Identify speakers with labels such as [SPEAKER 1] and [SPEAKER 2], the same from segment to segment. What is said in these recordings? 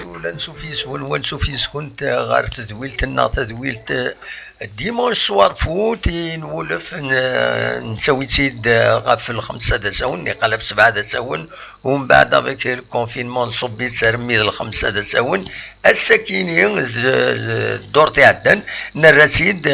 [SPEAKER 1] ولا نشوف يسول ولا نشوف يسكن غير تدويلتنا تدويلت ديمونش سوار فوت نولف نسوي تيد غاف الخمسة دساون نقلب 7 دساون ومن بعد افيك الكونفينمون نصبي تسرمي الخمسة دساون السكينين الدور تاعدن نرسيد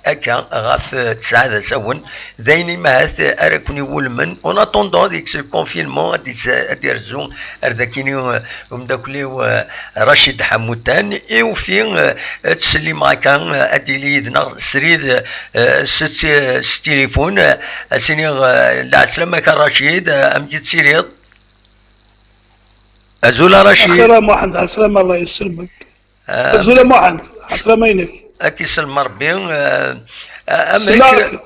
[SPEAKER 1] هكا غاف 9 دساون ذيني ماث اراكوني ولمن اون اتوندون ديك الكونفينمون ادي رزون ارداكيني ومداكلي رشيد حموتان ايو فين تسلي معاكا ادي يدنا سريد ست تليفون سيني لا سلامك رشيد امجد سيريض ازولا رشيد
[SPEAKER 2] السلام عليكم السلام الله يسلمك السلام عليكم السلام عليك
[SPEAKER 1] اكي سلم ربي امك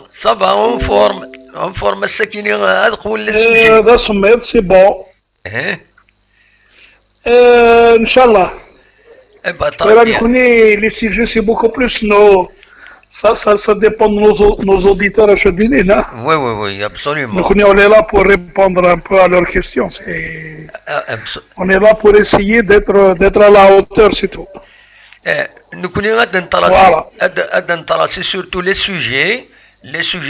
[SPEAKER 1] صافا اون فورم السكيني هذا قول السوجي
[SPEAKER 2] هذا سميت سي بون ان شاء الله. Les sujets, c'est beaucoup plus ça dépend de nos auditeurs, je dirais, non?
[SPEAKER 1] Oui, absolument.
[SPEAKER 2] Donc on est là pour répondre un peu à leurs questions. On est là pour essayer d'être à la hauteur, c'est tout.
[SPEAKER 1] Nous connaissons intéresser surtout les sujets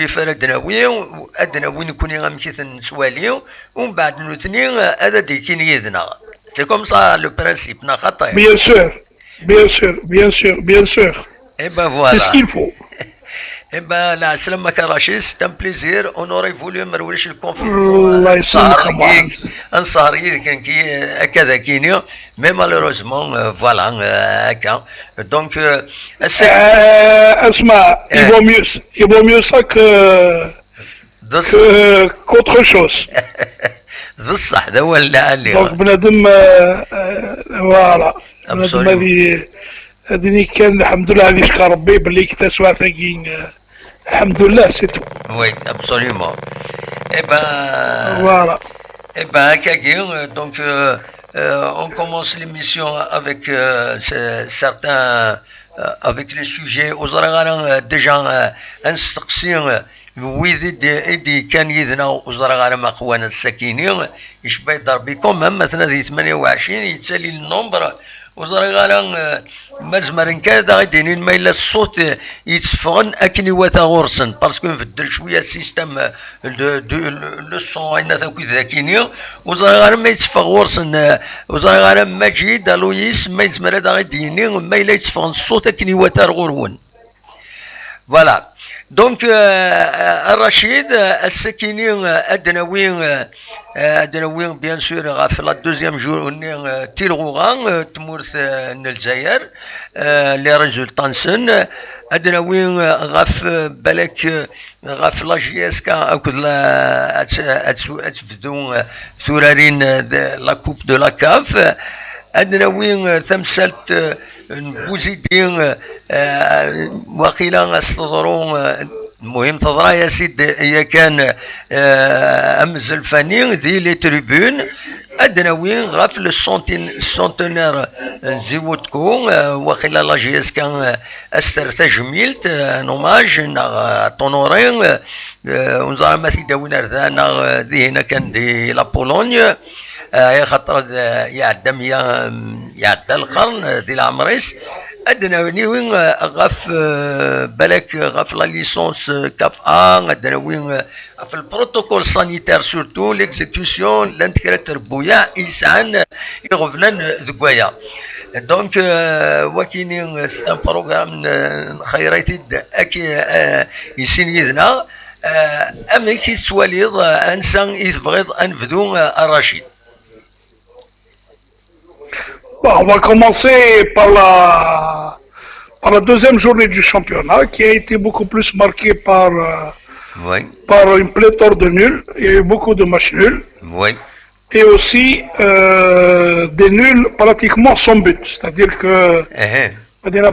[SPEAKER 1] فردنا وين نكون غنمشي نسواليو ومن بعد نوثني هذا ديكين يدنا. C'est comme ça le principe, n'a pas de...
[SPEAKER 2] Bien sûr.
[SPEAKER 1] Et ben voilà.
[SPEAKER 2] C'est ce qu'il faut.
[SPEAKER 1] Et ben la salam Rachid, c'est un plaisir. On aurait voulu مرويش الكونفينمون.
[SPEAKER 2] الله يسلمك.
[SPEAKER 1] انصاري كان هكذا كينيا mais malheureusement voilà هكا. Donc
[SPEAKER 2] اسمع il vaut mieux ça qu'autre chose.
[SPEAKER 1] بصح هذا هو اللي عليه.
[SPEAKER 2] دونك بنادم فوالا بنادم هذه كان الحمد لله هذه شكر ربي باللي كتسوى ثقين الحمد لله سي تو.
[SPEAKER 1] وي ابسوليومون. اي با
[SPEAKER 2] فوالا.
[SPEAKER 1] اي با هكاكي دونك on commence l'émission avec certains avec les sujets وزرا déjà نستقسي ويدي ايدي كان يدنا وزرا غير ما اخوانا الساكنين يشبه يضرب بكم مثلا ذي 28 يتسالي النمبر وزرا غير مزمر كذا غيدينين ما الا الصوت يتصفغن اكني واتا غورسن باسكو نفدل شويه السيستم لو سون اين تاكو ذاكيني وزرا غير ما يتصفغ غورسن وزرا غير مجيد لويس ما يزمر هذا غيديني ما الا يتصفغن الصوت اكني واتا غورون فوالا. دونك الرشيد السكينين ادناوين بيان سور غاف لا دوزيام جورني تيلغوغان تمورث الجزائر لي ريزولطان سن ادناوين غاف بالك غاف لا جي اس كا اكد لا اتفدو ثورارين لا كوب دو لا كاف ادناوين ثمسلت بوزيدين وقيلا استضرون المهم تضرا يا سيد هي كان امز الفني ذي لي تريبون ادناوين غاف السونتينير زيوتكو وقيلا لا جي اس كان استر تجميلت نوماج طونورين ونزار ما في داوين ارثانا ذي هنا كان دي لا بولونيا يا خاطر يعدى القرن ديال العمريس ادنا وين غاف بالك غاف لا ليسونس كاف ادنا وين في البروتوكول سانيتير سورتو ليكزيكسيون لانتكرات ربويا يسعن يغفلن ذكوايا دونك وكاين ان بروغرام خيريتي اكي يسين يدنا امريكي تواليض انسان يتبغيض انفدو الرشيد.
[SPEAKER 2] Bon, on va commencer par la deuxième journée du championnat qui a été beaucoup plus marquée par une pléthore de nuls. Il y a eu beaucoup de matchs nuls.
[SPEAKER 1] Oui.
[SPEAKER 2] Et aussi des nuls pratiquement sans but. C'est-à-dire que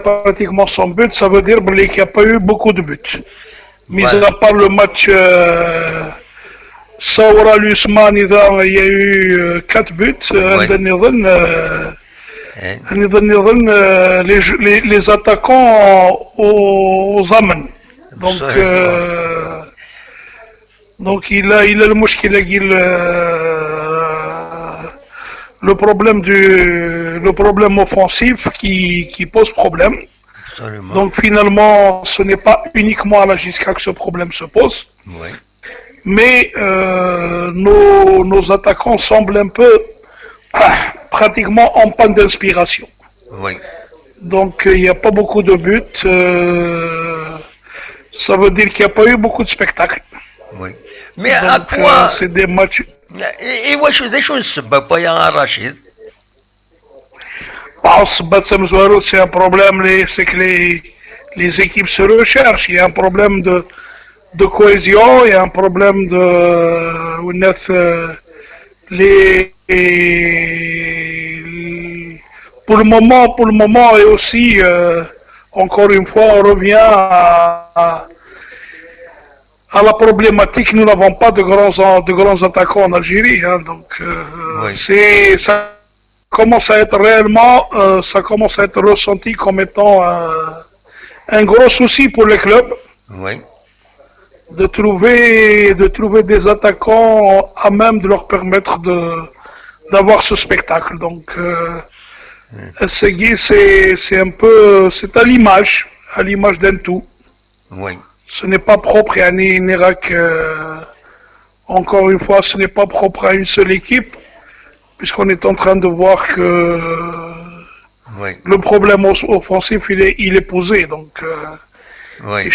[SPEAKER 2] pratiquement sans but, ça veut dire qu'il n'y a pas eu beaucoup de buts. Mis à part le match Saoura Lusman, il y a eu 4 buts. Les attaquants aux Amen. Donc il a le mouche qu'il a le problème offensif qui pose problème.
[SPEAKER 1] Absolument.
[SPEAKER 2] Donc finalement, ce n'est pas uniquement à la JSCA que ce problème se pose.
[SPEAKER 1] Oui.
[SPEAKER 2] Mais nos attaquants semblent un peu pratiquement en panne d'inspiration.
[SPEAKER 1] Oui.
[SPEAKER 2] Donc il n'y a pas beaucoup de buts. Ça veut dire qu'il n'y a pas eu beaucoup de spectacles.
[SPEAKER 1] Oui. Mais
[SPEAKER 2] donc,
[SPEAKER 1] à quoi
[SPEAKER 2] c'est des matchs.
[SPEAKER 1] Et واش السبب يا رشيد؟
[SPEAKER 2] C'est un problème, c'est que les équipes se recherchent. Il y a un problème de cohésion, il y a un problème de pour le moment et aussi encore une fois on revient à la problématique. Nous n'avons pas de grands attaquants en Algérie, hein, donc
[SPEAKER 1] oui.
[SPEAKER 2] ça commence à être réellement ça commence à être ressenti comme étant un gros souci pour les clubs.
[SPEAKER 1] Oui.
[SPEAKER 2] De trouver des attaquants à même de leur permettre d'avoir ce spectacle. Donc Segui, c'est un peu, c'est à l'image d'un tout.
[SPEAKER 1] Oui.
[SPEAKER 2] Ce n'est pas propre à Nérac. Encore une fois, ce n'est pas propre à une seule équipe, puisqu'on est en train de voir que
[SPEAKER 1] oui.
[SPEAKER 2] le problème offensif il est posé. Donc
[SPEAKER 1] oui.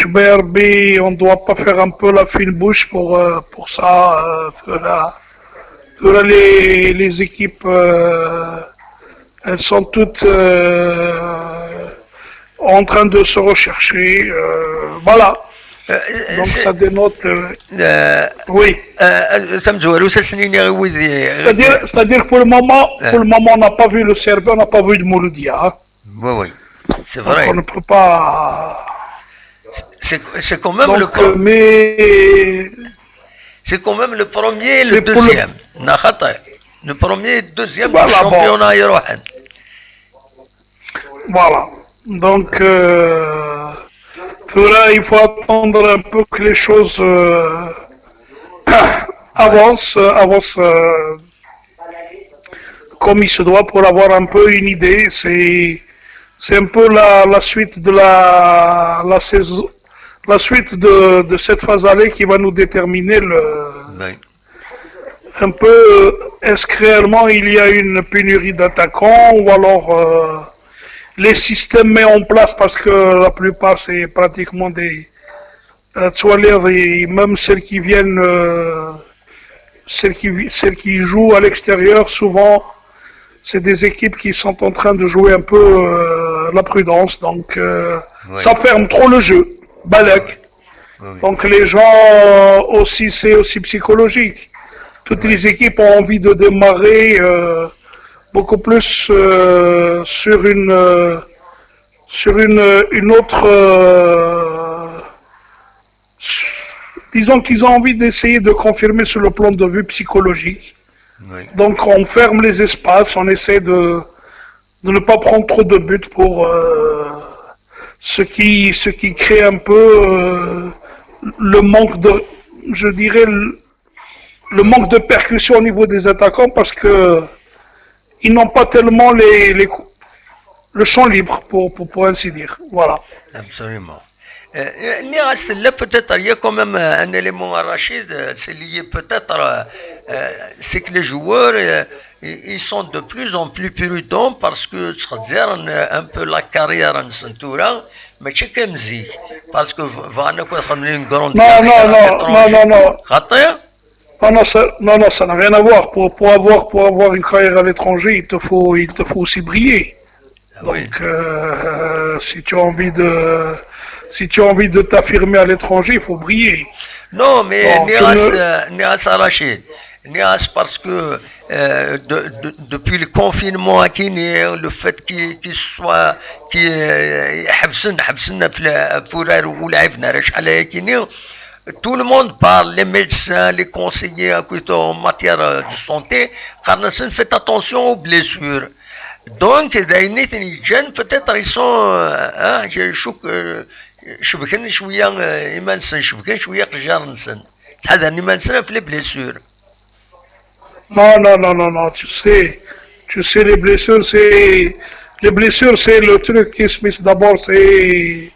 [SPEAKER 2] on ne doit pas faire un peu la fine bouche pour ça. Les équipes, elles sont toutes en train de se rechercher. Voilà. Donc ça dénote. Oui. C'est-à-dire que pour le moment, on n'a pas vu le Serbie, on n'a pas vu le Mouloudia. Hein.
[SPEAKER 1] Oui, oui. C'est vrai.
[SPEAKER 2] Donc on ne peut pas.
[SPEAKER 1] C'est quand même
[SPEAKER 2] donc,
[SPEAKER 1] c'est quand même le premier et le deuxième. Le premier et le deuxième du championnat irohan.
[SPEAKER 2] Voilà. Donc là, il faut attendre un peu que les choses avancent comme il se doit pour avoir un peu une idée. C'est un peu la suite de la saison, la suite de cette phase allée qui va nous déterminer un peu est-ce que réellement il y a une pénurie d'attaquants ou alors les systèmes mis en place, parce que la plupart c'est pratiquement des toilettes, et même celles qui viennent, celles qui jouent à l'extérieur, souvent c'est des équipes qui sont en train de jouer un peu la prudence, donc ça ferme trop le jeu, balak. Donc les gens aussi, c'est aussi psychologique. Toutes les équipes ont envie de démarrer beaucoup plus sur une autre. Disons qu'ils ont envie d'essayer de confirmer sur le plan de vue psychologique.
[SPEAKER 1] Oui.
[SPEAKER 2] Donc on ferme les espaces, on essaie de ne pas prendre trop de buts pour ce qui crée un peu le manque de, je dirais, le manque de percussion au niveau des attaquants, parce que ils n'ont pas tellement le champ libre pour ainsi dire. Voilà.
[SPEAKER 1] Absolument. Là, peut-être, il y a quand même un élément à Rachid, c'est lié peut-être, c'est que les joueurs, ils sont de plus en plus prudents, parce que, c'est-à-dire, un peu la carrière en Centura, mais c'est comme si, parce que, une grande carrière à l'étranger.
[SPEAKER 2] Non, ça n'a rien à voir. Pour avoir une carrière à l'étranger, il te faut aussi briller. Donc, si tu as envie de t'affirmer à l'étranger, il faut briller.
[SPEAKER 1] Non, mais Nias Rachid, Nias, parce que depuis le confinement à Kini, le fait qu'il soit, tout le monde parle, les médecins, les conseillers en matière de santé, car faites attention aux blessures. Donc, peut-être ils sont, شبكن شويه يمانسن شبكن شويه قجارنسن تحضرني مانسن في لي بليسور.
[SPEAKER 2] Non, tu sais, Tu sais, les blessures, c'est le truc qui se met d'abord, c'est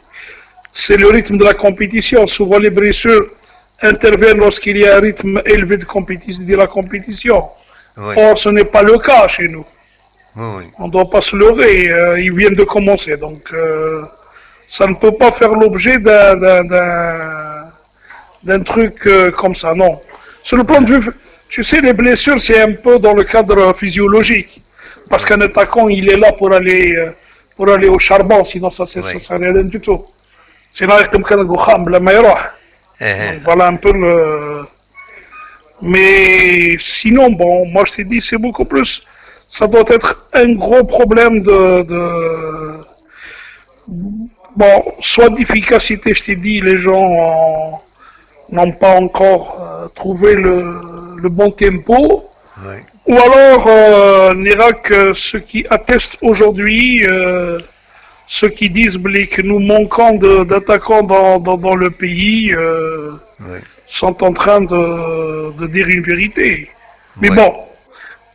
[SPEAKER 2] le rythme de la compétition. Souvent, les blessures interviennent lorsqu'il y a un rythme élevé de la compétition. Oui. Or, ce n'est pas le cas chez nous. Oui. On ne doit pas se leurrer. Ils viennent de commencer. Donc, ça ne peut pas faire l'objet d'un truc comme ça, non. Sur le plan de vue, tu sais, les blessures, c'est un peu dans le cadre physiologique. Parce qu'un attaquant, il est là pour aller au charbon, sinon ça ne sert à rien du tout. C'est là comme la meilleure. Voilà un peu le... Mais sinon, bon, moi je t'ai dit, c'est beaucoup plus... Ça doit être un gros problème Bon, soit d'efficacité, je t'ai dit, les gens n'ont pas encore trouvé le bon tempo. Oui. Ou alors, l'Irak, ceux qui attestent aujourd'hui, ceux qui disent que nous manquons d'attaquants dans le pays, oui. sont en train de dire une vérité. Mais oui. Bon,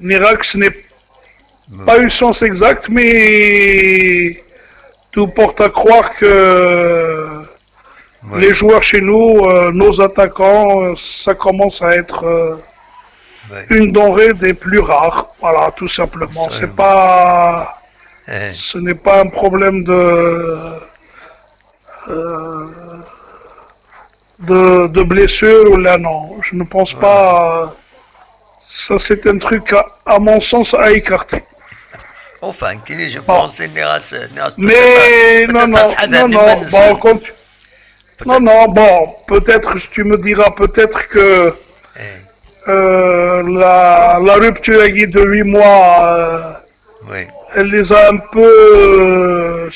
[SPEAKER 2] l'Irak, ce n'est pas une science exacte, mais tout porte à croire que oui. les joueurs chez nous, nos attaquants, ça commence à être... une denrée des plus rares, voilà, tout simplement. C'est pas, ce n'est pas un problème de blessure ou là, non. Je ne pense pas. Ça, c'est un truc, à mon sens, à écarter.
[SPEAKER 1] Enfin, je pense que
[SPEAKER 2] mais non, bon, peut-être, tu me diras peut-être que la rupture de 8 mois, oui. elle les a un peu,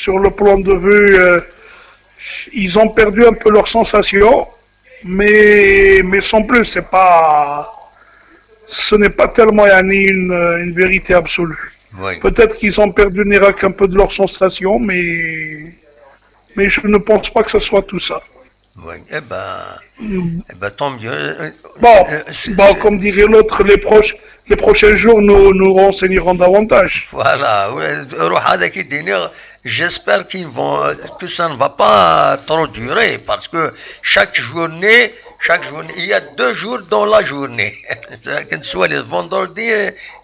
[SPEAKER 2] sur le plan de vue, ils ont perdu un peu leurs sensations, mais sans plus, ce n'est pas tellement une vérité absolue. Oui. Peut-être qu'ils ont perdu l'Irak un peu de leurs sensations, mais je ne pense pas que ce soit tout ça.
[SPEAKER 1] Oui, eh ben, tant mieux.
[SPEAKER 2] Bon, comme dirait l'autre, les prochains jours nous renseigneront davantage.
[SPEAKER 1] Voilà, j'espère que ça ne va pas trop durer, parce que chaque journée, il y a 2 jours dans la journée, soit le vendredi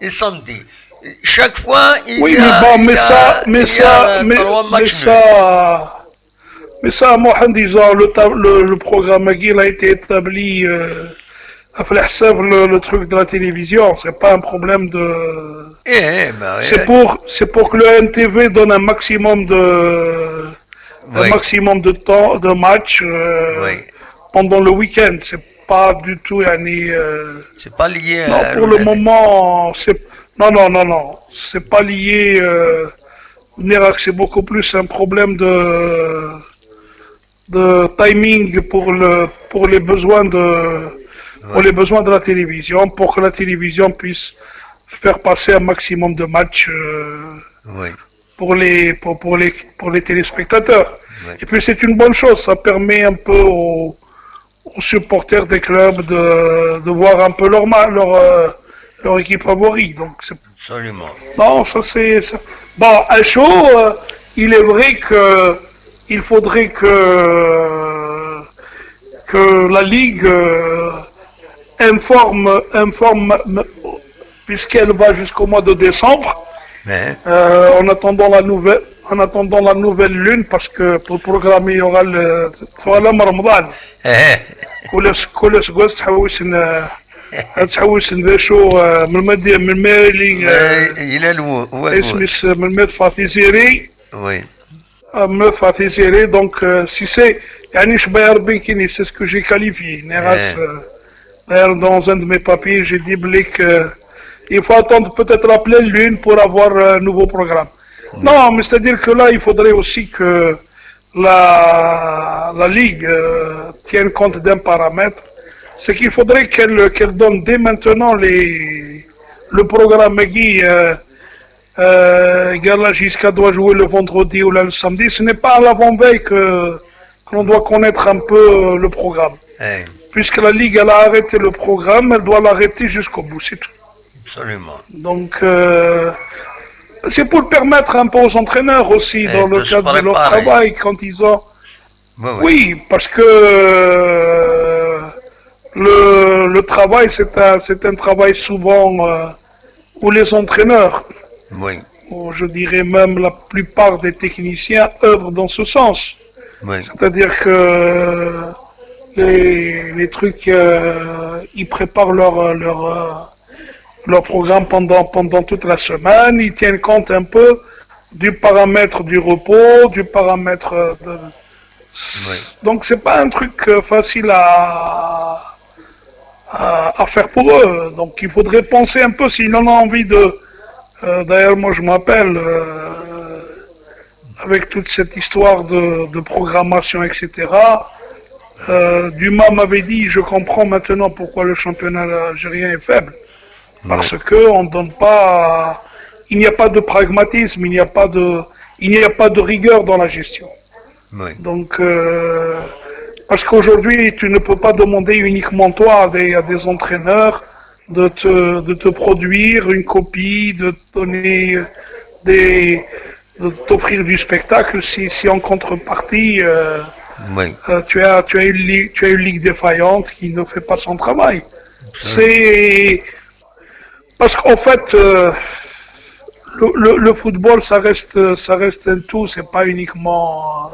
[SPEAKER 1] et samedi. Chaque fois, il y a 3 matchs.
[SPEAKER 2] Mais ça, moi, en disant, le programme Aguil a été établi à le truc de la télévision, c'est pas un problème de... C'est pour que le NTV donne un maximum de temps, de match pendant le week-end. C'est pas du tout...
[SPEAKER 1] c'est pas lié
[SPEAKER 2] non, pour le moment, c'est... Non. C'est pas lié... c'est beaucoup plus un problème de timing pour les besoins de la télévision, pour que la télévision puisse faire passer un maximum de matchs pour les téléspectateurs. Oui. Et puis c'est une bonne chose, ça permet un peu aux supporters des clubs de voir un peu leur équipe favorite. Donc
[SPEAKER 1] absolument.
[SPEAKER 2] Non, ça c'est... Bon, à chaud, il est vrai que il faudrait que la Ligue informe puisqu'elle va jusqu'au mois de décembre, en attendant la nouvelle lune, parce que pour programmer il y aura le Ramadan. تحوس نباشو من المالي
[SPEAKER 1] الى الو
[SPEAKER 2] اسمس من المدفع في زيري
[SPEAKER 1] وي
[SPEAKER 2] المدفع في زيري دونك سي سي يعني شبه ربي كيني سي سكو جي كاليفي ناس d'ailleurs dans un de mes papiers j'ai dit il faut attendre peut-être la pleine lune pour avoir un nouveau programme. Non, mais c'est-à-dire que là il faudrait aussi que la Ligue tienne compte d'un paramètre. C'est qu'il faudrait qu'elle donne dès maintenant le programme Guy. Gala Giska doit jouer le vendredi ou le samedi. Ce n'est pas à l'avant-veille que l'on doit connaître un peu le programme. Puisque la Ligue elle a arrêté le programme, elle doit l'arrêter jusqu'au bout, c'est tout.
[SPEAKER 1] Absolument.
[SPEAKER 2] Donc, c'est pour permettre un peu aux entraîneurs aussi, dans le cadre de leur travail, quand ils ont... Oui, parce que le travail, c'est un travail souvent où les entraîneurs, ou je dirais même la plupart des techniciens, œuvrent dans ce sens. C'est-à-dire que les trucs, ils préparent leur programme pendant toute la semaine, ils tiennent compte un peu du paramètre du repos, du paramètre de... Donc c'est pas un truc facile à faire pour eux. Donc il faudrait penser un peu s'ils en ont envie de... D'ailleurs moi je m'appelle, avec toute cette histoire de programmation, etc. Dumas m'avait dit, je comprends maintenant pourquoi le championnat algérien est faible. Parce que on donne pas, il n'y a pas de pragmatisme, il n'y a pas de rigueur dans la gestion. Donc, parce qu'aujourd'hui, tu ne peux pas demander uniquement toi à des entraîneurs de te produire une copie, de donner de t'offrir du spectacle si en contrepartie tu as une ligue défaillante qui ne fait pas son travail. C'est parce qu'en fait le football ça reste un tout, ce n'est pas uniquement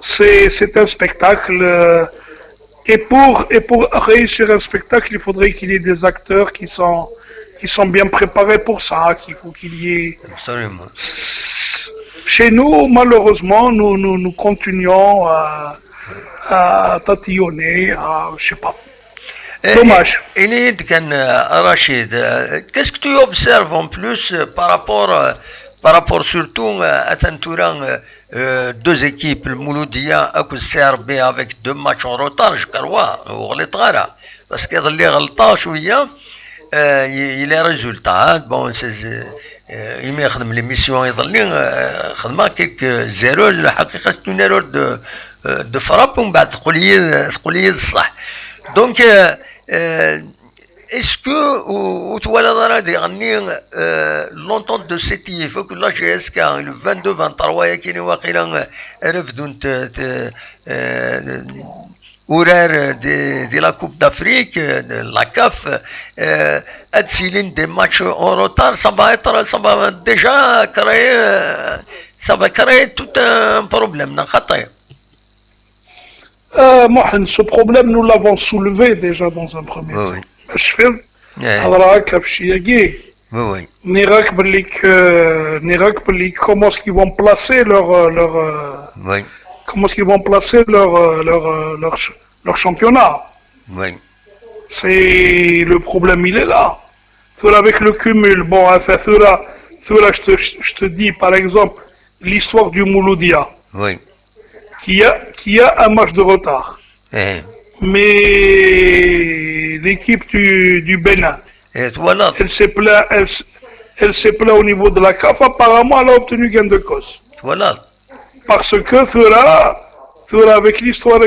[SPEAKER 2] c'est un spectacle et pour réussir un spectacle il faudrait qu'il y ait des acteurs qui sont bien préparés pour ça, qu'il y ait...
[SPEAKER 1] Absolument.
[SPEAKER 2] Chez nous, malheureusement, nous continuons à tatillonner, je sais pas. Dommage.
[SPEAKER 1] Rachid, qu'est-ce que tu observes en plus par rapport surtout à Tantoura, deux équipes, le Mouloudia et le CRB avec 2 matchs en retard, je crois, parce qu'il y a des غلطة شوية. Il est résultat bon il يخدم l'émission يظل خدمه كيك زيرو الحقيقه c'est une erreur de frappe ومن بعد ثقوليه الصح donc est-ce que tu vois là l'entente de CETI il faut que la GSK le 22 23 كاين واقيلا رفدوا horaire de la Coupe d'Afrique, de la CAF, Adsilin des matchs en retard, ça va déjà créer tout un problème.
[SPEAKER 2] Mohamed, ce problème, nous l'avons soulevé déjà dans un premier temps. Je fais comment est-ce qu'ils vont placer comment est-ce qu'ils vont placer leur championnat. C'est le problème, il est là. Avec le cumul, bon, je te dis par exemple l'histoire du Mouloudia, qui a un match de retard. Mais l'équipe du Bénin, elle s'est plaint au niveau de la CAF, apparemment elle a obtenu gain de cause. Parce que Thura, avec l'histoire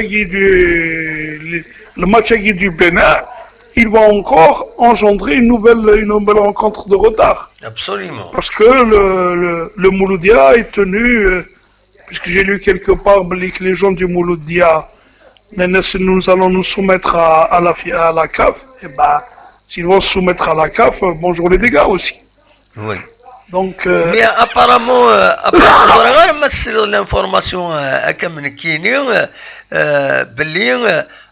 [SPEAKER 2] le match du Bénin, il va encore engendrer une nouvelle rencontre de retard.
[SPEAKER 1] Absolument.
[SPEAKER 2] Parce que le Mouloudia est tenu, puisque j'ai lu quelque part que les gens du Mouloudia, nous allons nous soumettre à la CAF, et ben, s'ils vont se soumettre à la CAF, bonjour les dégâts aussi.
[SPEAKER 1] Oui.
[SPEAKER 2] Donc,
[SPEAKER 1] mais apparemment l'information à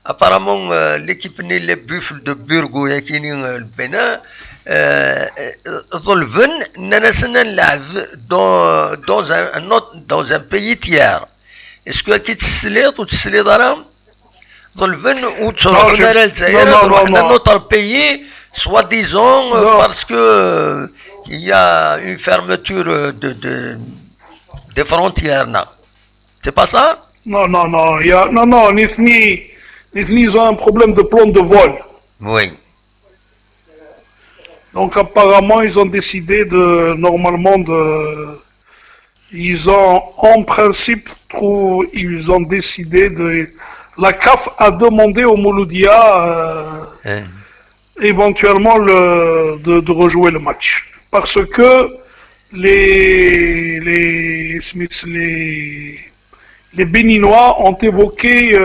[SPEAKER 1] apparemment l'équipe les Buffles de Burgos et le Bénin ظلفن ننسنا نلعب dans un pays tiers. Est-ce que tu تسليط راهم ظلفن وتروحوا للجزائر notre pays soi-disant parce que il y a une fermeture des frontières là. C'est pas ça?
[SPEAKER 2] Non, ils ont un problème de plan de vol.
[SPEAKER 1] Oui.
[SPEAKER 2] Donc apparemment ils ont décidé ils ont en principe la CAF a demandé au Mouloudia éventuellement de rejouer le match. Parce que les Béninois ont évoqué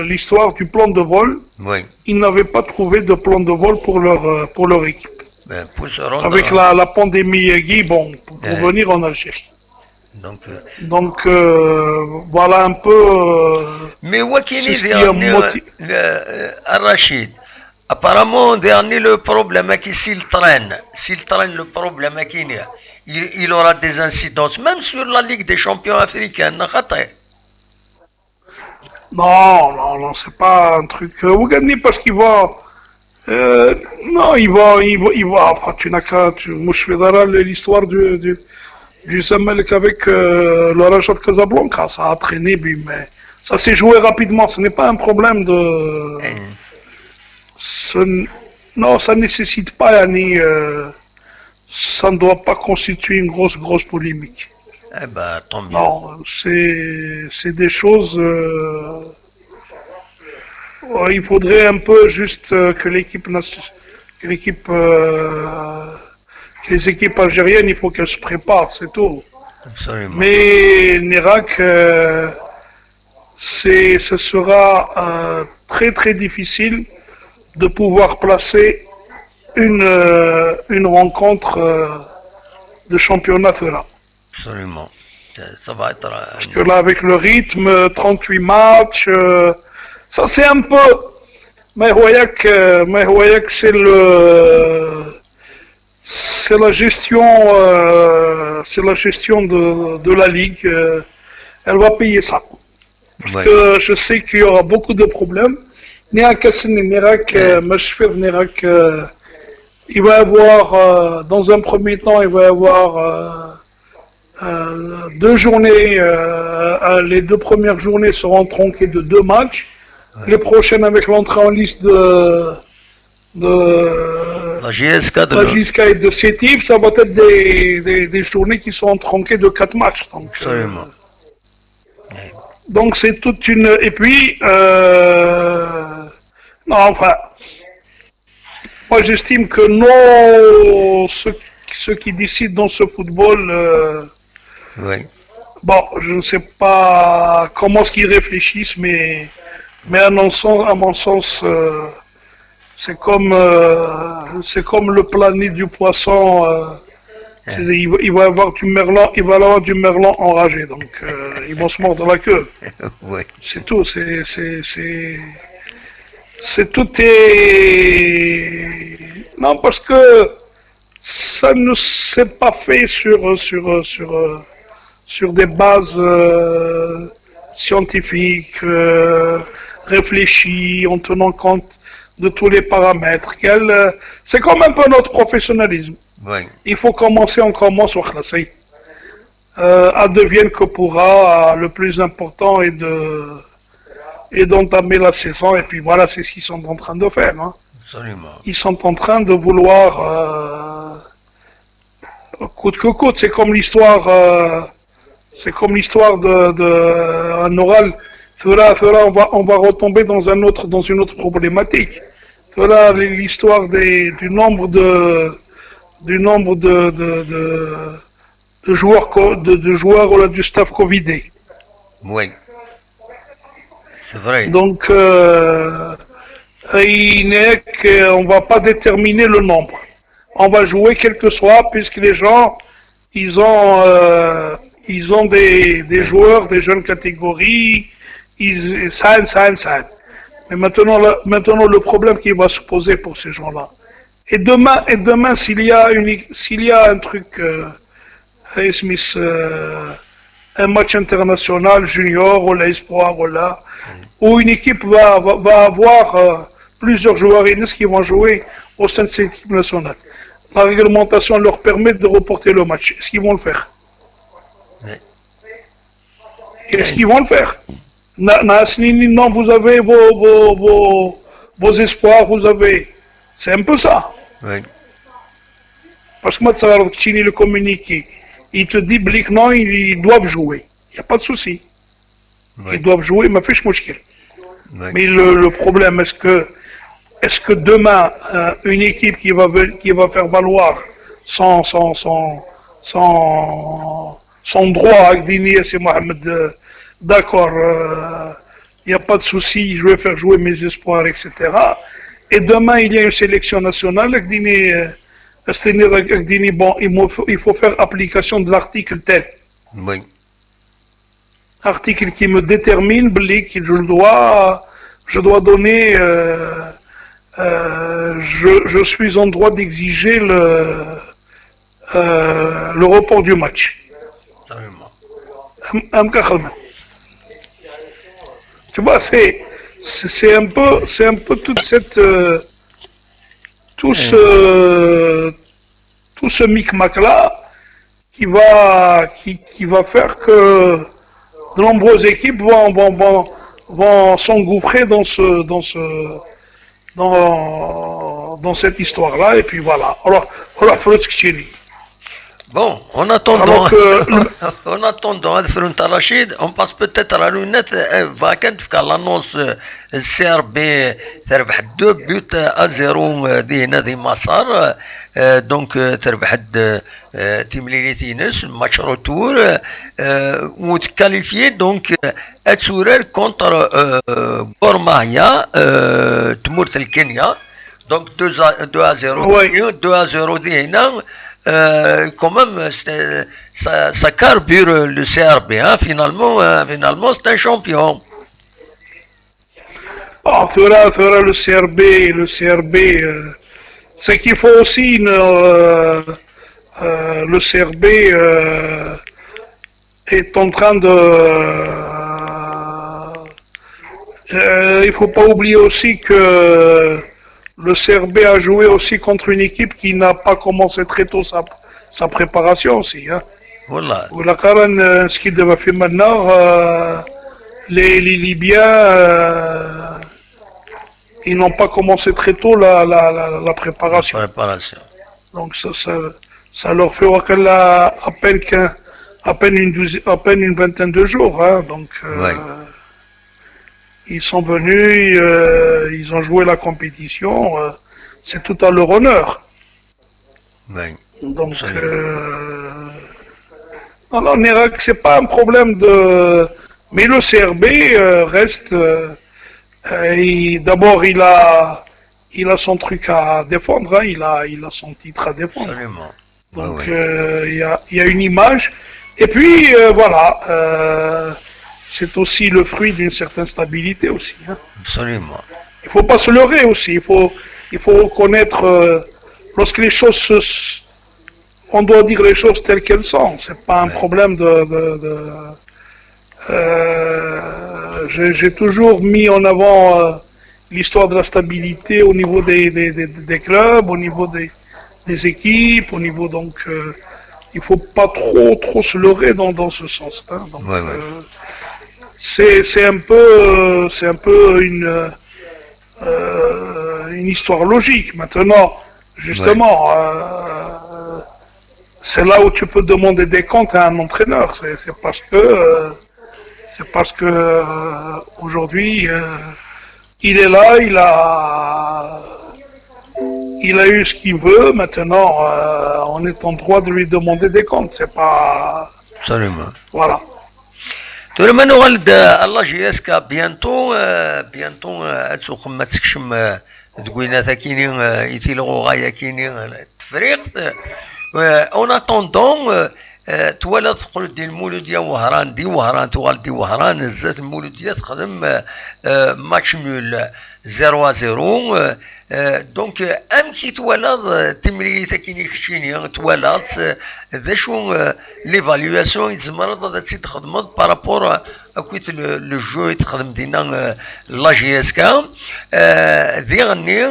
[SPEAKER 2] l'histoire du plan de vol.
[SPEAKER 1] Oui.
[SPEAKER 2] Ils n'avaient pas trouvé de plan de vol pour leur équipe.
[SPEAKER 1] Ben, pour se rendre
[SPEAKER 2] avec la pandémie Guy, pour venir en Algérie. Donc voilà un peu.
[SPEAKER 1] Mais Wakini Rachid, apparemment dernier le problème qui s'il traîne le problème il aura des incidences même sur la Ligue des champions africaine.
[SPEAKER 2] Non, c'est pas un truc. Vous gagnez parce qu'il va. Non, il va. Enfin, tu n'as qu'à. Moi, je fais l'histoire du Zamalek avec le Raja de Casablanca. Ça a traîné, mais ça s'est joué rapidement. Ce n'est pas un problème de. Non, ça ne nécessite pas, Yanni. Ça ne doit pas constituer une grosse polémique.
[SPEAKER 1] Eh ben, tant mieux.
[SPEAKER 2] Non, c'est des choses. Il faudrait un peu juste que les équipes algériennes, il faut qu'elles se préparent, c'est tout.
[SPEAKER 1] Absolument.
[SPEAKER 2] Mais l'Irak, ce sera très difficile de pouvoir placer une rencontre de championnat là.
[SPEAKER 1] Absolument. Ça va être.
[SPEAKER 2] Parce que là, avec le rythme, 38 matchs, ça c'est un peu. Mais Hoyak, c'est la gestion de la ligue. Elle va payer ça. Parce que je sais qu'il y aura beaucoup de problèmes. Nirak, il va y avoir, dans un premier temps, il va y avoir 2 journées. Les 2 premières journées seront tronquées de 2 matchs. Les prochaines avec l'entrée en liste de
[SPEAKER 1] la JSK
[SPEAKER 2] et de Sétif, ça va être des journées qui seront tronquées de 4 matchs. Donc,
[SPEAKER 1] absolument.
[SPEAKER 2] Donc c'est toute une. Et puis, non, enfin, moi j'estime que ceux qui décident dans ce football, bon, je ne sais pas comment est-ce qu'ils réfléchissent, mais à mon sens, c'est comme le plané du poisson. Il va y avoir du merlan enragé, donc ils vont se mordre la queue. C'est tout. C'est tout est. Non, parce que ça ne s'est pas fait sur des bases scientifiques, réfléchies, en tenant compte de tous les paramètres. C'est comme un peu notre professionnalisme. Il faut commencer, on commence au khlassi. Advienne que pourra, le plus important est d'entamer la saison, et puis voilà, c'est ce qu'ils sont en train de faire. Hein.
[SPEAKER 1] Absolument. Ils
[SPEAKER 2] sont en train de vouloir coûte que coûte. C'est comme l'histoire de un oral. On va retomber dans une autre problématique. L'histoire du nombre de joueurs ou du staff covidé.
[SPEAKER 1] Oui. C'est vrai.
[SPEAKER 2] Donc, on va pas déterminer le nombre. On va jouer quel que soit, puisque les gens, ils ont des joueurs, des jeunes catégories, ça. Mais maintenant, le problème qui va se poser pour ces gens-là. Et demain, s'il y a un truc, un match international junior ou l'espoir où une équipe va avoir plusieurs joueurs qui vont jouer au sein de cette équipe nationale. La réglementation leur permet de reporter le match. Est-ce qu'ils vont le faire? Est-ce qu'ils vont le faire? Non, vous avez vos espoirs, vous avez. C'est un peu ça.
[SPEAKER 1] Oui.
[SPEAKER 2] Parce que moi, le communiqué, il te dit, Blick, non, ils doivent jouer. Il n'y a pas de souci. Ils doivent jouer, mais fiche mouchkil. Mais le problème, est-ce est-ce que demain, une équipe qui va faire valoir son droit à Gdini, c'est Mohamed, d'accord, il n'y a pas de souci, je vais faire jouer mes espoirs, etc. Et demain, il y a une sélection nationale, Gdini, bon, il faut faire application de l'article tel.
[SPEAKER 1] Oui.
[SPEAKER 2] Article qui me détermine que je dois donner, je suis en droit d'exiger le report du match. Tu vois, c'est un peu toute cette, tout ce micmac là qui va faire que de nombreuses équipes vont s'engouffrer dans cette histoire-là, et puis voilà. Alors,
[SPEAKER 1] bon, en attendant, Rachid, on passe peut-être à la lunette. L'annonce CRB تربح 2 buts à 0 دي نادي مسار. Donc تربح تيمليلي تينس match retour وتكاليفيي دونك اتسورر كونتر غورماهيا تمورت الكينيا. Donc 2 à 0 2 à 0 دي هنا. Quand même, ça carbure le CRB. Hein. Finalement, c'est un champion.
[SPEAKER 2] Oh, fera le CRB, c'est qu'il faut aussi le CRB est en train de. Il faut pas oublier aussi que le CRB a joué aussi contre une équipe qui n'a pas commencé très tôt sa préparation aussi. Hein.
[SPEAKER 1] Voilà.
[SPEAKER 2] Ce qu'il devait faire maintenant, les Libyens, ils n'ont pas commencé très tôt la préparation. Donc ça leur fait à peine une vingtaine de jours. Hein. Donc.
[SPEAKER 1] Ouais.
[SPEAKER 2] Ils sont venus, ils ont joué la compétition, c'est tout à leur honneur.
[SPEAKER 1] Oui.
[SPEAKER 2] Donc, alors Nérac, c'est pas un problème de. Mais le CRB reste. D'abord, il a son truc à défendre, hein, il a son titre à défendre.
[SPEAKER 1] Absolument.
[SPEAKER 2] Donc, il y a une image. Et puis, voilà. C'est aussi le fruit d'une certaine stabilité aussi. Hein.
[SPEAKER 1] Absolument.
[SPEAKER 2] Il ne faut pas se leurrer aussi. Il faut reconnaître lorsque les choses on doit dire les choses telles qu'elles sont. C'est pas un problème j'ai toujours mis en avant l'histoire de la stabilité au niveau des clubs, au niveau des équipes, au niveau donc il faut pas trop se leurrer dans ce sens. Hein. Donc, c'est un peu une histoire logique. Maintenant, justement, c'est là où tu peux demander des comptes à un entraîneur. C'est parce que aujourd'hui il est là, il a eu ce qu'il veut. Maintenant, on est en droit de lui demander des comptes. C'est pas.
[SPEAKER 1] Absolument.
[SPEAKER 2] Voilà.
[SPEAKER 1] Tout le monde a Allah JSK bientôt أتسوق ما تكشم تقولنا ثاكيني يتيلغو غاية كيني التفريق en attendant توالد تقول دي المولودية وهران دي وهران توال دي وهران الزات المولودية تخدم ماتش نول 0-0 دونك ام كي توالد تمريري تاكيني كشيني توالد ذا شو ليفاليواسيون يتزمر ذا تسي تخدمض بارابور اكويت لو جو يتخدم دينا لا جي اس كا ذي غني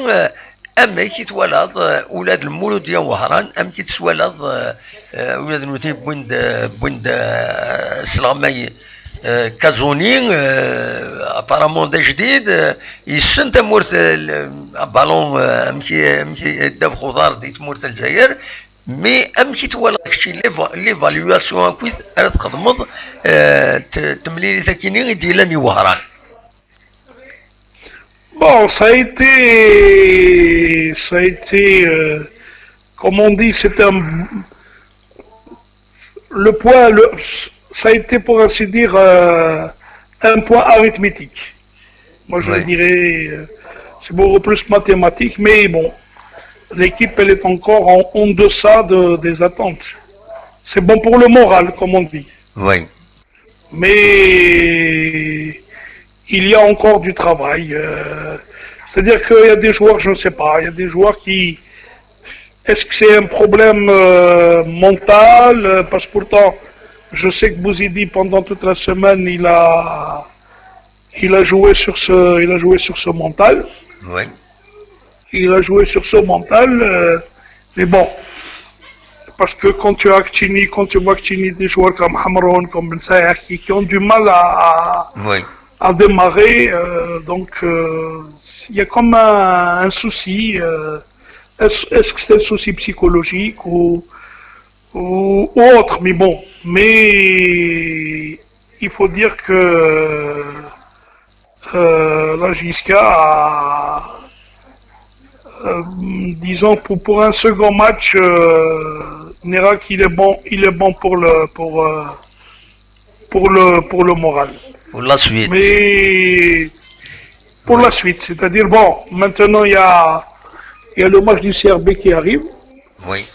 [SPEAKER 1] اما كي توالد اولاد المولوديه وهران ام كي تسوالد اولاد نوتي بوند سلامي كازوني ابارامون دا جديد يسن تمورت بالون امكي داب خضار دي تمورت الجزائر مي امكي توالد كشي ليفاليواسيون كويس راه تخدمض تمليلي تاكيني ديالاني وهران.
[SPEAKER 2] Bon, comme on dit, le point, ça a été pour ainsi dire un point arithmétique. Moi, je dirais, c'est beaucoup plus mathématique, mais bon, l'équipe, elle est encore en deçà des attentes. C'est bon pour le moral, comme on dit.
[SPEAKER 1] Oui.
[SPEAKER 2] Mais il y a encore du travail. C'est-à-dire qu'il y a des joueurs, je ne sais pas, il y a des joueurs qui... Est-ce que c'est un problème mental? Parce que pourtant, je sais que Bouzidi, pendant toute la semaine, il a joué sur ce mental.
[SPEAKER 1] Oui.
[SPEAKER 2] Il a joué sur ce mental. Mais bon, parce que quand tu vois Actini, des joueurs comme Hamron, comme Ben Saïa, qui ont du mal à démarrer, donc il y a comme un souci. Est-ce que c'est un souci psychologique ou autre? Mais bon, il faut dire que la JSK disons pour un second match, Nerak il est bon pour le moral.
[SPEAKER 1] Pour la suite.
[SPEAKER 2] Mais pour la suite, c'est-à-dire bon, maintenant il y a le match du CRB qui arrive.
[SPEAKER 1] Oui.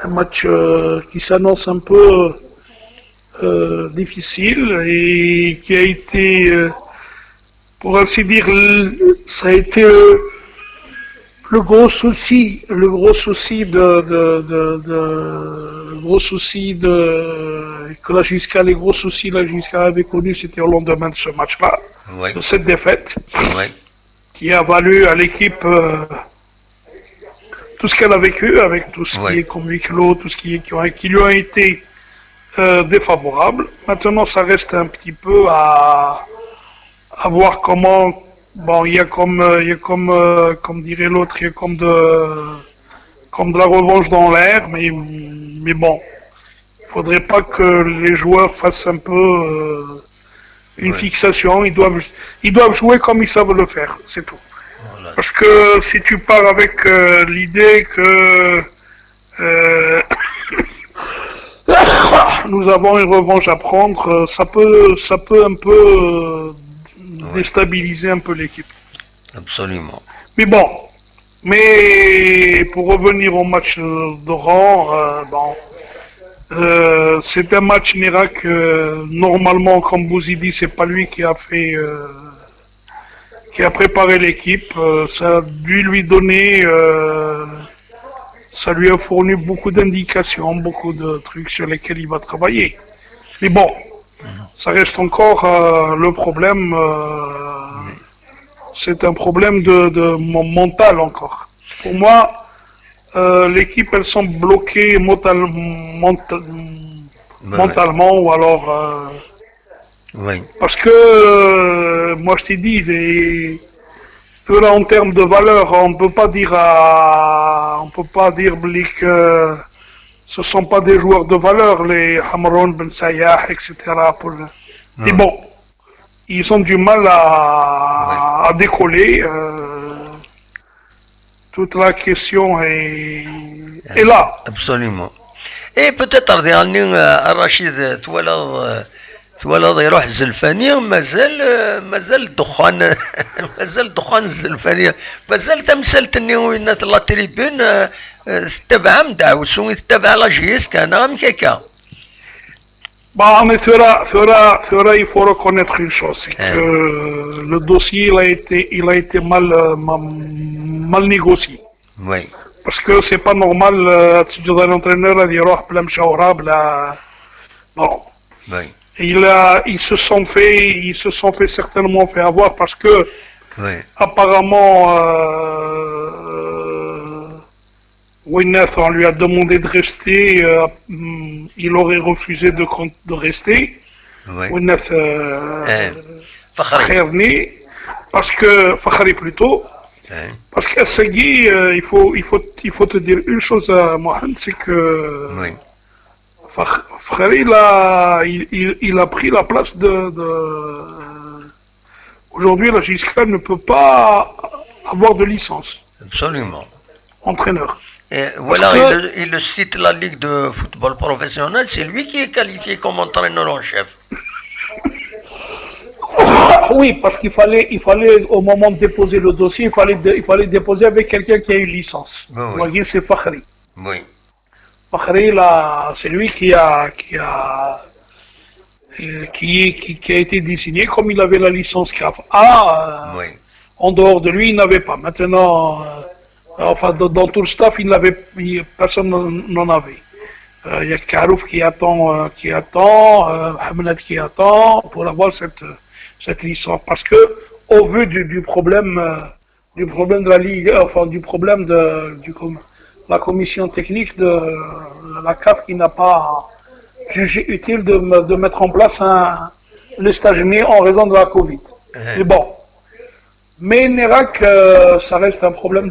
[SPEAKER 2] Un match qui s'annonce un peu difficile et qui a été, pour ainsi dire, ça a été le gros souci que la JSK, les gros soucis que la JSK avait connus, c'était au lendemain de ce match-là, de cette défaite, qui a valu à l'équipe tout ce qu'elle a vécu, avec tout ce qui est comme huis clos, tout ce qui lui a été défavorable. Maintenant, ça reste un petit peu à voir comment. Bon, il y a comme dirait l'autre, il y a comme de la revanche dans l'air, mais bon, il faudrait pas que les joueurs fassent un peu une fixation. Ils doivent jouer comme ils savent le faire, c'est tout. Voilà. Parce que si tu pars avec l'idée que nous avons une revanche à prendre, ça peut un peu déstabiliser un peu l'équipe.
[SPEAKER 1] Absolument.
[SPEAKER 2] Mais bon, pour revenir au match d'Oran, c'est un match Nerak, normalement, comme Bouzidi, c'est pas lui qui a préparé l'équipe, ça a dû lui donner, ça lui a fourni beaucoup d'indications, beaucoup de trucs sur lesquels il va travailler. Mais bon, ça reste encore le problème, c'est un problème de mental encore. Pour moi, l'équipe, elles sont bloquées mentalement ou alors... Parce que, moi je t'ai dit, là, en termes de valeur, on peut pas dire que ce sont pas des joueurs de valeur, les Hamron, Ben Saïa, etc. Mais bon, ils ont du mal à décoller. Toute la question est là.
[SPEAKER 1] Absolument. Et peut-être Rachid, توالد يروح الزلفانية مازال الدخان مازال الدخان الزلفانية مازال تمثلت النيوينة لا تريبون تتبع مدعوس تتبع لا جيس كان غام كيكا.
[SPEAKER 2] Mais Thura, il faut reconnaître une chose, c'est que le dossier il a été mal négocié.
[SPEAKER 1] Oui.
[SPEAKER 2] Parce que c'est pas normal si tu as un entraîneur à dire بلا مشاورة بلا bon.
[SPEAKER 1] Oui.
[SPEAKER 2] Ils se sont fait certainement fait avoir parce que apparemment Winnet, on lui a demandé de rester, il aurait refusé de rester. Winnet Fakhrni, parce que Fakhri plutôt, parce qu'à Segui, il faut te dire une chose à Mohamed, c'est que Fakhri il a pris la place Aujourd'hui, la JSK ne peut pas avoir de licence.
[SPEAKER 1] Absolument.
[SPEAKER 2] Entraîneur.
[SPEAKER 1] Et voilà, il cite la Ligue de football professionnel, c'est lui qui est qualifié comme entraîneur en chef.
[SPEAKER 2] Oui, parce qu'il fallait au moment de déposer le dossier, il fallait déposer avec quelqu'un qui a une licence.
[SPEAKER 1] Oui.
[SPEAKER 2] On va dire c'est Fakhri.
[SPEAKER 1] Oui.
[SPEAKER 2] Fakhri, là, c'est lui qui a été désigné comme il avait la licence CAF.
[SPEAKER 1] Oui.
[SPEAKER 2] En dehors de lui, il n'avait pas. Maintenant, enfin, dans tout le staff, personne n'en avait. Il y a Karouf qui attend, Hamlet qui attend pour avoir cette licence. Parce que, au vu du problème de la Ligue, enfin, du problème de la commission technique de la CAF qui n'a pas jugé utile de mettre en place le stagiaire en raison de la Covid. Mais bon. Mais Nérac, ça reste un problème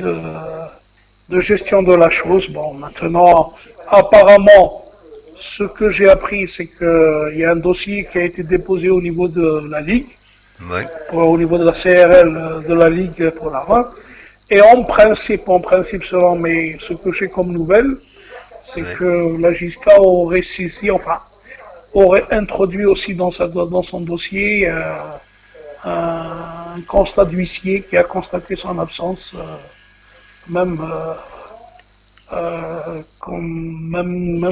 [SPEAKER 2] de gestion de la chose. Bon, maintenant, apparemment, ce que j'ai appris, c'est qu'il y a un dossier qui a été déposé au niveau de la Ligue, au niveau de la CRL de la Ligue pour la main. Et en principe, selon ce que j'ai comme nouvelle, c'est que la JSK aurait saisi, enfin, aurait introduit aussi dans son dossier un constat d'huissier qui a constaté son absence, même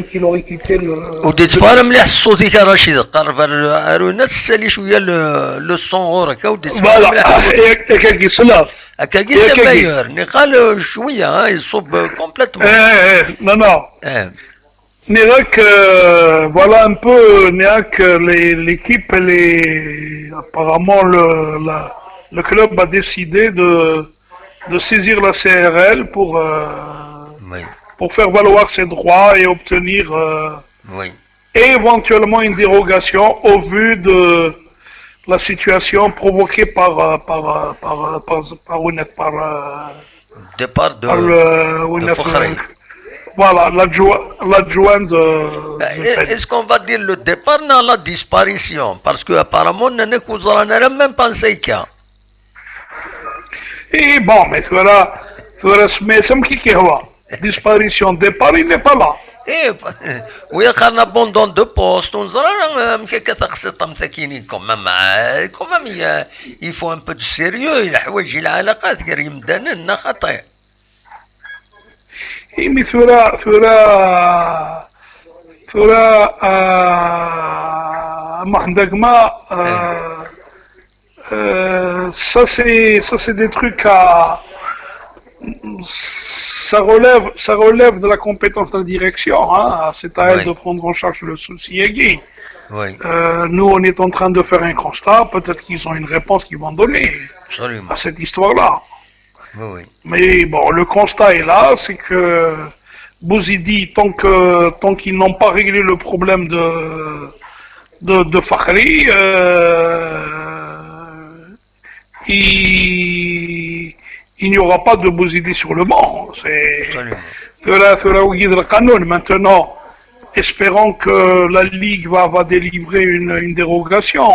[SPEAKER 2] qu'il aurait quitté le...
[SPEAKER 1] وديتفارم لي صوتك يا رشيد قرب الرونات تسالي شويه لو سون غورك وديتفارم
[SPEAKER 2] هكاكي سلا
[SPEAKER 1] هكاكي سي مايور نقال شويه يصب كومبليتمون
[SPEAKER 2] non Nérac, voilà un peu Nérac, l'équipe, apparemment le club a décidé de saisir la CRL pour faire valoir ses droits et obtenir éventuellement une dérogation au vu de la situation provoquée par
[SPEAKER 1] départ de Fakhri.
[SPEAKER 2] Voilà, l'adjoint de...
[SPEAKER 1] Est-ce qu'on va dire le départ ou la disparition? Parce qu'apparemment, on n'a même pas pensé qu'il y a.
[SPEAKER 2] Et bon, mais voilà, disparition, départ, il n'est pas là.
[SPEAKER 1] Oui, il y a un abandon de poste, on quand même, il faut un peu de sérieux, il a
[SPEAKER 2] mais ça c'est des trucs ça relève de la compétence de la direction, hein. C'est à elle de prendre en charge le souci aiguë. Nous on est en train de faire un constat, peut-être qu'ils ont une réponse qu'ils vont donner à cette histoire-là. Mais bon, le constat est là, c'est que Bouzidi, tant qu'ils n'ont pas réglé le problème de Fakhri, il n'y aura pas de Bouzidi sur le banc. C'est maintenant, espérons que la Ligue va délivrer une dérogation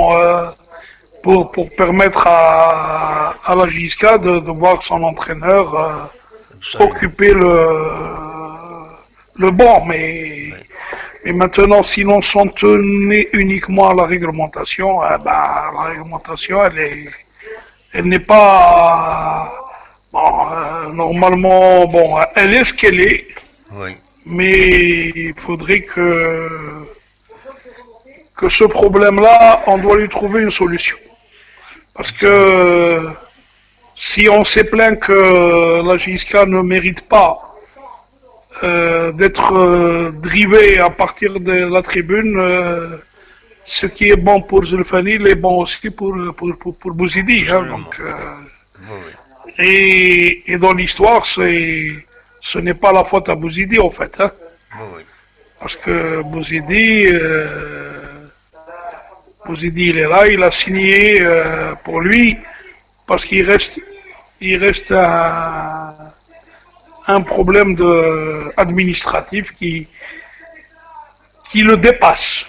[SPEAKER 2] pour permettre à la JSK de voir son entraîneur occuper le banc. Mais maintenant, si l'on s'en tenait uniquement à la réglementation, la réglementation, elle n'est pas... normalement, elle est ce qu'elle est. Mais il faudrait que ce problème-là, on doit lui trouver une solution. Parce que si on s'est plaint que la JSK ne mérite pas d'être drivé à partir de la tribune, ce qui est bon pour Zulfanil est bon aussi pour Bouzidi. Hein, donc, et dans l'histoire, ce n'est pas la faute à Bouzidi en fait. Hein, parce que Bouzidi, il est là, il a signé pour lui, parce qu'il reste un problème administratif qui le dépasse.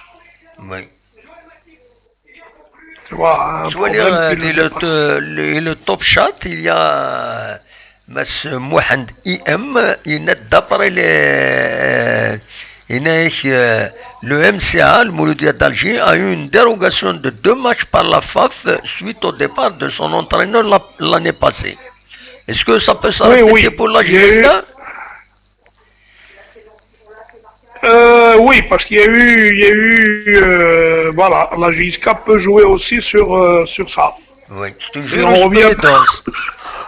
[SPEAKER 2] Tu vois,
[SPEAKER 1] le top shot, il y a Mas Mohand IM, d'après le MCA, le Mouloudia d'Alger, a eu une dérogation de 2 matchs par la FAF suite au départ de son entraîneur l'année passée. Est-ce que ça peut s'arrêter pour la JSK?
[SPEAKER 2] Oui, parce qu'il y a eu, voilà, la JSK peut jouer aussi sur ça.
[SPEAKER 1] Oui, c'est une jurisprudence.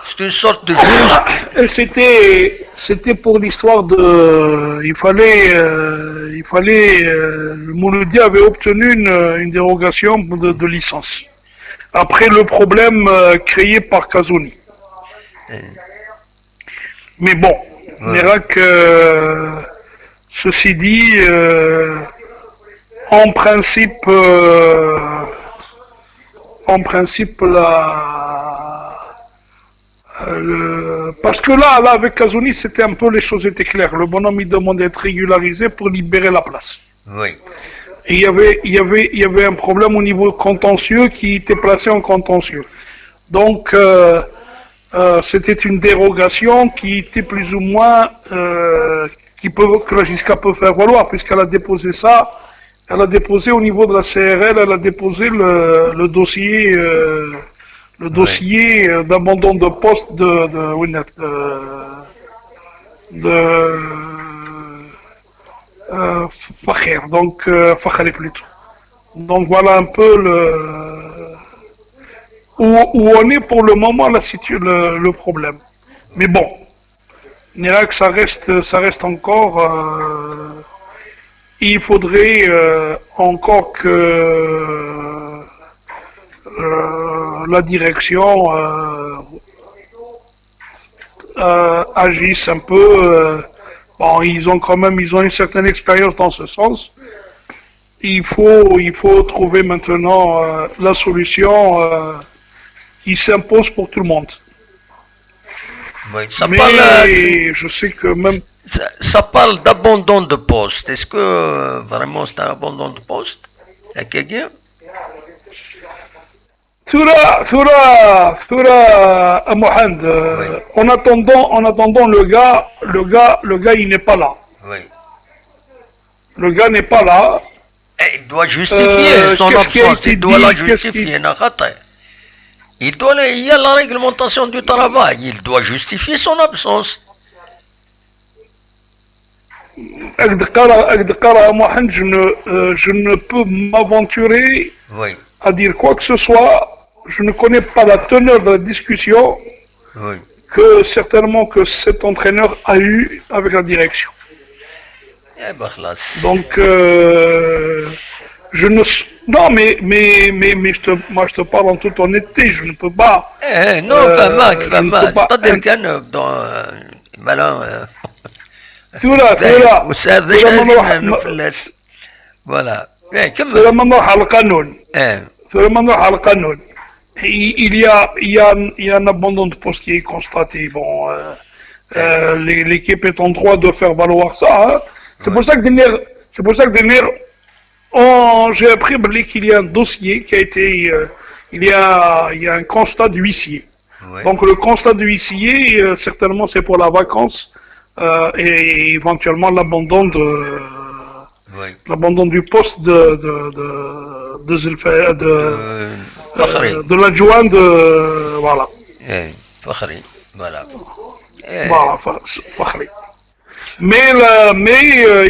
[SPEAKER 1] C'est une sorte de
[SPEAKER 2] C'était pour l'histoire de, il fallait, le Mouloudia avait obtenu une dérogation de licence. Après le problème créé par Kazouni. Mais bon, on verra que, ceci dit, en principe, parce que là, avec Kazouni, c'était un peu, les choses étaient claires. Le bonhomme, il demandait d'être régularisé pour libérer la place.
[SPEAKER 1] Oui.
[SPEAKER 2] Et il y avait un problème au niveau contentieux qui était placé en contentieux. Donc, c'était une dérogation qui était plus ou moins, que la JSK peut faire valoir, puisqu'elle a déposé ça. Elle a déposé au niveau de la CRL, elle a déposé le dossier, d'abandon de poste de Fakher, donc Fakhri plutôt. Donc voilà un peu où on est pour le moment le problème. Mais bon, on dira que ça reste encore. Il faudrait encore que la direction agisse un peu. Bon, ils ont une certaine expérience dans ce sens. Il faut trouver maintenant la solution qui s'impose pour tout le monde.
[SPEAKER 1] Oui,
[SPEAKER 2] je sais que même...
[SPEAKER 1] Ça parle d'abandon de poste. Est-ce que vraiment c'est un abandon de poste? À quelqu'un?
[SPEAKER 2] Thura Mohand, en attendant le gars, il n'est pas là.
[SPEAKER 1] Oui.
[SPEAKER 2] Le gars n'est pas là.
[SPEAKER 1] Et il doit justifier son absence, il doit la justifier. Il y a la réglementation du travail, il doit justifier son absence.
[SPEAKER 2] Mohand, je ne peux m'aventurer à dire quoi que ce soit. Je ne connais pas la teneur de la discussion que certainement que cet entraîneur a eu avec la direction. Donc, je ne... Non, mais moi je te parle en toute honnêteté, je ne peux pas...
[SPEAKER 1] non, c'est-à-dire qu'un malin...
[SPEAKER 2] Voilà. Il y a un abandon de poste qui est constaté. Bon, l'équipe est en droit de faire valoir ça. Hein. C'est pour ça que j'ai appris qu'il y a un dossier qui a été, il y a un constat d'huissier. Donc le constat d'huissier, certainement c'est pour la vacance et éventuellement l'abandon du poste de l'adjoint de voilà.
[SPEAKER 1] Fakhri, voilà.
[SPEAKER 2] Voilà, Fakhri. Mais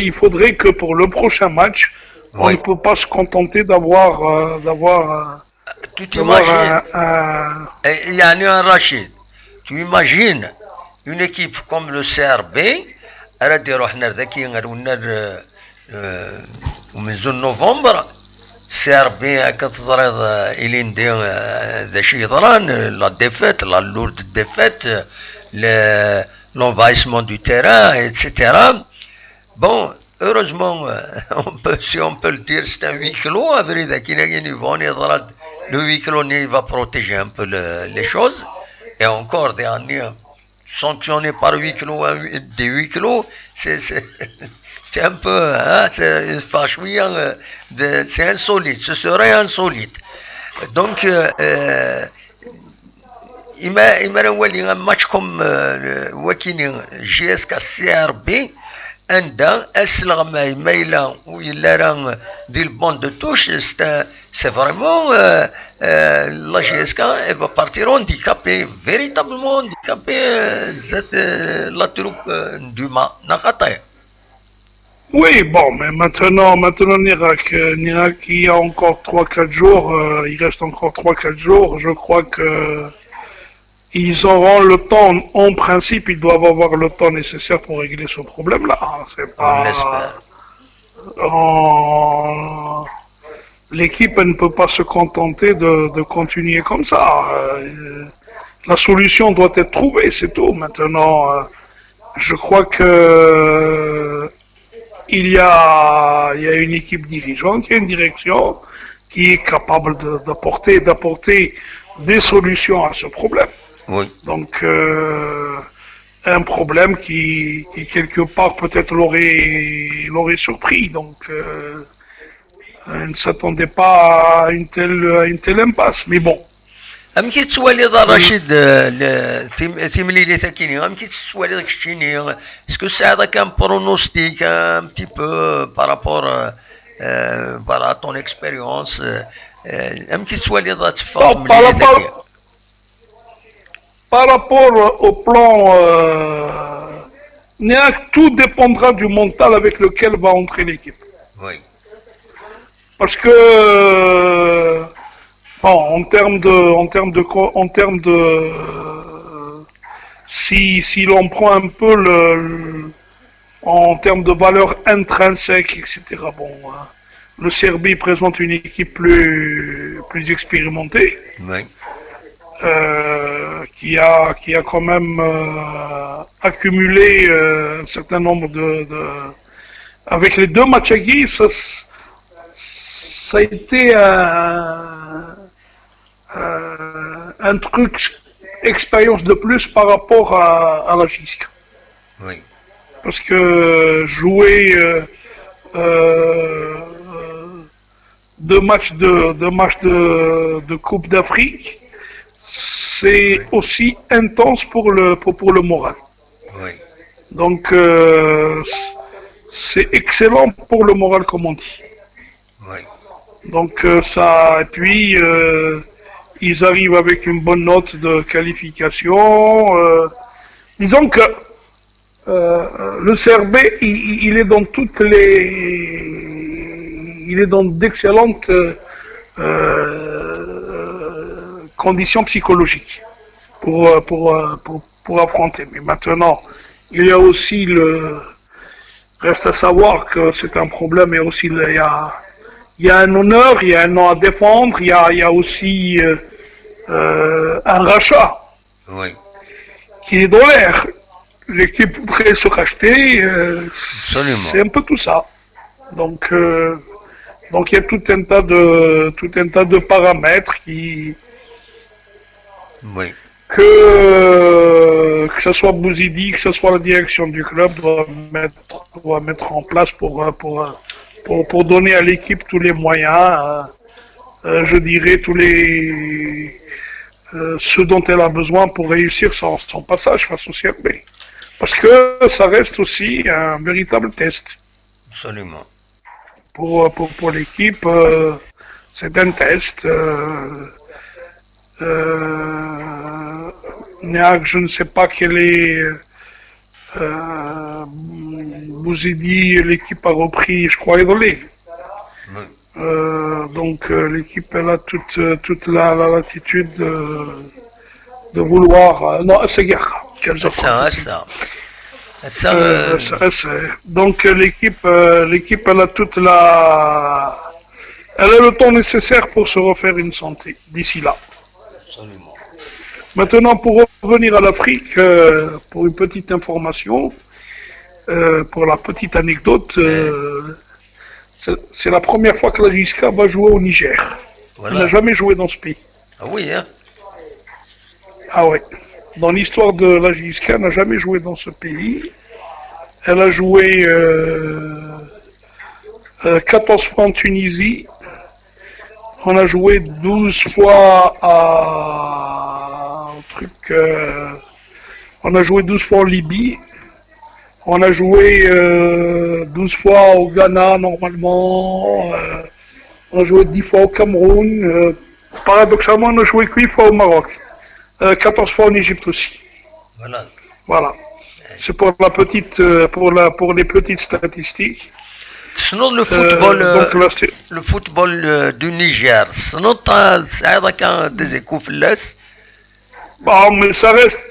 [SPEAKER 2] il faudrait que pour le prochain match, on ne peut pas se contenter d'avoir
[SPEAKER 1] tu t'imagines il y a un Rachid, tu imagines une équipe comme le CRB أراد يروح ذاكي غنر ومن زون نوفمبر CRB كتزرد إلين دي ذا شي يضران لا ديفيت لا لورد ديفيت l'envahissement du terrain, etc. Bon, heureusement, si on peut le dire, c'est un huis clos. À vrai dire, le huis clos va protéger un peu les choses. Et encore, des années sanctionnés par huis clos, des huis clos, c'est un peu, hein, c'est insolite, ce serait insolite. Donc, il m'a un match comme Wakini GSK CRB. عندها السلغماي مايله ويلا راه ديال البون دو توش سي فريمون لا جي اس كا اي فا بارتير هانديكابي فيريتابلمون هانديكابي زاد لا تروب دوما نخطاي.
[SPEAKER 2] Oui, bon, mais maintenant Nirak, il y a encore 3-4 jours, il reste encore 3-4 jours, je crois que ils auront le temps, en principe, ils doivent avoir le temps nécessaire pour régler ce problème-là. C'est pas...
[SPEAKER 1] On l'espère.
[SPEAKER 2] L'équipe ne peut pas se contenter de continuer comme ça. La solution doit être trouvée, c'est tout. Maintenant, je crois que il y a une équipe dirigeante, il y a une direction qui est capable d'apporter des solutions à ce problème.
[SPEAKER 1] Oui.
[SPEAKER 2] Donc, un problème qui quelque part peut-être l'aurait surpris. Donc, elle ne s'attendait pas à une telle impasse. Mais bon.
[SPEAKER 1] أم كي تسوالي ذا رشيد ثيمليلي تاكيني أم كي تسوالي ذاك الشيني اسكو الساعة ذاك ان برونوستيك ان بتي بو بارابور بارا طون اكسبيريونس أم كي تسوالي ذا تفاق ملي تاكي.
[SPEAKER 2] Par rapport au plan, tout dépendra du mental avec lequel va entrer l'équipe.
[SPEAKER 1] Oui.
[SPEAKER 2] Parce que, bon, en termes de, si l'on prend un peu en termes de valeur intrinsèque, etc. Bon, le Serbie présente une équipe plus expérimentée.
[SPEAKER 1] Oui.
[SPEAKER 2] Qui a quand même accumulé un certain nombre avec les deux matchs à Guy, ça a été un truc, expérience de plus par rapport à la JISC.
[SPEAKER 1] Oui.
[SPEAKER 2] Parce que jouer deux matchs de Coupe d'Afrique, c'est aussi intense pour le moral.
[SPEAKER 1] Oui.
[SPEAKER 2] Donc, c'est excellent pour le moral, comme on dit.
[SPEAKER 1] Oui.
[SPEAKER 2] Donc, ça, et puis, ils arrivent avec une bonne note de qualification. Disons que le CRB, il est dans toutes il est dans d'excellentes conditions psychologiques pour affronter. Mais maintenant, il y a aussi reste à savoir que c'est un problème, et aussi il y a un honneur, il y a un nom à défendre, il y a aussi un rachat qui est dans l'air. L'équipe voudrait se racheter, c'est un peu tout ça. Donc il y a tout un tas de paramètres que ce soit Bouzidi, que ce soit la direction du club doit mettre en place pour donner à l'équipe tous les moyens, je dirais ce dont elle a besoin pour réussir son passage face au CRB. Parce que ça reste aussi un véritable test.
[SPEAKER 1] Absolument.
[SPEAKER 2] Pour l'équipe, c'est un test. Je ne sais pas quel est Bouzidi, l'équipe a repris, je crois, Idolé. Donc l'équipe elle a toute la latitude de vouloir. Non, c'est guerre. Donc l'équipe elle a toute elle a le temps nécessaire pour se refaire une santé d'ici là.
[SPEAKER 1] Absolument.
[SPEAKER 2] Maintenant, pour revenir à l'Afrique, pour une petite information, pour la petite anecdote, c'est la première fois que la JSK va jouer au Niger. Voilà. Elle n'a jamais joué dans ce pays.
[SPEAKER 1] Ah oui, hein?
[SPEAKER 2] Ah ouais. Dans l'histoire de la JSK, elle n'a jamais joué dans ce pays. Elle a joué 14 fois en Tunisie, On a joué 12 fois à un truc. On a joué 12 fois en Libye. On a joué 12 fois au Ghana normalement. On a joué 10 fois au Cameroun. Paradoxalement, on a joué 8 fois au Maroc. 14 fois en Égypte aussi. Voilà. C'est pour la petite, pour les petites statistiques.
[SPEAKER 1] Sinon le football du Niger, sinon ça a des échos l'Est.
[SPEAKER 2] Bon, mais ça reste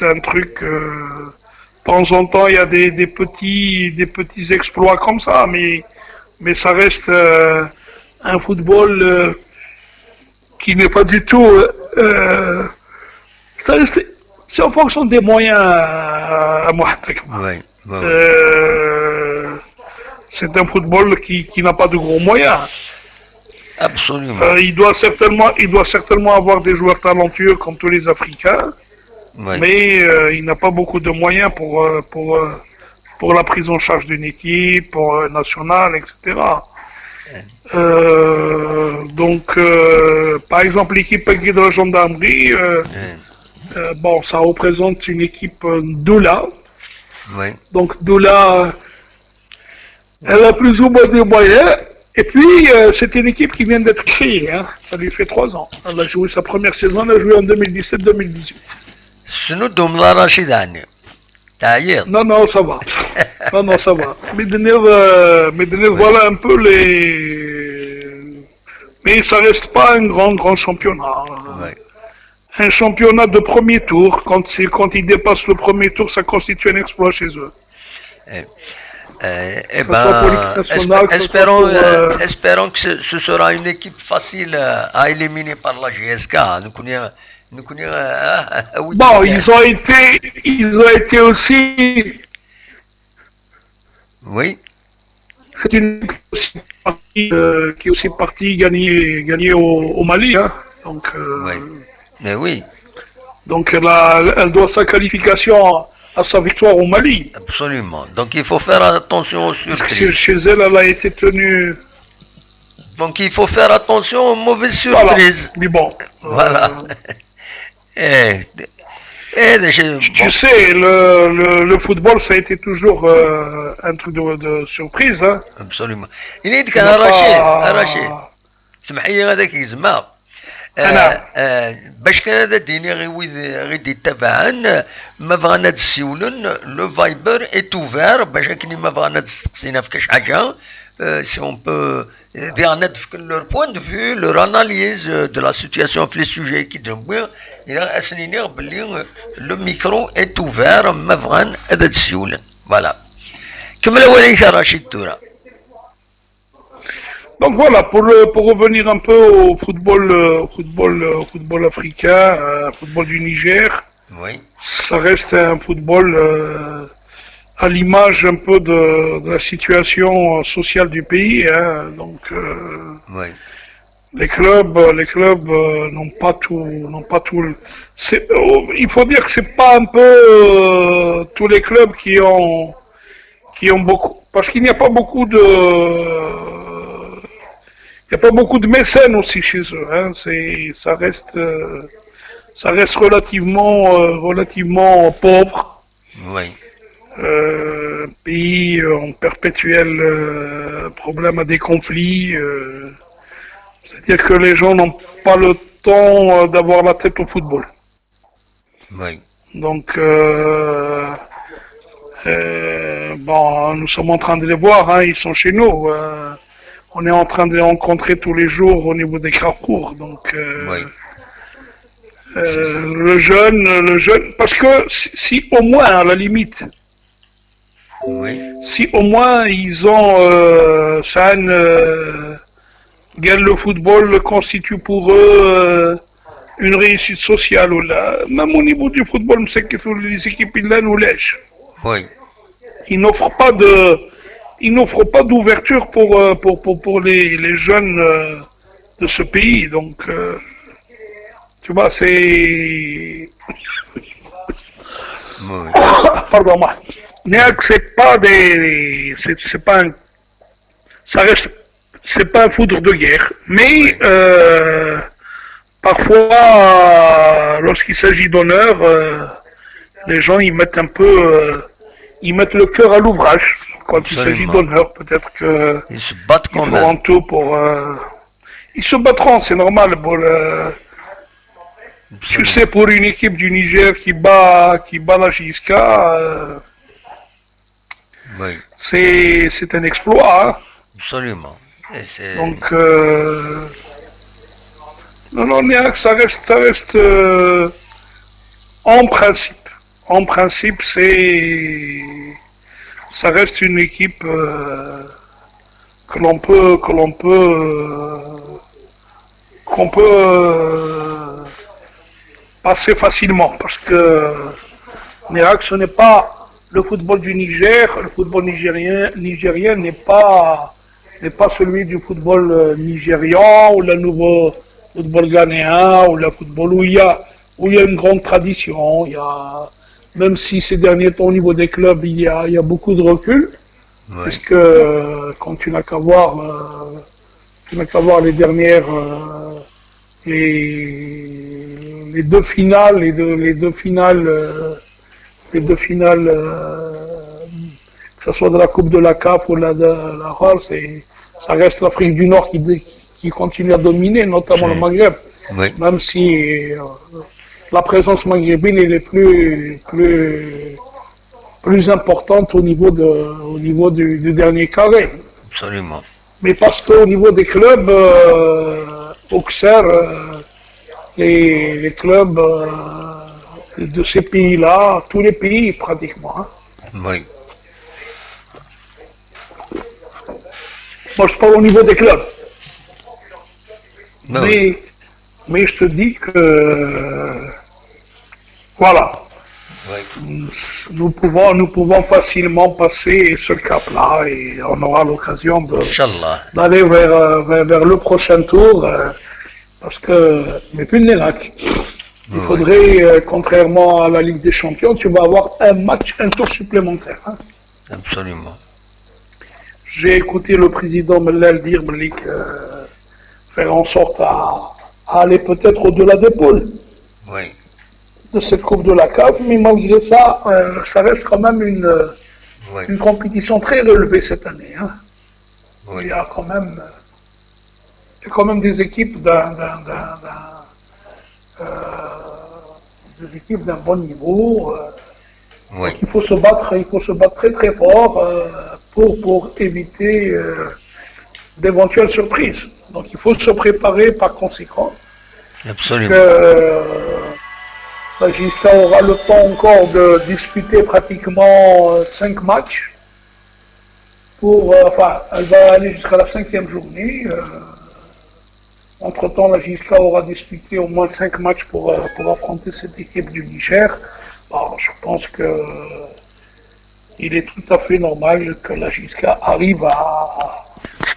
[SPEAKER 2] un truc. De temps en temps, il y a des petits exploits comme ça, mais ça reste un football qui n'est pas du tout. Ça reste, c'est en fonction des moyens à moi.
[SPEAKER 1] Oui.
[SPEAKER 2] C'est un football qui n'a pas de gros moyens.
[SPEAKER 1] Absolument.
[SPEAKER 2] Il doit certainement avoir des joueurs talentueux comme tous les Africains, mais il n'a pas beaucoup de moyens pour la prise en charge d'une équipe, pour nationale, etc. Donc, par exemple, l'équipe de la gendarmerie, bon, ça représente une équipe Doula. Donc Doula, elle a plus ou moins des moyens. Et puis, c'est une équipe qui vient d'être créée. Hein. Ça lui fait 3 ans. Elle a joué sa première saison, elle a joué en 2017-2018.
[SPEAKER 1] Sinon, Domla Rachidani.
[SPEAKER 2] Non, ça va. Non, ça va. Medvedev, voilà un peu les... Mais ça reste pas un grand championnat. Un championnat de premier tour, quand ils dépassent le premier tour, ça constitue un exploit chez eux.
[SPEAKER 1] Espérons que ce sera une équipe facile à éliminer par la GSK.
[SPEAKER 2] Bon, ils ont été aussi.
[SPEAKER 1] Oui.
[SPEAKER 2] C'est une équipe qui est aussi partie gagner au Mali. Hein. Donc,
[SPEAKER 1] mais oui.
[SPEAKER 2] Donc elle doit sa qualification à sa victoire au Mali.
[SPEAKER 1] Absolument. Donc il faut faire attention aux surprises.
[SPEAKER 2] Chez elle, elle a été tenue.
[SPEAKER 1] Donc il faut faire attention aux mauvaises surprises.
[SPEAKER 2] Voilà. Mais bon.
[SPEAKER 1] Voilà.
[SPEAKER 2] Tu sais, le football, ça a été toujours un truc de surprise. Hein.
[SPEAKER 1] Absolument. Il est qu'un arraché. سمحي هذاك يزمع باش كان هذا ديني غيدي تبعا ما بغانا تسيولن لو فايبر اي اوفير باش كني ما بغانا تسقسينا في كاش حاجه si on peut dire leur point de vue, leur analyse de la situation في les sujets qui دموير الى اسنينير بلي le micro est ouvert ما بغان هذا تسيولن فوالا كمل وليك رشيد تورا.
[SPEAKER 2] Donc voilà, pour revenir un peu au football africain, football du Niger, ça reste un football à l'image un peu de la situation sociale du pays. Hein. Donc les clubs n'ont pas tout. Il faut dire que c'est pas un peu tous les clubs qui ont beaucoup, parce qu'il n'y a pas beaucoup de Il n'y a pas beaucoup de mécènes aussi chez eux. Hein. Ça reste relativement pauvre.
[SPEAKER 1] Oui.
[SPEAKER 2] Pays en perpétuel problème à des conflits. C'est-à-dire que les gens n'ont pas le temps d'avoir la tête au football.
[SPEAKER 1] Oui.
[SPEAKER 2] Donc, bon, nous sommes en train de les voir. Hein, ils sont chez nous. On est en train de les rencontrer tous les jours au niveau des carrefours. Donc, le jeune, parce que si au moins, à la limite, si au moins ils ont, le football constitue pour eux une réussite sociale. Ou là, même au niveau du football, les équipes ils nous lèchent. Ils n'offrent pas d'ouverture pour les jeunes de ce pays. Donc, tu vois, c'est... Pardon-moi. C'est pas un... c'est pas un foudre de guerre. Mais parfois, lorsqu'il s'agit d'honneur, les gens ils mettent un peu, ils mettent le cœur à l'ouvrage. Quand
[SPEAKER 1] Absolument.
[SPEAKER 2] il s'agit d'honneur, peut-être que
[SPEAKER 1] Ils se battent
[SPEAKER 2] ils
[SPEAKER 1] quand
[SPEAKER 2] feront
[SPEAKER 1] même.
[SPEAKER 2] tout pour. Ils se battront, c'est normal. Pour tu sais, pour une équipe du Niger qui bat la JSK,
[SPEAKER 1] Oui,
[SPEAKER 2] c'est un exploit. Hein.
[SPEAKER 1] absolument. Et c'est...
[SPEAKER 2] Donc, non, Niak, ça reste en principe. En principe, ça reste une équipe qu'on peut passer facilement parce que Niak, ce n'est pas le football du Niger. Le football nigérien n'est pas celui du football nigérian ou le nouveau football ghanéen ou le football où il y a une grande tradition. Même si ces derniers temps au niveau des clubs il y a beaucoup de recul,
[SPEAKER 1] Oui,
[SPEAKER 2] parce que quand tu n'as qu'à voir les dernières les deux finales que ce soit de la Coupe de la CAF ou de la RAL, ça reste l'Afrique du Nord qui continue à dominer, notamment le Maghreb.
[SPEAKER 1] oui,
[SPEAKER 2] Même si la présence maghrébine elle est plus importante au niveau du dernier carré.
[SPEAKER 1] absolument.
[SPEAKER 2] Mais parce qu'au niveau des clubs, Auxerre, les clubs de ces pays-là, tous les pays pratiquement, hein.
[SPEAKER 1] Oui,
[SPEAKER 2] Moi, je parle au niveau des clubs.
[SPEAKER 1] ben oui,
[SPEAKER 2] Mais je te dis que, voilà,
[SPEAKER 1] oui.
[SPEAKER 2] nous pouvons facilement passer ce cap-là et on aura l'occasion
[SPEAKER 1] Inch'Allah.
[SPEAKER 2] d'aller vers le prochain tour. Parce que, mais plus le Nérac. Il faudrait, contrairement à la Ligue des Champions, tu vas avoir un tour supplémentaire. Hein.
[SPEAKER 1] Absolument.
[SPEAKER 2] J'ai écouté le président Mellal dire faire en sorte à aller peut-être au-delà des poules
[SPEAKER 1] Oui,
[SPEAKER 2] de cette Coupe de la CAF, mais malgré ça, ça reste quand même
[SPEAKER 1] oui,
[SPEAKER 2] une compétition très relevée cette année. Hein. Il
[SPEAKER 1] oui.
[SPEAKER 2] y a quand même des équipes d'un bon niveau.
[SPEAKER 1] Oui,
[SPEAKER 2] Il faut se battre très très fort pour éviter d'éventuelles surprises. Donc il faut se préparer par conséquent.
[SPEAKER 1] absolument.
[SPEAKER 2] Que la JSK aura le temps encore de disputer pratiquement 5 matchs. Elle va aller jusqu'à la 5e journée. Entre-temps, la JSK aura disputé au moins 5 matchs pour affronter cette équipe du Niger. Alors, je pense que il est tout à fait normal que la JSK arrive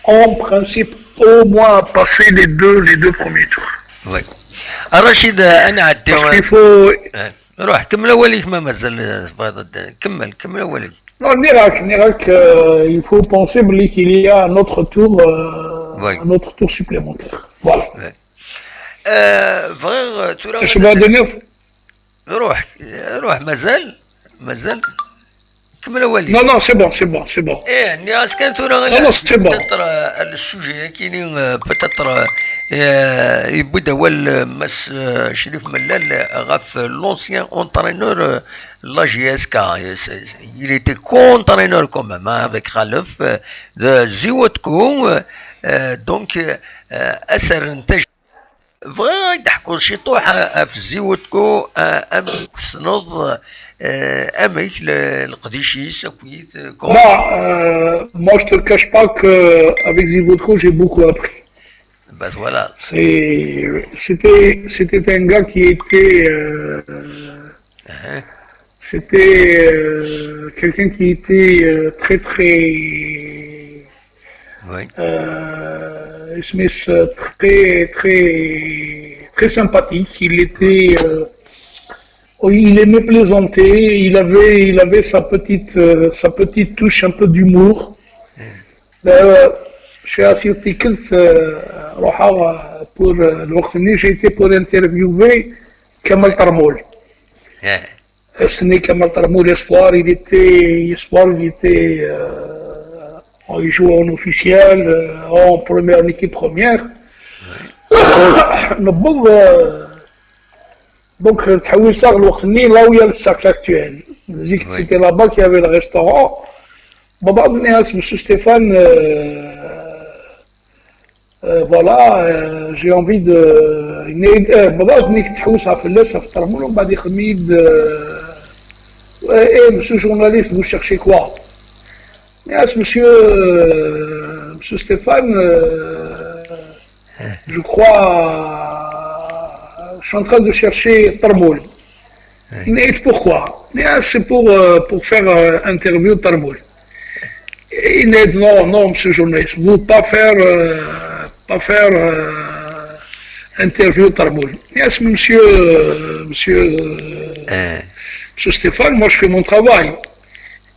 [SPEAKER 2] en principe, au moins à passer les deux premiers tours.
[SPEAKER 1] Oui. رشيد انا عدي
[SPEAKER 2] Parce qu'il faut...
[SPEAKER 1] روح كمل اوليك ما مازال كمل اوليك.
[SPEAKER 2] Non, Nirak, il faut penser qu'il y a un autre tour, un autre tour supplémentaire. Voilà.
[SPEAKER 1] فغير تورا
[SPEAKER 2] Je vais donner...
[SPEAKER 1] روح مازال كمل اوليك.
[SPEAKER 2] Non, c'est bon.
[SPEAKER 1] ايه اني اسكن تورا
[SPEAKER 2] Non, c'est bon.
[SPEAKER 1] peut-être السوجي كاينين peut-être يبدا اول مس شريف ملال غاف l'ancien entraîneur la JSK. Il était co-entraîneur quand même avec Khalif de Ziwotko. Donc اثر انتاج بغا يضحكوا شي طوحه في زيوتكو اميك سنض اميك القديشي سكويت
[SPEAKER 2] Moi, je te le cache pas qu'avec Zivotko, j'ai beaucoup appris.
[SPEAKER 1] Ben voilà.
[SPEAKER 2] C'était un gars qui était... C'était quelqu'un qui était très
[SPEAKER 1] Oui.
[SPEAKER 2] Smith, très sympathique. Il aimait plaisanter. Il avait sa petite touche un peu d'humour. suis assis au ticket pour j'ai été pour interviewer Kamal Tarmoul. Ce n'est Kamal Tarmoul espoir, il jouait en officiel, en première équipe première. Donc, là où il y a le cercle actuel. C'était là-bas qu'il y avait le restaurant. Monsieur Stéphane, voilà, j'ai envie de. Monsieur journaliste, vous cherchez quoi? Monsieur Stéphane, je crois, je suis en train de chercher Tarmoul. Pourquoi? C'est pour faire interview Tarmoul. Il dit non, monsieur journaliste, vous ne pas faire interview Tarmoul. Monsieur Stéphane, moi je fais mon travail.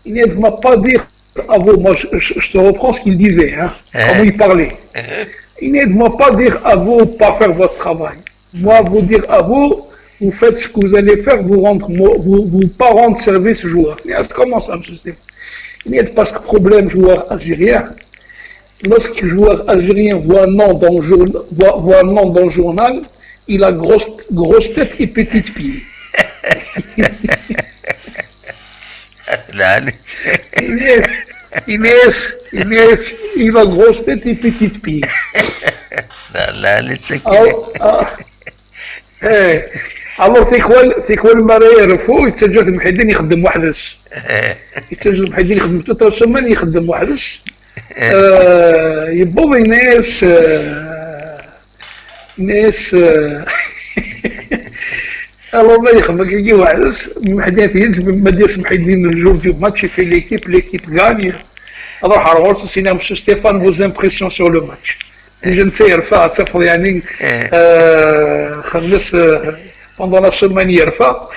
[SPEAKER 2] Il ne m'a pas dire à vous, moi je te reprends ce qu'il disait, hein, comment il parlait. Il ne m'a pas dire à vous pas faire votre travail. Moi, vous dire à vous, vous faites ce que vous allez faire, vous pas rendre service joueur. Comment ça, monsieur Stéphane? Il n'y a pas de problème joueur algérien. Lorsque le joueur algérien voit un nom dans le journal, il a grosse tête et petite pied. Il a grosse tête et petite pied. Alors c'est quoi le mariage يعرفوا يتسجل المحيدين يخدم وحدش يتسجل المحيدين يخدم toute la semaine يخدم وحدش يبغوا ناس alors ما يخدم كي وحدش المحيدين ما ديرش المحيدين الجور du match fait l'équipe gagne alors alors c'est monsieur Stéphane vos impressions sur le match je ne sais يرفع تصفر يعني خمس pendant la semaine يرفع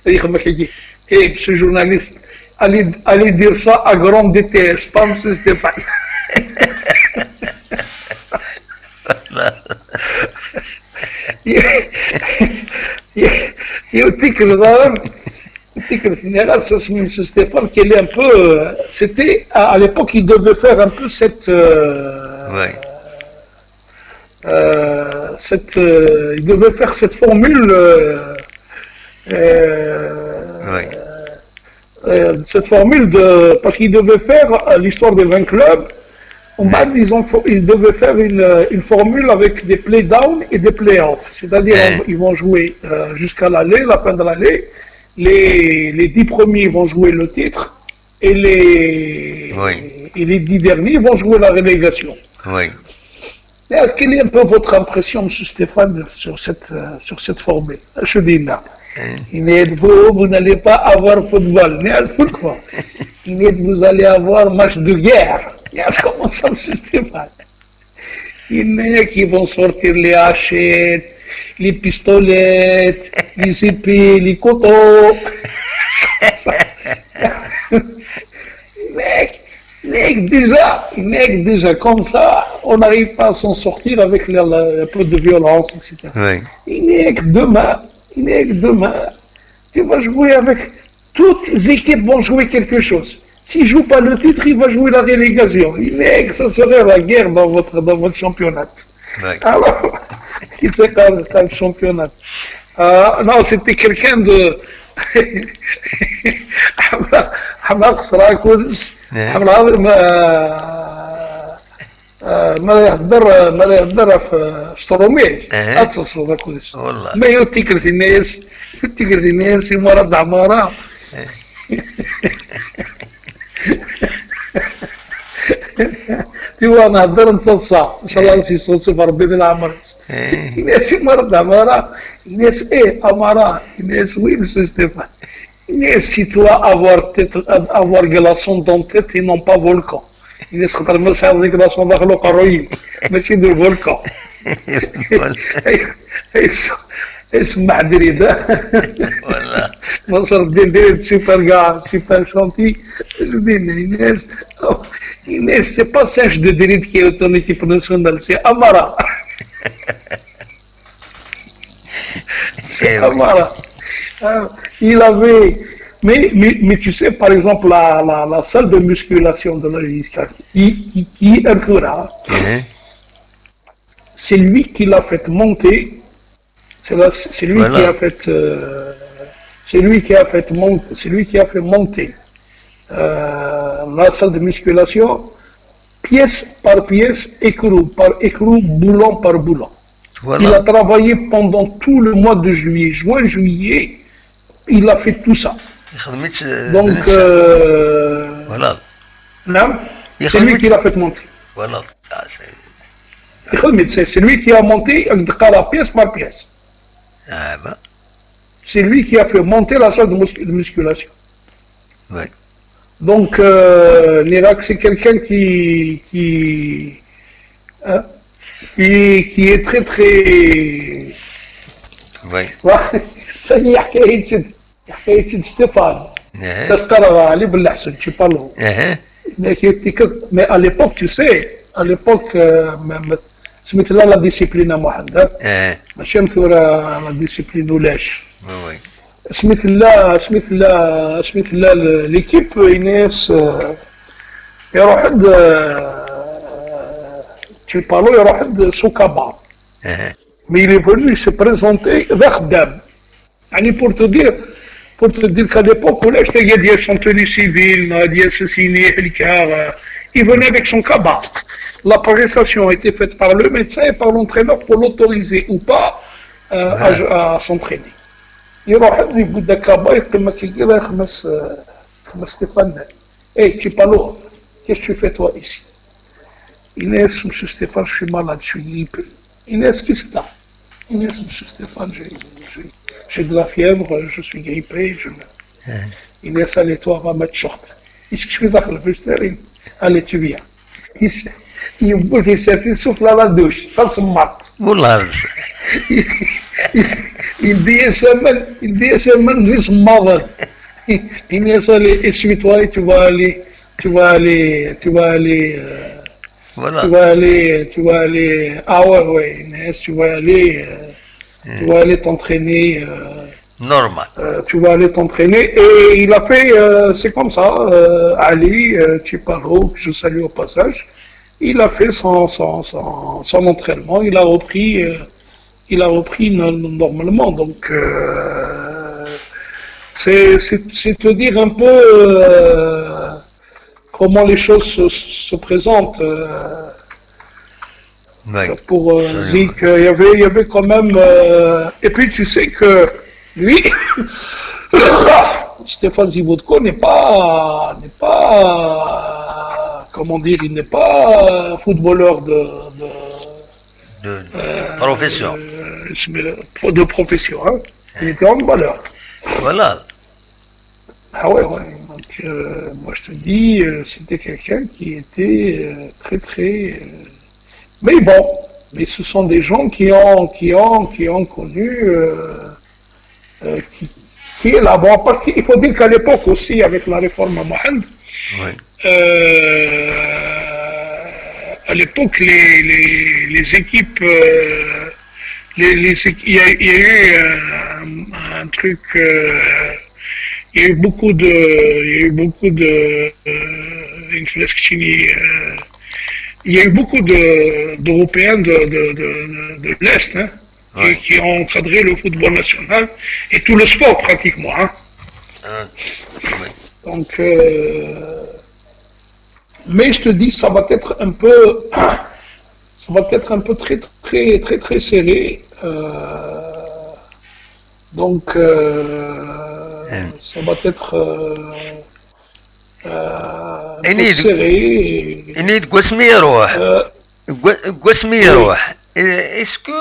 [SPEAKER 2] يخدم كيجي hey monsieur journaliste allez dire ça à grande DTS pas monsieur Stéphane يعطيك الغرض monsieur Stéphane qui est un peu c'était à l'époque il devait faire un peu cette il devait faire cette formule parce qu'il devait faire l'histoire des 20 clubs. Ils devaient faire une formule avec des play-down et des play-off. C'est-à-dire ils vont jouer jusqu'à l'année, la fin de l'année. Les 10 premiers vont jouer le titre et les 10 derniers vont jouer la relégation.
[SPEAKER 1] Oui.
[SPEAKER 2] Est-ce qu'il y a un peu votre impression, M. Stéphane, sur cette formule? Je dis là. Vous n'allez pas avoir football. Pourquoi? Vous allez avoir match de guerre. Comment ça, M. Stéphane? Il y en a qui vont sortir les hachettes, les pistolets, les épées, les couteaux. Déjà comme ça, on n'arrive pas à s'en sortir avec un peu de violence, etc.
[SPEAKER 1] Oui.
[SPEAKER 2] Il n'est que demain, tu vas jouer avec... Toutes les équipes vont jouer quelque chose. S'il ne joue pas le titre, il va jouer la relégation. Ça serait la guerre dans votre championnat.
[SPEAKER 1] Oui.
[SPEAKER 2] Alors, il sait quand le championnat. Non, c'était quelqu'un de... حماق صراحة كودس حماق ما يهدر في ستروميل أتصل هذا كودس ما يتكر في الناس مرض عمارة تيوا نهدر نتصلصا إن شاء الله نسي صوصف ربي بالعمر الناس مرض عمارة الناس عمارة الناس وين سي ستيفان الناس سي توا avoir glaçon dans tête et non pas volcan الناس خاطر ما صار glaçon داخلو قرويين ماشي ديال volcan اسمع دريدة
[SPEAKER 1] Voilà.
[SPEAKER 2] نصر الدين دريد سوبر كاع سوبر شونتي جبدين Inès, c'est pas Serge de Derrida qui est ton équipe nationale, c'est Amara. C'est Amara. Il avait. Mais tu sais, par exemple, la salle de musculation de la JSK, qui est Arthura, c'est lui qui l'a fait monter. C'est lui qui a fait. C'est lui qui a fait monter. C'est lui qui a fait monter. La salle de musculation, pièce par pièce, écrou par écrou, boulon par boulon. Voilà. Il a travaillé pendant tout le mois de juillet, juin, juillet, il a fait tout ça. Donc,
[SPEAKER 1] voilà.
[SPEAKER 2] C'est lui qui l'a fait monter.
[SPEAKER 1] Voilà.
[SPEAKER 2] C'est lui qui a monté pièce par pièce. C'est lui qui a fait monter la salle de musculation.
[SPEAKER 1] Oui.
[SPEAKER 2] Donc, l'Irak, c'est quelqu'un qui est très très.
[SPEAKER 1] Oui.
[SPEAKER 2] ثاني حكاية ستيفان تذكرها علي بالحسن tu parles. Mais à l'époque, tu sais, à l'époque, سميت لها لا ديسيبلين واحد ماشي مثورة لا ديسيبلين ولاش. سميت لها ليكيب ايناس يروح عند tu parles يروح عند سوكابا. Mais il est venu se présenter ذا خدام. يعني pour te dire qu'à l'époque, il y a son tenue civile, il y a ceci, il venait avec son cabas. La prestation a été faite par le médecin et par l'entraîneur pour l'autoriser ou pas à s'entraîner. Il يقول لك كابا يقيم كي خمس ستيفان. Hey, tu parles, qu'est-ce que tu fais toi ici? Inès, monsieur Stéphane, je suis malade, je suis grippé. Inès, qu'est-ce que t'as? Inès, monsieur Stéphane, j'ai de la fièvre, je suis grippé. Inès, allez, toi, va mettre short. Est-ce que je suis dans le vestiaire? Allez, tu viens. Il souffle à la douche, ça se mate. Il dit à sa main, this mother. Inès, allez, essuie-toi et tu vas aller. Voilà. Tu vas aller. Ah ouais, Inès, tu vas aller t'entraîner.
[SPEAKER 1] Normal.
[SPEAKER 2] Tu vas aller t'entraîner. Et il a fait, c'est comme ça, Ali, Chiparo, que je salue au passage, il a fait son entraînement, il a repris normalement. Donc, c'est te dire un peu comment les choses se présentent. Pour dire qu'il y avait quand même. Et puis tu sais que lui, Stéphane Zivodko n'est pas. Comment dire, il n'est pas footballeur de
[SPEAKER 1] profession.
[SPEAKER 2] De profession, hein. Il était handballeur.
[SPEAKER 1] Voilà.
[SPEAKER 2] Ah ouais. Donc, moi je te dis, c'était quelqu'un qui était très très. Mais bon, ce sont des gens qui ont connu, qui est là-bas. Parce qu'il faut dire qu'à l'époque aussi, avec la réforme à Mohamed, à l'époque, les équipes, il y a eu un truc, il y a eu beaucoup de il y a eu beaucoup d'Européens de l'Est qui ont encadré le football national et tout le sport pratiquement. Donc, mais je te dis, ça va être un peu très très très très serré. Donc, ça va être
[SPEAKER 1] إنيد قسمي يروح إسكو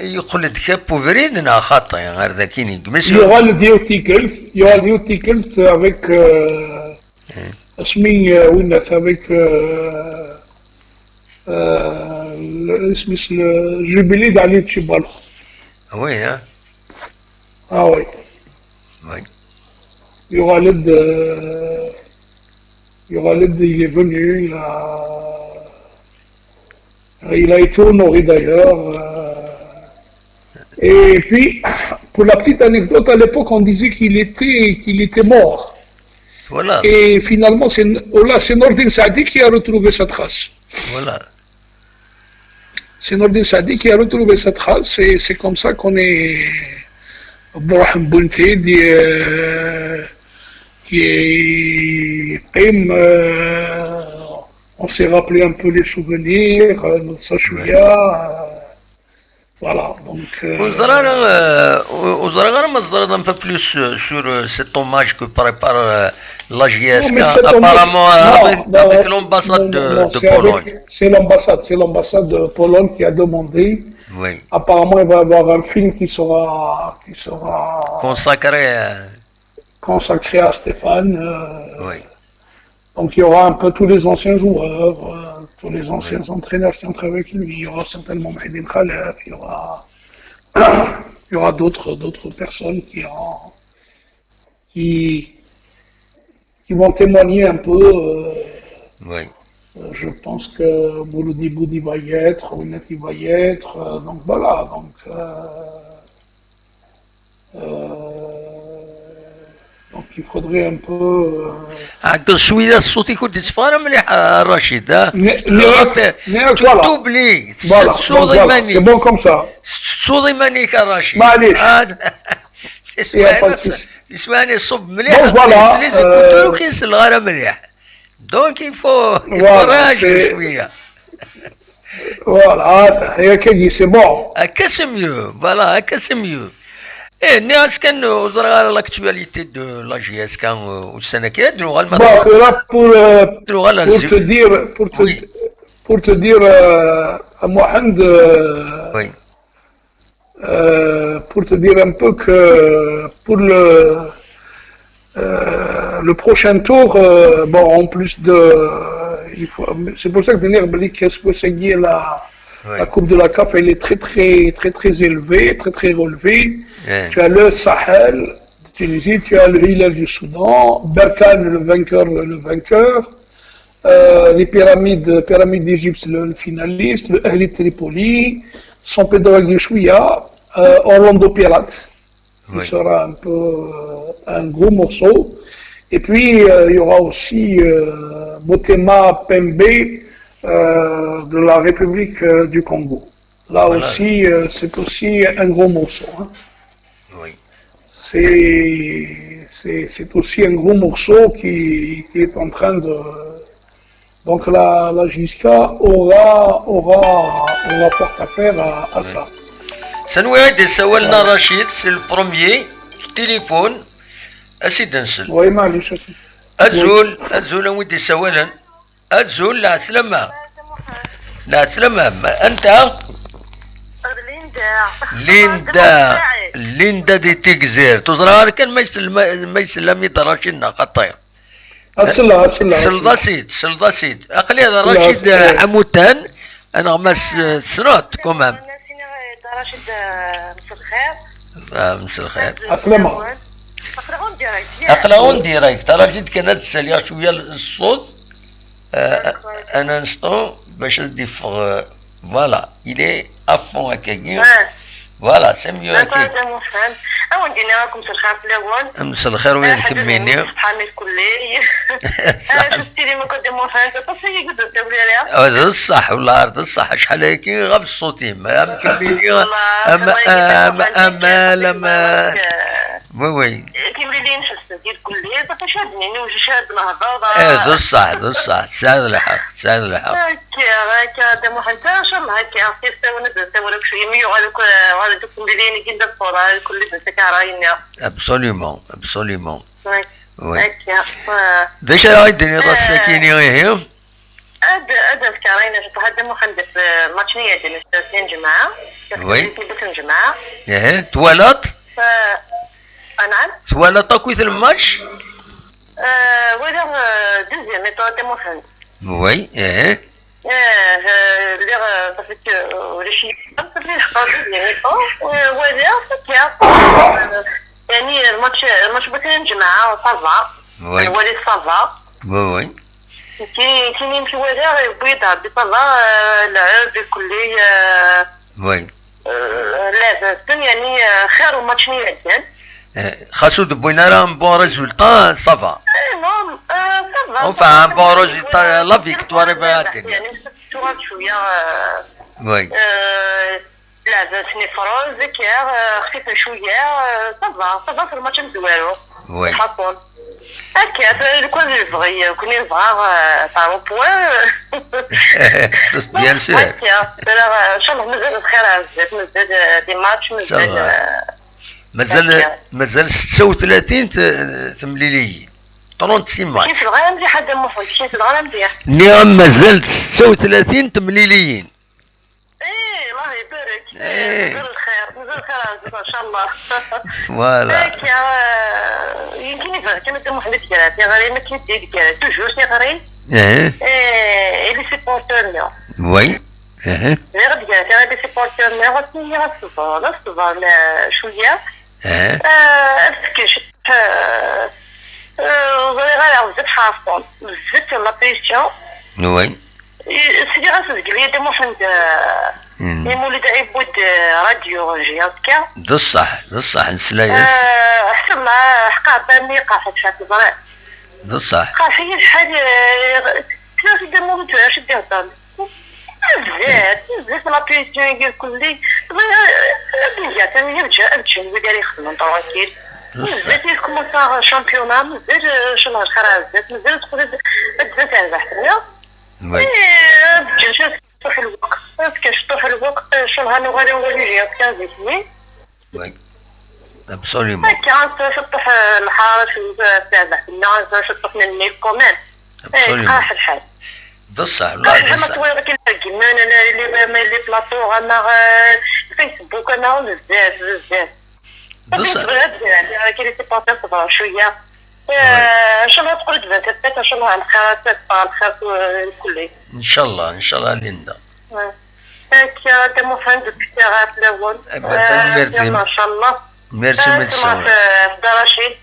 [SPEAKER 1] يقول دكابو فريدنا خاطئ غير ذاكيني
[SPEAKER 2] Il y aura le Diotikelt avec اسمي وينات avec اسمي الجبلي علي تشيبالو.
[SPEAKER 1] Oui, hein.
[SPEAKER 2] Ah oui.
[SPEAKER 1] Oui.
[SPEAKER 2] Il y aura l'aide. Il est venu, il a été honoré d'ailleurs. Et puis, pour la petite anecdote, à l'époque, on disait qu'il était mort.
[SPEAKER 1] Voilà.
[SPEAKER 2] Et finalement, c'est Nordin Saadi qui a retrouvé sa trace.
[SPEAKER 1] Voilà.
[SPEAKER 2] C'est Nordin Saadi qui a retrouvé sa trace, et c'est comme ça qu'on est. Abdurrahman Bounti qui est on s'est rappelé un peu les souvenirs, notre Sachouya. Voilà, donc.
[SPEAKER 1] Vous allez un peu plus sur cet hommage que prépare la JSK, apparemment avec l'ambassade de Pologne.
[SPEAKER 2] C'est l'ambassade de Pologne qui a demandé.
[SPEAKER 1] Oui.
[SPEAKER 2] Apparemment, il va y avoir un film qui sera consacré à Stéphane.
[SPEAKER 1] Oui.
[SPEAKER 2] Donc il y aura un peu tous les anciens joueurs, tous les anciens entraîneurs qui ont travaillé avec lui. Il y aura certainement Maïdine Khalef, il y aura d'autres personnes qui vont témoigner un peu.
[SPEAKER 1] Oui.
[SPEAKER 2] Je pense que Mouloudi Boudi va y être, Ounati va y être, donc voilà. Donc il faudrait un peu.
[SPEAKER 1] عاد شويه الصوت يكون تتفاهم مليح رشيد
[SPEAKER 2] تدوبلي c'est bon comme ça.
[SPEAKER 1] صوتي مانيك رشيد
[SPEAKER 2] معليش.
[SPEAKER 1] تسمعني الصوت مليح الانجليزي كنتو كينسل الغرا مليح دونك يفو راجل شويه.
[SPEAKER 2] فوالا هي كي سي بون
[SPEAKER 1] هكا سي ميو فوالا هكا سي ميو. ايه الناس كانوا وزرا لاكتواليتي دو لا جي اس كان والسنه كي دروغا
[SPEAKER 2] pour te dire Mohamed
[SPEAKER 1] oui.
[SPEAKER 2] Pour te dire un peu que pour le prochain tour, bon, en plus de c'est pour ça que Denis Balik qu'est-ce que c'est la Coupe de la CAF, elle est très élevée, très relevée. Yeah. Tu as le Sahel de Tunisie, tu as le Hilal du Soudan, Berkane le vainqueur, les pyramides d'Égypte le finaliste, le Ahli Tripoli, San Pedro Guichouia, Orlando Pirates, qui sera un peu un gros morceau. Et puis il y aura aussi Motema Pembe de la République du Congo. Là aussi, c'est aussi un gros morceau. Hein.
[SPEAKER 1] Oui.
[SPEAKER 2] C'est aussi un gros morceau qui est en train de. Donc la JSK aura fort affaire à ça.
[SPEAKER 1] سنوعد سوالنا رشيد في البروميي في التليفون أسيد نسل.
[SPEAKER 2] وي معليش أسيد.
[SPEAKER 1] أزول ودي سوالا أزول لا سلامة. لا سلامة أنت ليندا دي تيكزير تزرار كان ما يسلم يتراشينا قطير سلدا سيد أقلي هذا رشيد حموتان أنا غمس سنوات كمام
[SPEAKER 3] رشيد
[SPEAKER 1] مسا الخير
[SPEAKER 2] أسلمة
[SPEAKER 1] أقلعون ديريكت رشيد كانت تسالي شوية الصوت أنا نسطو باش ندي فوالا إلي أفون هكاكي فوالا سي ميو هكاك
[SPEAKER 3] أول دينا راكم مسا الخير في الأول
[SPEAKER 1] مسا الخير وين تكميني
[SPEAKER 3] حامي الكلي شفتي لي ما كنت موفانت بس هي قد تقولي عليها
[SPEAKER 1] هذا الصح والله هذا الصح شحال هيك غير الصوتي ما مكملين أما وي
[SPEAKER 3] كيولي لي نحس ديال الكلية باقي شادني شاد الهضره
[SPEAKER 1] هذا الصح تساعد الحق
[SPEAKER 3] هكا دا محمد ان شاء الله هكا عرفتي ونبدا ولا شويه ميو هذا دوك مليين كي الفورة الكل بنتك راينا
[SPEAKER 1] ابسوليومون وي
[SPEAKER 3] هكا
[SPEAKER 1] داش راهي الدنيا الساكيني هي
[SPEAKER 3] هذا فكرينا هذا محمد في ماتشنيه ديال الاثنين جماعه
[SPEAKER 1] وي
[SPEAKER 3] جماعه
[SPEAKER 1] توالط
[SPEAKER 3] نعم
[SPEAKER 1] توالط تاكويت الماتش
[SPEAKER 3] ولا دوزيام ميطو تي محمد
[SPEAKER 1] وي
[SPEAKER 3] اللي بس ولا شي اللي خاطر يعني وهذا يعني الماتش مثلا جماعه صافا هو اللي صافا
[SPEAKER 1] وي
[SPEAKER 3] كاين يمشي وهذا بيضا بصافا لعب كلي
[SPEAKER 1] وي
[SPEAKER 3] لا يعني خير ماتش نيران
[SPEAKER 1] خاصو دبوينا راه بون ريزولطا صافا
[SPEAKER 3] نعم صافا
[SPEAKER 1] enfin بون ريزولطا لا فيكتوار في هذه
[SPEAKER 3] يعني التراب شويه
[SPEAKER 1] وي
[SPEAKER 3] لا سنيفروز كير خفيفه شويه صافا في الماتش مزوالو
[SPEAKER 1] وي
[SPEAKER 3] الحصول هكا لو كان نبغي كون نبغى طارو بوان
[SPEAKER 1] بيان سور
[SPEAKER 3] هكا ان شاء الله مازال خير بزاف مازال دي ماتش
[SPEAKER 1] مازال 36 تمليليين 36 ماتش
[SPEAKER 3] كيف الغرام ديال حدا محمد كيف الغرام ديال
[SPEAKER 1] نعم مازال 36 تمليليين
[SPEAKER 3] الله يبارك مازال الخير ان شاء الله
[SPEAKER 1] فوالا
[SPEAKER 3] يمكن كما تم محمد كرات يا غريم ما كاين ديك كرات توجور يا غريم اللي سيبورتور نو
[SPEAKER 1] وي
[SPEAKER 3] غير ديال غير سيبورتور نو غتني غتصفى شويه اسكيش غير عاوزت حافظ بزاف لا بريسيون
[SPEAKER 1] وي
[SPEAKER 3] سيدي غاسد لي دي محمد مولد عبود راديو جياسكا
[SPEAKER 1] بصح نسلايس
[SPEAKER 3] حسب مع حقا باني قاحت شحال زرع
[SPEAKER 1] بصح
[SPEAKER 3] قاحية شحال ثلاثة ديال مولد عاش ديال بزاف لا بريسيون ديال كلي بزاف ثاني رجع ديالي يخدم طواكيل بزاف يكمل شامبيونا بزاف شنو الخير بزاف مازال تقدر بزاف تربح
[SPEAKER 1] وي
[SPEAKER 3] جلسات تروح الوقت كنشطوح الوقت شنو غادي نولي كان زيتني
[SPEAKER 1] وي ابسوليومون
[SPEAKER 3] هكا نشطح الحارس تاع الناس نشطح النيل كومان قاح الحال
[SPEAKER 1] بصح والله
[SPEAKER 3] بصح ما طويله كيما انا اللي بلاطو انا فيسبوك انا بزاف
[SPEAKER 1] بصح
[SPEAKER 3] كاين سي باسي صغار شويه شنو تقول دابا شنو الخير كلي
[SPEAKER 1] ان شاء الله ليندا
[SPEAKER 3] هكا دا محمد بكثير في الاول ما شاء الله
[SPEAKER 1] ميرسي
[SPEAKER 3] رشيد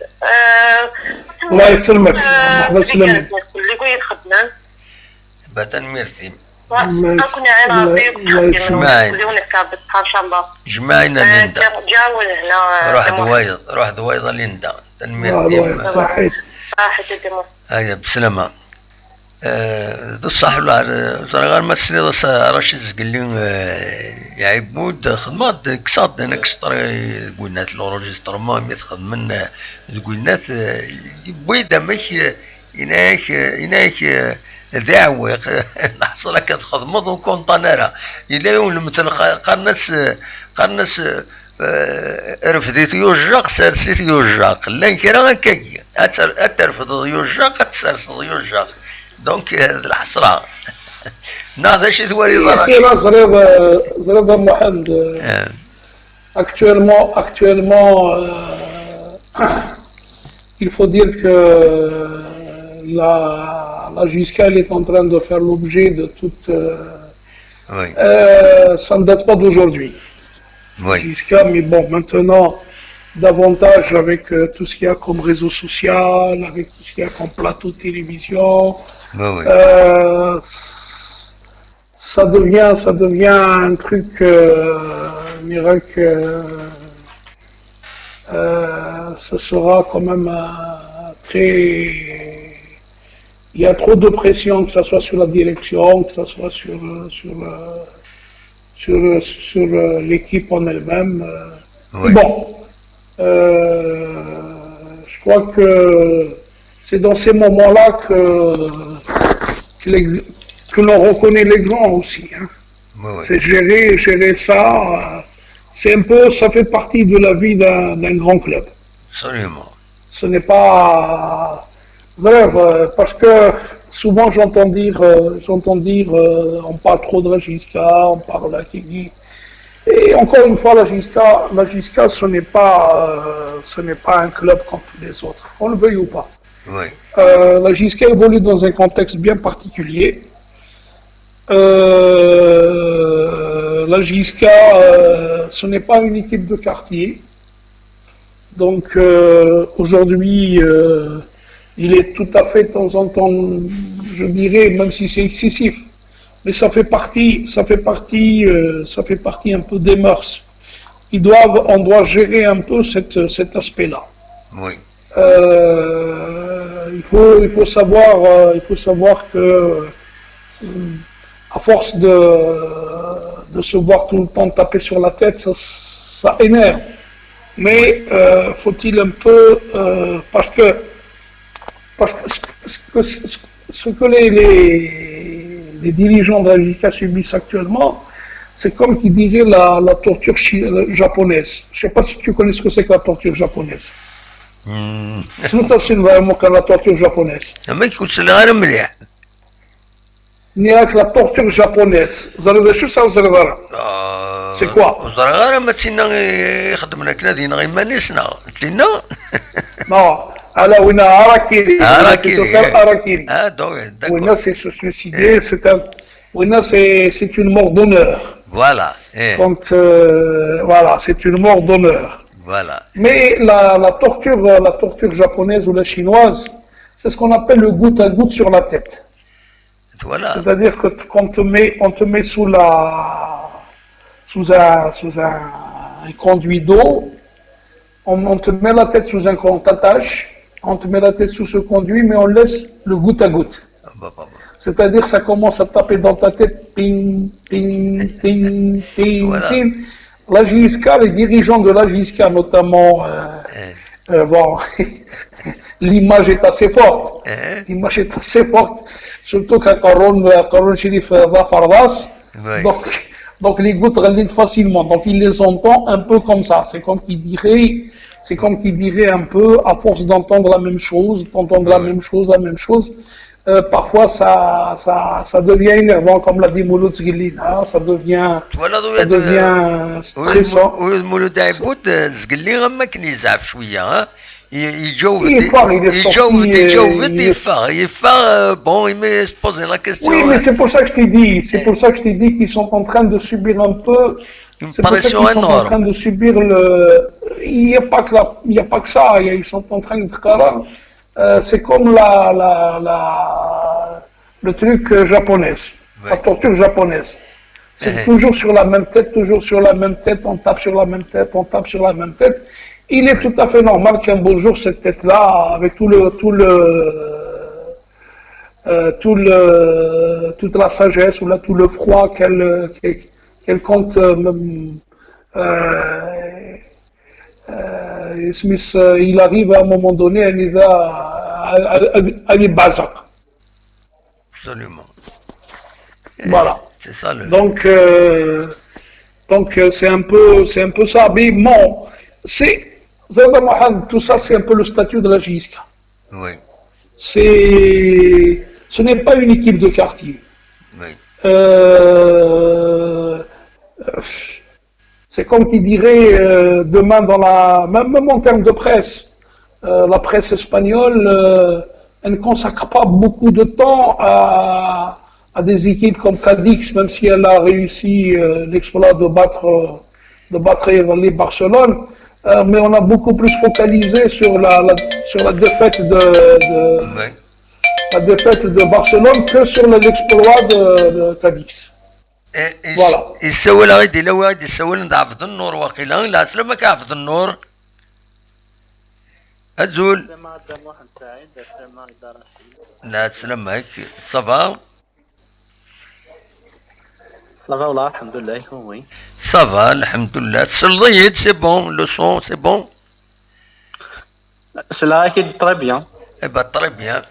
[SPEAKER 2] الله يسلمك الله يسلمك
[SPEAKER 3] اللي كون يخدم
[SPEAKER 1] باتن ميرسي
[SPEAKER 3] كنا عينا ربي
[SPEAKER 1] جماعين
[SPEAKER 3] ان شاء الله
[SPEAKER 1] جماعينا ليندا
[SPEAKER 3] جاول هنا
[SPEAKER 1] روح دويضه ليندا تنمير
[SPEAKER 2] صحيح
[SPEAKER 1] هيا بسلامة بصح ولا غير ما تسني رشيد قال لي يا عبود خدمات كسات انا كسطر قلنا لوروجيسترمون يخدم من قلنا بويدا ماشي يناك دعوة نحصل لك خدمات وكونطانيرا الى يوم مثل قرنس رفدت يوجاق سرسيت يوجاق لان كرا هكاكي اترفض يوجاق تسرسد يوجاق دونك الحسرة ناض شي ثوالي
[SPEAKER 2] ضرر زريض محمد actuellement il faut dire que la JISCA elle est en train de faire l'objet de toute ça ne date pas d'aujourd'hui.
[SPEAKER 1] Oui.
[SPEAKER 2] Mais bon, maintenant, davantage avec tout ce qu'il y a comme réseau social, avec tout ce qu'il y a comme plateau de télévision, ça devient un truc, ce sera quand même très... Il y a trop de pression, que ce soit sur la direction, que ce soit sur l'équipe en elle-même.
[SPEAKER 1] Oui.
[SPEAKER 2] Bon, je crois que c'est dans ces moments-là que l'on reconnaît les grands aussi. Hein.
[SPEAKER 1] Oui.
[SPEAKER 2] C'est gérer ça. C'est un peu, ça fait partie de la vie d'un grand club.
[SPEAKER 1] Absolument.
[SPEAKER 2] Ce n'est pas parce que souvent j'entends dire on parle trop de la JISCA, on parle de la Kigi. Et encore une fois, la JISCA ce n'est pas un club comme tous les autres, on le veuille ou pas.
[SPEAKER 1] Oui.
[SPEAKER 2] La JISCA évolue dans un contexte bien particulier. la JSK, ce n'est pas une équipe de quartier. Donc aujourd'hui, il est tout à fait de temps en temps, je dirais, même si c'est excessif, mais ça fait partie un peu des mœurs. On doit gérer un peu cet aspect-là.
[SPEAKER 1] Oui.
[SPEAKER 2] Il faut savoir que à force de se voir tout le temps taper sur la tête, ça énerve. Mais faut-il un peu parce que ce que les dirigeants de la JSK subissent actuellement, c'est comme qui dirait la torture japonaise. Je ne sais pas si tu connais ce que c'est que la torture japonaise. شنو تفسير vraiment que la torture japonaise?
[SPEAKER 1] ما يكونش الغير مليح.
[SPEAKER 2] نياك la torture japonaise. زريدة شو ساو زريدة؟ C'est quoi?
[SPEAKER 1] زريدة ما تينا يخدمنا كنا دينا غير ما نسنا. تينا؟
[SPEAKER 2] Non. Alors, on a Harakiri.
[SPEAKER 1] Harakiri. Ah, d'accord.
[SPEAKER 2] On c'est se suicider, c'est une mort d'honneur.
[SPEAKER 1] Voilà.
[SPEAKER 2] Quand, voilà, c'est une mort d'honneur.
[SPEAKER 1] Voilà.
[SPEAKER 2] Mais la torture japonaise ou la chinoise, c'est ce qu'on appelle le goutte à goutte sur la tête.
[SPEAKER 1] Voilà.
[SPEAKER 2] C'est-à-dire que quand on te met sous un conduit d'eau, on te met la tête sous on t'attache, on te met la tête sous ce conduit, mais on laisse le goutte à goutte. C'est-à-dire ça commence à taper dans ta tête, ping, ping, ping, ping, voilà. Ping. La JSK, les dirigeants de la JSK notamment, bon, l'image est assez forte. L'image est assez forte, surtout quand Qaroun Chérif va Fardas. Donc les gouttes reviennent facilement. Donc il les entend un peu comme ça. C'est comme qu'il dirait un peu, à force d'entendre la même chose, la même chose. Parfois ça devient énervant, comme l'a dit Mouloud Zguilin, hein, ça devient stressant.
[SPEAKER 1] Mouloud Aïboud, Zguilin, ما كان يزعف شوية. Il joue bon, il me pose la question.
[SPEAKER 2] Oui, mais c'est pour ça que je t'ai dit, qu'ils sont en train de subir un peu.
[SPEAKER 1] C'est pour ça qu'ils sont
[SPEAKER 2] en train de subir il n'y a pas que ça, ils sont en train de c'est comme le truc japonais, la torture japonaise. C'est toujours sur la même tête, on tape sur la même tête. Il est tout à fait normal qu'un beau jour, cette tête-là, avec toute la sagesse ou là, tout le froid qu'elle compte, Smith, il arrive à un moment donné, à les bazak.
[SPEAKER 1] Absolument.
[SPEAKER 2] Voilà.
[SPEAKER 1] C'est ça le.
[SPEAKER 2] Donc c'est un peu ça. Mais bon, tout ça, c'est un peu le statut de la JSK.
[SPEAKER 1] Oui.
[SPEAKER 2] Ce n'est pas une équipe de quartier.
[SPEAKER 1] Oui.
[SPEAKER 2] C'est comme qui dirait demain même en termes de presse, la presse espagnole, elle ne consacre pas beaucoup de temps à des équipes comme Cadix, même si elle a réussi l'exploit de battre les Barcelone. Mais on a beaucoup plus focalisé sur la défaite de Barcelone que sur l'exploit de Cadix.
[SPEAKER 1] Voilà. يسوي لا غيدي لا واحد يسوي لنا حفظ النور واقيلا لا سلام كحفظ النور هتزول لا تسلم هيك صافا
[SPEAKER 4] صافا والله الحمد لله وي
[SPEAKER 1] صافا الحمد لله تصليت سي بون لو سون سي بون
[SPEAKER 4] cela est très bien
[SPEAKER 1] très bien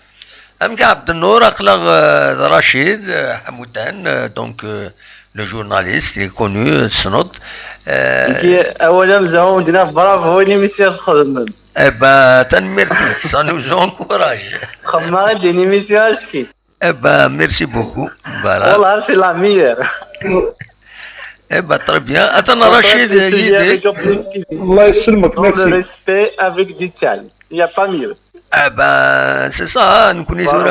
[SPEAKER 1] أم عبد النور أخلاق رشيد حمودان دونك لو جورناليست اللي كونو سنوض
[SPEAKER 4] أولا مزعوم دينا برافو ليميسيون خدم
[SPEAKER 1] تنميرتك سانو زونكوراج
[SPEAKER 4] خدمة دي ليميسيون اشكيت
[SPEAKER 1] ميرسي بوكو
[SPEAKER 4] والله سي لا ميير
[SPEAKER 1] très bien. Attends, Rachid,
[SPEAKER 2] الله يسلمك.
[SPEAKER 4] Le respect avec du calme. Il n'y a pas mieux.
[SPEAKER 1] C'est ça, nous connaissons.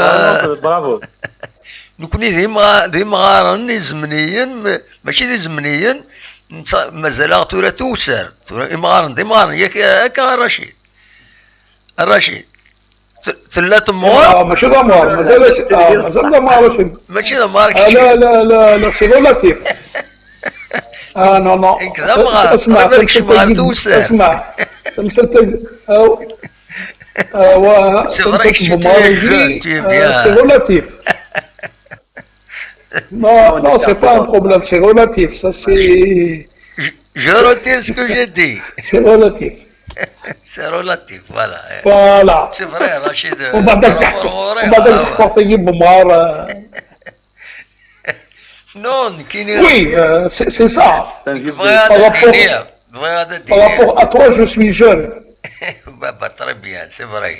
[SPEAKER 4] Bravo.
[SPEAKER 1] نكوني ذي مغارن زمنيا ماشي ذي زمنيا مازال ثورة توسر ثورة مغارن ياك الرشيد ثلاث مور
[SPEAKER 2] ماشي دمار مازال دمار
[SPEAKER 1] ماشي دمار
[SPEAKER 2] لا سي ريلاتيف نو
[SPEAKER 1] كذا مغار
[SPEAKER 2] اسمع
[SPEAKER 1] بالك شي مغار توسر
[SPEAKER 2] اسمع تمثلت
[SPEAKER 1] سي فري كشتي
[SPEAKER 2] سي ريلاتيف Non, c'est pas un problème, c'est relatif. Ça, c'est.
[SPEAKER 1] Je retire ce que j'ai dit.
[SPEAKER 2] C'est relatif.
[SPEAKER 1] C'est relatif, voilà.
[SPEAKER 2] Voilà.
[SPEAKER 1] C'est vrai, Rachid.
[SPEAKER 2] On va d'accord Boumar.
[SPEAKER 1] Non,
[SPEAKER 2] oui, c'est ça. Par rapport à toi, je suis jeune.
[SPEAKER 1] Très bien, c'est vrai.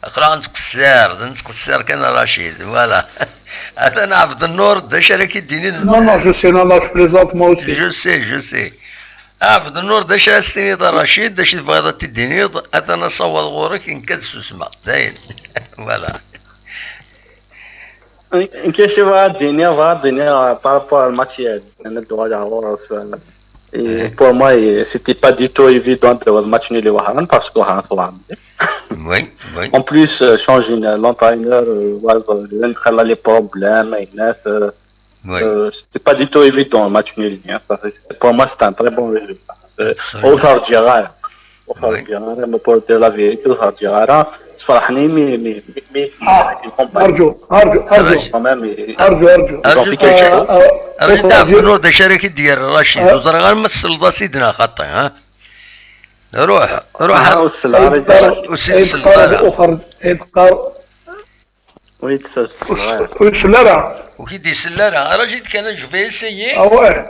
[SPEAKER 1] اقرا نتقصر كان رشيد فوالا انا عبد النور دا شارك يديني
[SPEAKER 2] non je sais non je plaisante moi aussi
[SPEAKER 1] je sais عبد النور دا شاستني رشيد دا شي بغا تديني انا صوت غورك نكدس اسمع داين فوالا
[SPEAKER 4] كيفاش الدنيا بارابور الماتش انا الدواء غورس Et pour moi, c'était pas du tout évident de match nul parce que
[SPEAKER 1] oui.
[SPEAKER 4] En plus, changer l'entraîneur, les problèmes, c'était pas du tout évident le match nul. Pour moi, c'était un très bon résultat. ما pour dire la vérité فرحني مي
[SPEAKER 2] ارجو
[SPEAKER 1] الراجل عبد النور دا شركة ديال رشيد وزرا غير مثل سيدنا خطي ها روح وسيد سلطانة وكي دي سلارة راجل كان جو في اسيي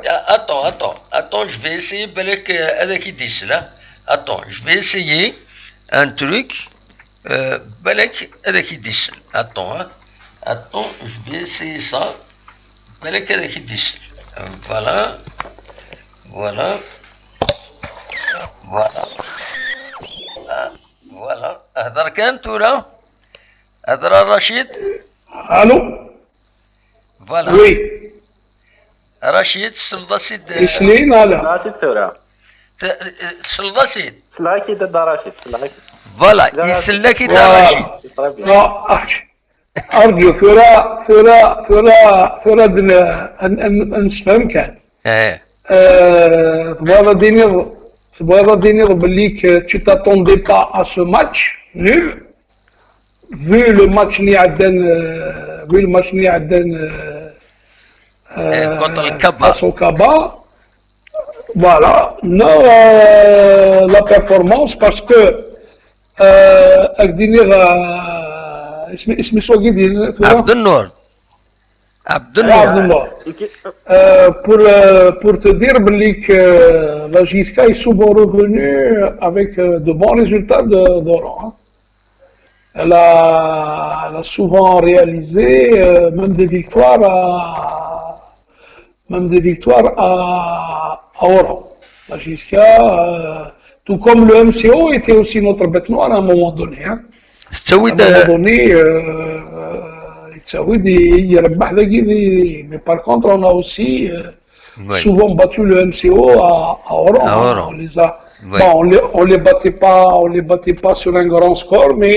[SPEAKER 1] اتون جو في اسيي بالك هذاك يدي سلا اتون جو في اسيي ان تروك بالك هذاك يديسل اتون جو في اسيي سا بالك هذاك يديسل فوالا هضر كان تولا هضر الرشيد
[SPEAKER 2] الو
[SPEAKER 1] فوالا
[SPEAKER 2] وي
[SPEAKER 1] رشيد سلطة سيد
[SPEAKER 2] إسلين هلا
[SPEAKER 4] رشيد ثورة
[SPEAKER 1] سلطة سيد
[SPEAKER 4] سلاكي دا رشيد سلاكي
[SPEAKER 1] فوالا يسلكي دا رشيد
[SPEAKER 2] أرجو ثورة نفهم كان تبغى دينير بليك tu t'attendais pas à ce match nul vu le match اللي عدن
[SPEAKER 1] contre le Kaba.
[SPEAKER 2] Face au Kaba. Voilà. Non, la performance parce que اسمي شو قيدي
[SPEAKER 1] عبد النور
[SPEAKER 2] pour te dire que la JSK est souvent revenue avec de bons résultats d'Oran. Elle a souvent réalisé même des victoires à Oran. La JSK, tout comme le MCO était aussi notre bête noire à un moment donné. À un moment donné, mais par contre, on a aussi souvent battu le MCO à Oran. On les battait pas sur un grand score, mais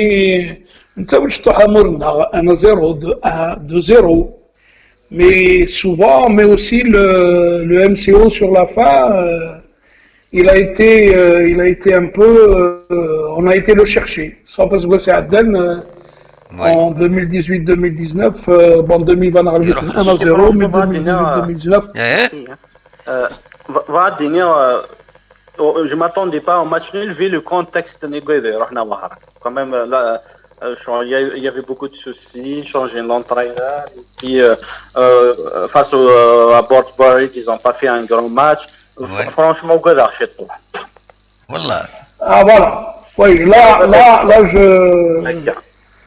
[SPEAKER 2] un 0, 2-0. Mais souvent, mais aussi le MCO sur la fin, il a été un peu, on a été le chercher. Sans en 2018-2019, bon 2020 on a réussi 1-0, mais 2018-2019.
[SPEAKER 4] Je m'attendais pas au match nul vu le contexte négatif. Quand même là, il y avait beaucoup de soucis, changer l'entraîneur, et puis face à Bordeaux, ils n'ont pas fait un grand match. Franchement, Godard chez toi.
[SPEAKER 1] Voilà.
[SPEAKER 2] Ah voilà. Oui, là je.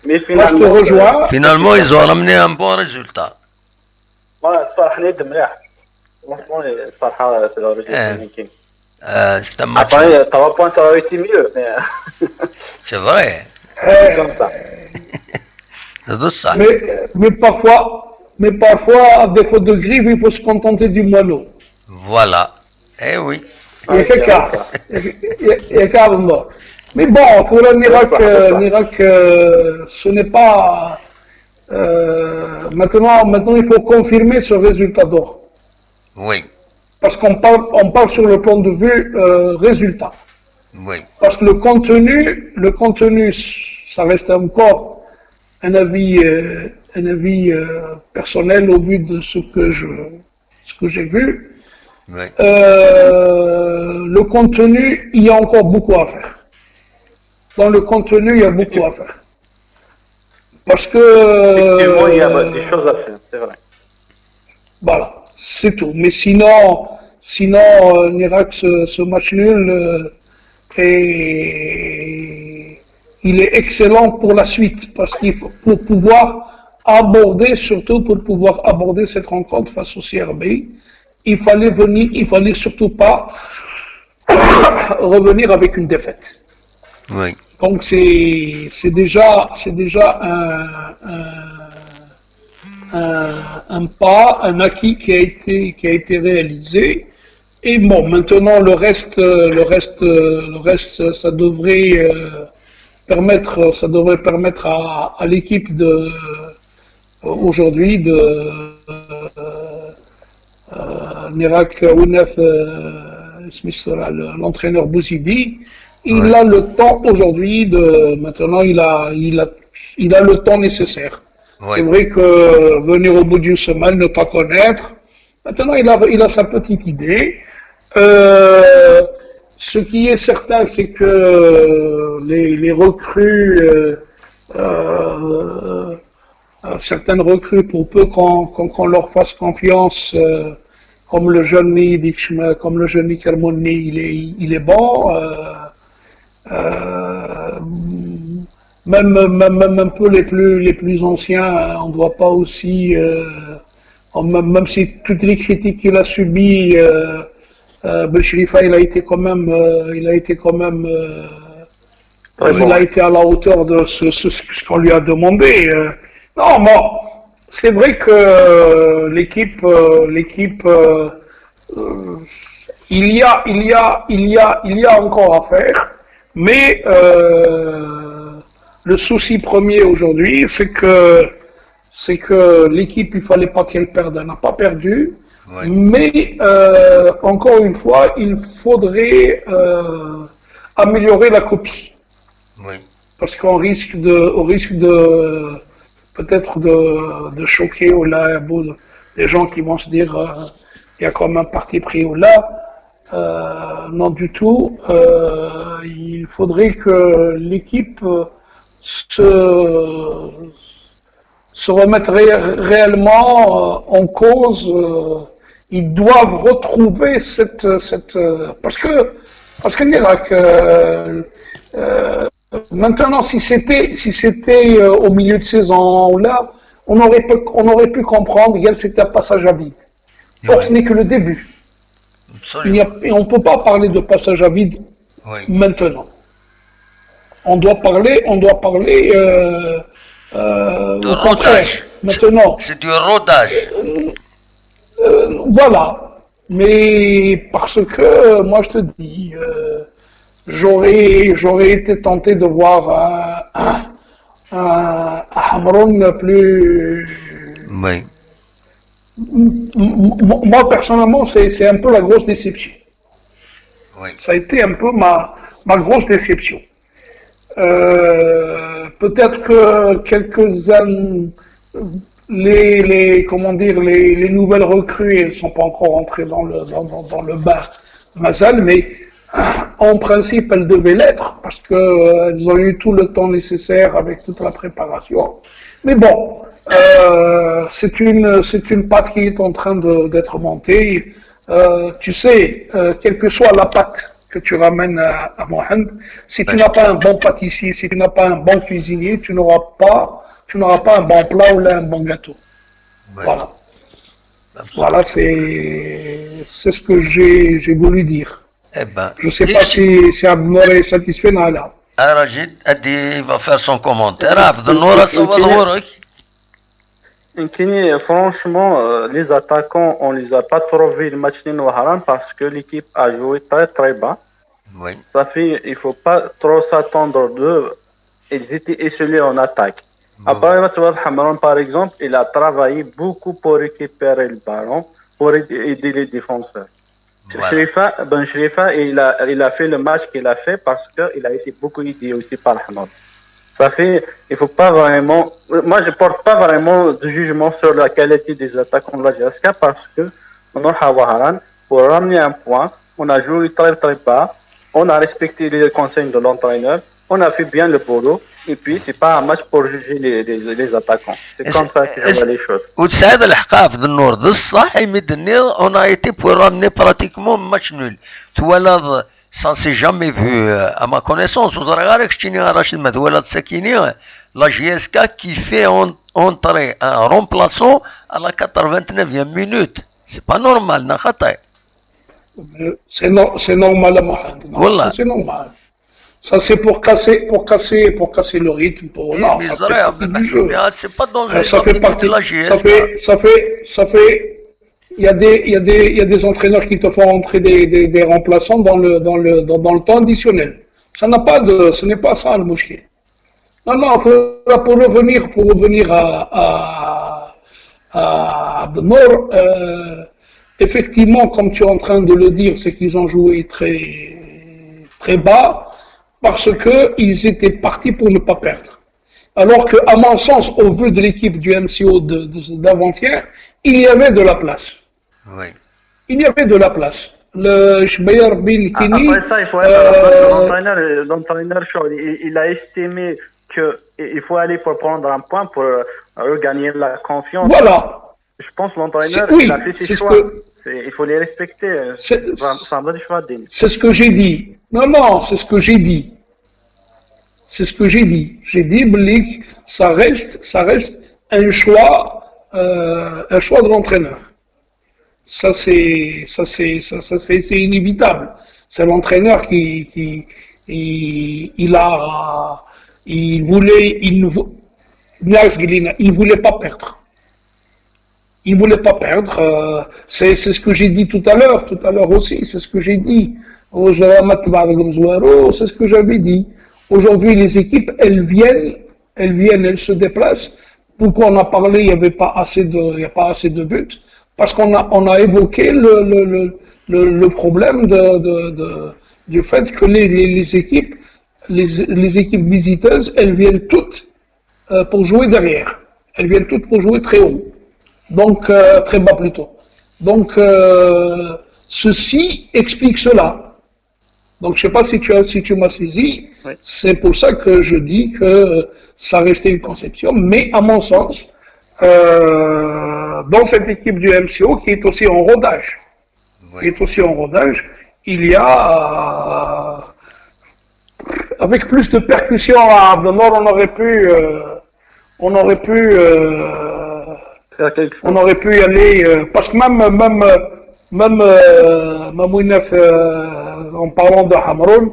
[SPEAKER 4] Mais
[SPEAKER 2] finalement, je te rejoins.
[SPEAKER 1] Finalement, ils ont ramené un bon résultat.
[SPEAKER 4] Voilà, c'est pas franchement, c'est le résultat.
[SPEAKER 1] C'est un match.
[SPEAKER 4] Après, 3 points, ça aurait été mieux. Mais...
[SPEAKER 1] C'est vrai.
[SPEAKER 4] C'est comme ça.
[SPEAKER 2] mais parfois, à défaut de grive, il faut se contenter du moineau.
[SPEAKER 1] Voilà. Eh oui.
[SPEAKER 2] Il y a carrément. Mais bon, pour l'Irak, ce n'est pas. Maintenant, il faut confirmer ce résultat d'or.
[SPEAKER 1] Oui.
[SPEAKER 2] Parce qu'on parle sur le plan de vue résultat.
[SPEAKER 1] Oui.
[SPEAKER 2] Parce que le contenu, ça reste encore un avis personnel au vu de ce que j'ai vu.
[SPEAKER 1] Oui.
[SPEAKER 2] Le contenu, il y a encore beaucoup à faire. Dans le contenu, il y a beaucoup à faire. Parce que...
[SPEAKER 4] Effectivement, il y a des choses à faire, c'est vrai.
[SPEAKER 2] Voilà, c'est tout. Mais sinon l'Irak, ce match nul, il est excellent pour la suite. Parce qu'il faut, pour pouvoir aborder cette rencontre face au CRB, il fallait surtout pas revenir avec une défaite.
[SPEAKER 1] Oui.
[SPEAKER 2] Donc c'est déjà un pas, un acquis qui a été réalisé. Et bon, maintenant le reste, ça devrait permettre à l'équipe aujourd'hui de l'Irak Ounef, l'entraîneur Bouzidi, il a le temps aujourd'hui maintenant il a le temps nécessaire. Ouais. C'est vrai que venir au bout d'une semaine, ne pas connaître, maintenant il a sa petite idée. Ce qui est certain, c'est que les recrues, certaines recrues, pour peu qu'on leur fasse confiance, comme le jeune Kermouni, il est bon. Même un peu les plus anciens, on ne doit pas aussi, même si toutes les critiques qu'il a subies, Belchrifa, il a été à la hauteur de ce qu'on lui a demandé. Non, bon, c'est vrai que l'équipe, il y a encore à faire, mais le souci premier aujourd'hui, c'est que l'équipe, il fallait pas qu'elle perde, elle n'a pas perdu. Oui. Mais encore une fois, il faudrait améliorer la copie.
[SPEAKER 1] Oui.
[SPEAKER 2] Parce qu'on risque peut-être de choquer les gens qui vont se dire il y a comme un parti pris ou là. Non du tout. Il faudrait que l'équipe se remette réellement en cause. Ils doivent retrouver cette parce que l'Irak maintenant si c'était au milieu de saison là, on aurait pu comprendre qu'il c'était un passage à vide. Or ce n'est que le début. Et on ne peut pas parler de passage à vide maintenant. On doit parler
[SPEAKER 1] de rodage.
[SPEAKER 2] Maintenant.
[SPEAKER 1] C'est du rodage.
[SPEAKER 2] Voilà. Mais parce que, moi je te dis, j'aurais été tenté de voir un Hamron plus...
[SPEAKER 1] Oui.
[SPEAKER 2] Moi personnellement, c'est un peu la grosse déception.
[SPEAKER 1] Oui.
[SPEAKER 2] Ça a été un peu ma grosse déception. Peut-être que les nouvelles recrues, elles sont pas encore entrées dans le bas Mazal, mais en principe elles devaient l'être parce que elles ont eu tout le temps nécessaire avec toute la préparation. Mais bon, c'est une pâte qui est en train d'être montée. Tu sais, quelle que soit la pâte que tu ramènes à Mohand, si tu n'as pas un bon pâtissier, si tu n'as pas un bon cuisinier, tu n'auras pas un bon plat ou là un bon gâteau. Ouais. Voilà. Voilà, c'est ce que j'ai voulu dire.
[SPEAKER 1] Eh ben,
[SPEAKER 2] je ne sais pas si Abdelnour est satisfait, là.
[SPEAKER 1] Rajid, il va faire son commentaire. Abdelnour, ça va
[SPEAKER 4] Franchement, les attaquants, on les a pas trop vus le match de Haran parce que l'équipe a joué très très bas.
[SPEAKER 1] Oui.
[SPEAKER 4] Ça fait, il faut pas trop s'attendre d'eux. Ils étaient isolés en attaque. Après, Hamran, par exemple, il a travaillé beaucoup pour récupérer le ballon, pour aider les défenseurs. Shrifa, il a fait le match qu'il a fait parce qu'il a été beaucoup aidé aussi par Hamran. Ça fait, il faut pas vraiment. Moi, je porte pas vraiment de jugement sur la qualité des attaquants de la GSK parce que on a Hawaharan pour ramener un point. On a joué très très bas. On a respecté les conseils de l'entraîneur. On a fait bien le boulot. Et puis, c'est pas un match pour juger les attaquants. C'est comme ça que je vois les choses.
[SPEAKER 1] وتساعد الحقاف ذا النور ذا الصح يمدني on a été pour ramener pratiquement match nul. تولد ça s'est jamais vu à ma connaissance. Vous regardez que je tiens à Rachid Madouala de Sakini, la GSK qui fait entrer un remplaçant à la 89e minute. C'est pas normal, Nakhatay.
[SPEAKER 2] C'est normal à Mohamed.
[SPEAKER 1] Voilà.
[SPEAKER 2] C'est normal. Ça c'est pour casser le rythme. Non, ça fait partie du jeu.
[SPEAKER 1] C'est pas dans le
[SPEAKER 2] ça fait partie
[SPEAKER 1] de la GSK.
[SPEAKER 2] Ça fait. Il y a des entraîneurs qui te font entrer des remplaçants dans le temps additionnel. Ce n'est pas ça le mouchki. Non, pour revenir à Abdelnour, effectivement, comme tu es en train de le dire, c'est qu'ils ont joué très, très bas parce qu'ils étaient partis pour ne pas perdre. Alors que, à mon sens, au vu de l'équipe du MCO d'avant-hier, il y avait de la place.
[SPEAKER 1] Oui.
[SPEAKER 2] Il y avait de la place. Le Shbayer Bin Kini.
[SPEAKER 4] Après ça, il faut être à la place de l'entraîneur. Il a estimé qu'il faut aller pour prendre un point pour regagner la confiance.
[SPEAKER 2] Voilà.
[SPEAKER 4] Je pense que l'entraîneur il a fait ses choix. Il faut les respecter.
[SPEAKER 2] C'est ce que j'ai dit. Non, c'est ce que j'ai dit. C'est ce que j'ai dit. J'ai dit, Blik, ça reste un choix de l'entraîneur. Ça c'est inévitable. C'est l'entraîneur qui ne voulait pas perdre. Il ne voulait pas perdre. C'est ce que j'ai dit tout à l'heure aussi. C'est ce que j'ai dit. C'est ce que j'avais dit. Aujourd'hui, les équipes, elles viennent, elles se déplacent. Pourquoi on a parlé, il n'y a pas assez de buts? Parce qu'on a évoqué le problème du fait que les équipes visiteuses, elles viennent toutes pour jouer derrière. Elles viennent toutes pour jouer très haut. Donc, très bas plutôt. Donc, ceci explique cela. Donc, je ne sais pas si tu m'as saisi.
[SPEAKER 4] Oui.
[SPEAKER 2] C'est pour ça que je dis que ça restait une conception. Mais à mon sens, dans cette équipe du MCO qui est aussi en rodage, il y a, avec plus de percussion à Abdelnour, on aurait pu y aller, parce que même Mamouinef, en parlant de Hamroun,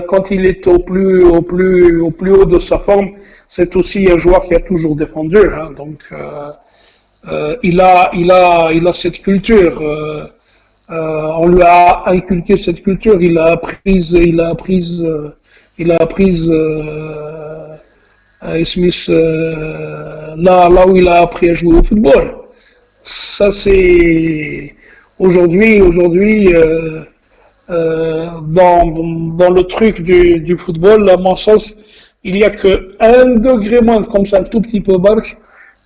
[SPEAKER 2] quand il est au plus haut de sa forme, c'est aussi un joueur qui a toujours défendu, hein, donc il a cette culture, on lui a inculqué cette culture, il a appris Smith là où il a appris à jouer au football. Ça c'est aujourd'hui dans le truc du football, à mon sens, il n'y a que 1 degré moins, comme ça, un tout petit peu barque.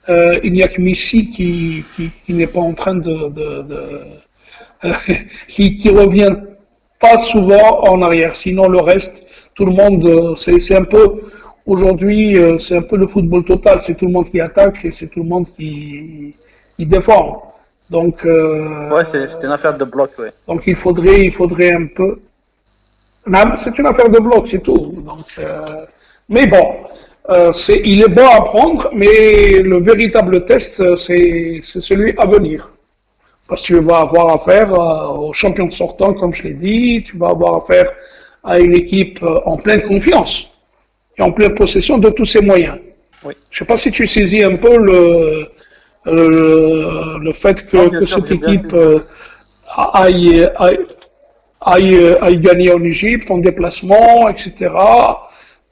[SPEAKER 2] Il n'y a que Messi qui n'est pas en train qui revient pas souvent en arrière. Sinon, le reste, tout le monde, c'est un peu, aujourd'hui, c'est un peu le football total. C'est tout le monde qui attaque et c'est tout le monde qui défend. Donc,
[SPEAKER 4] ouais, c'est une affaire de bloc, ouais.
[SPEAKER 2] Donc, il faudrait un peu. Non, c'est une affaire de bloc, c'est tout. Donc, mais bon, il est bon à prendre, mais le véritable test, c'est celui à venir. Parce que tu vas avoir affaire aux champions sortants, comme je l'ai dit, tu vas avoir affaire à une équipe en pleine confiance et en pleine possession de tous ses moyens.
[SPEAKER 4] Oui.
[SPEAKER 2] Je ne sais pas si tu saisis un peu le fait que cette équipe aille gagner en Égypte, en déplacement, etc.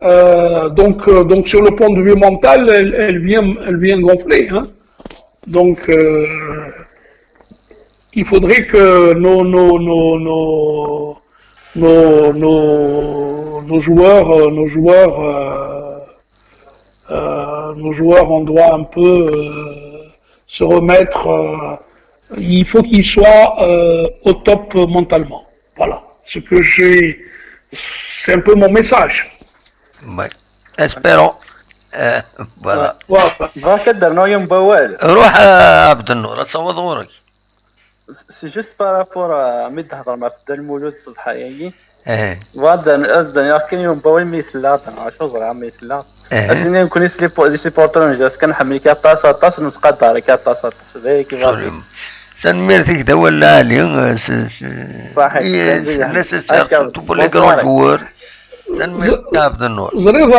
[SPEAKER 2] Donc sur le point de vue mental, elle vient gonfler. Hein. Donc, il faudrait que nos joueurs, on doit un peu se remettre. Il faut qu'ils soient au top mentalement. Voilà. C'est un peu mon message.
[SPEAKER 1] Ouais. Espérons. Voilà. روح عبد النور اتصور دورك.
[SPEAKER 4] سي جوست بارابور مي تهضر مع فدان المولود الصباحيه وغادا ازدن كاين يوم باوي ميسلا شو زرا عمي يسلا اسني نكون لي سيبورتر جاس كنحمل كاطاس نتقدر كاطاس هذيك
[SPEAKER 1] سنميرتك دوا العالي صحيح الناس تقول لي كرون جوار سنميرتك عبد النور
[SPEAKER 2] زريبه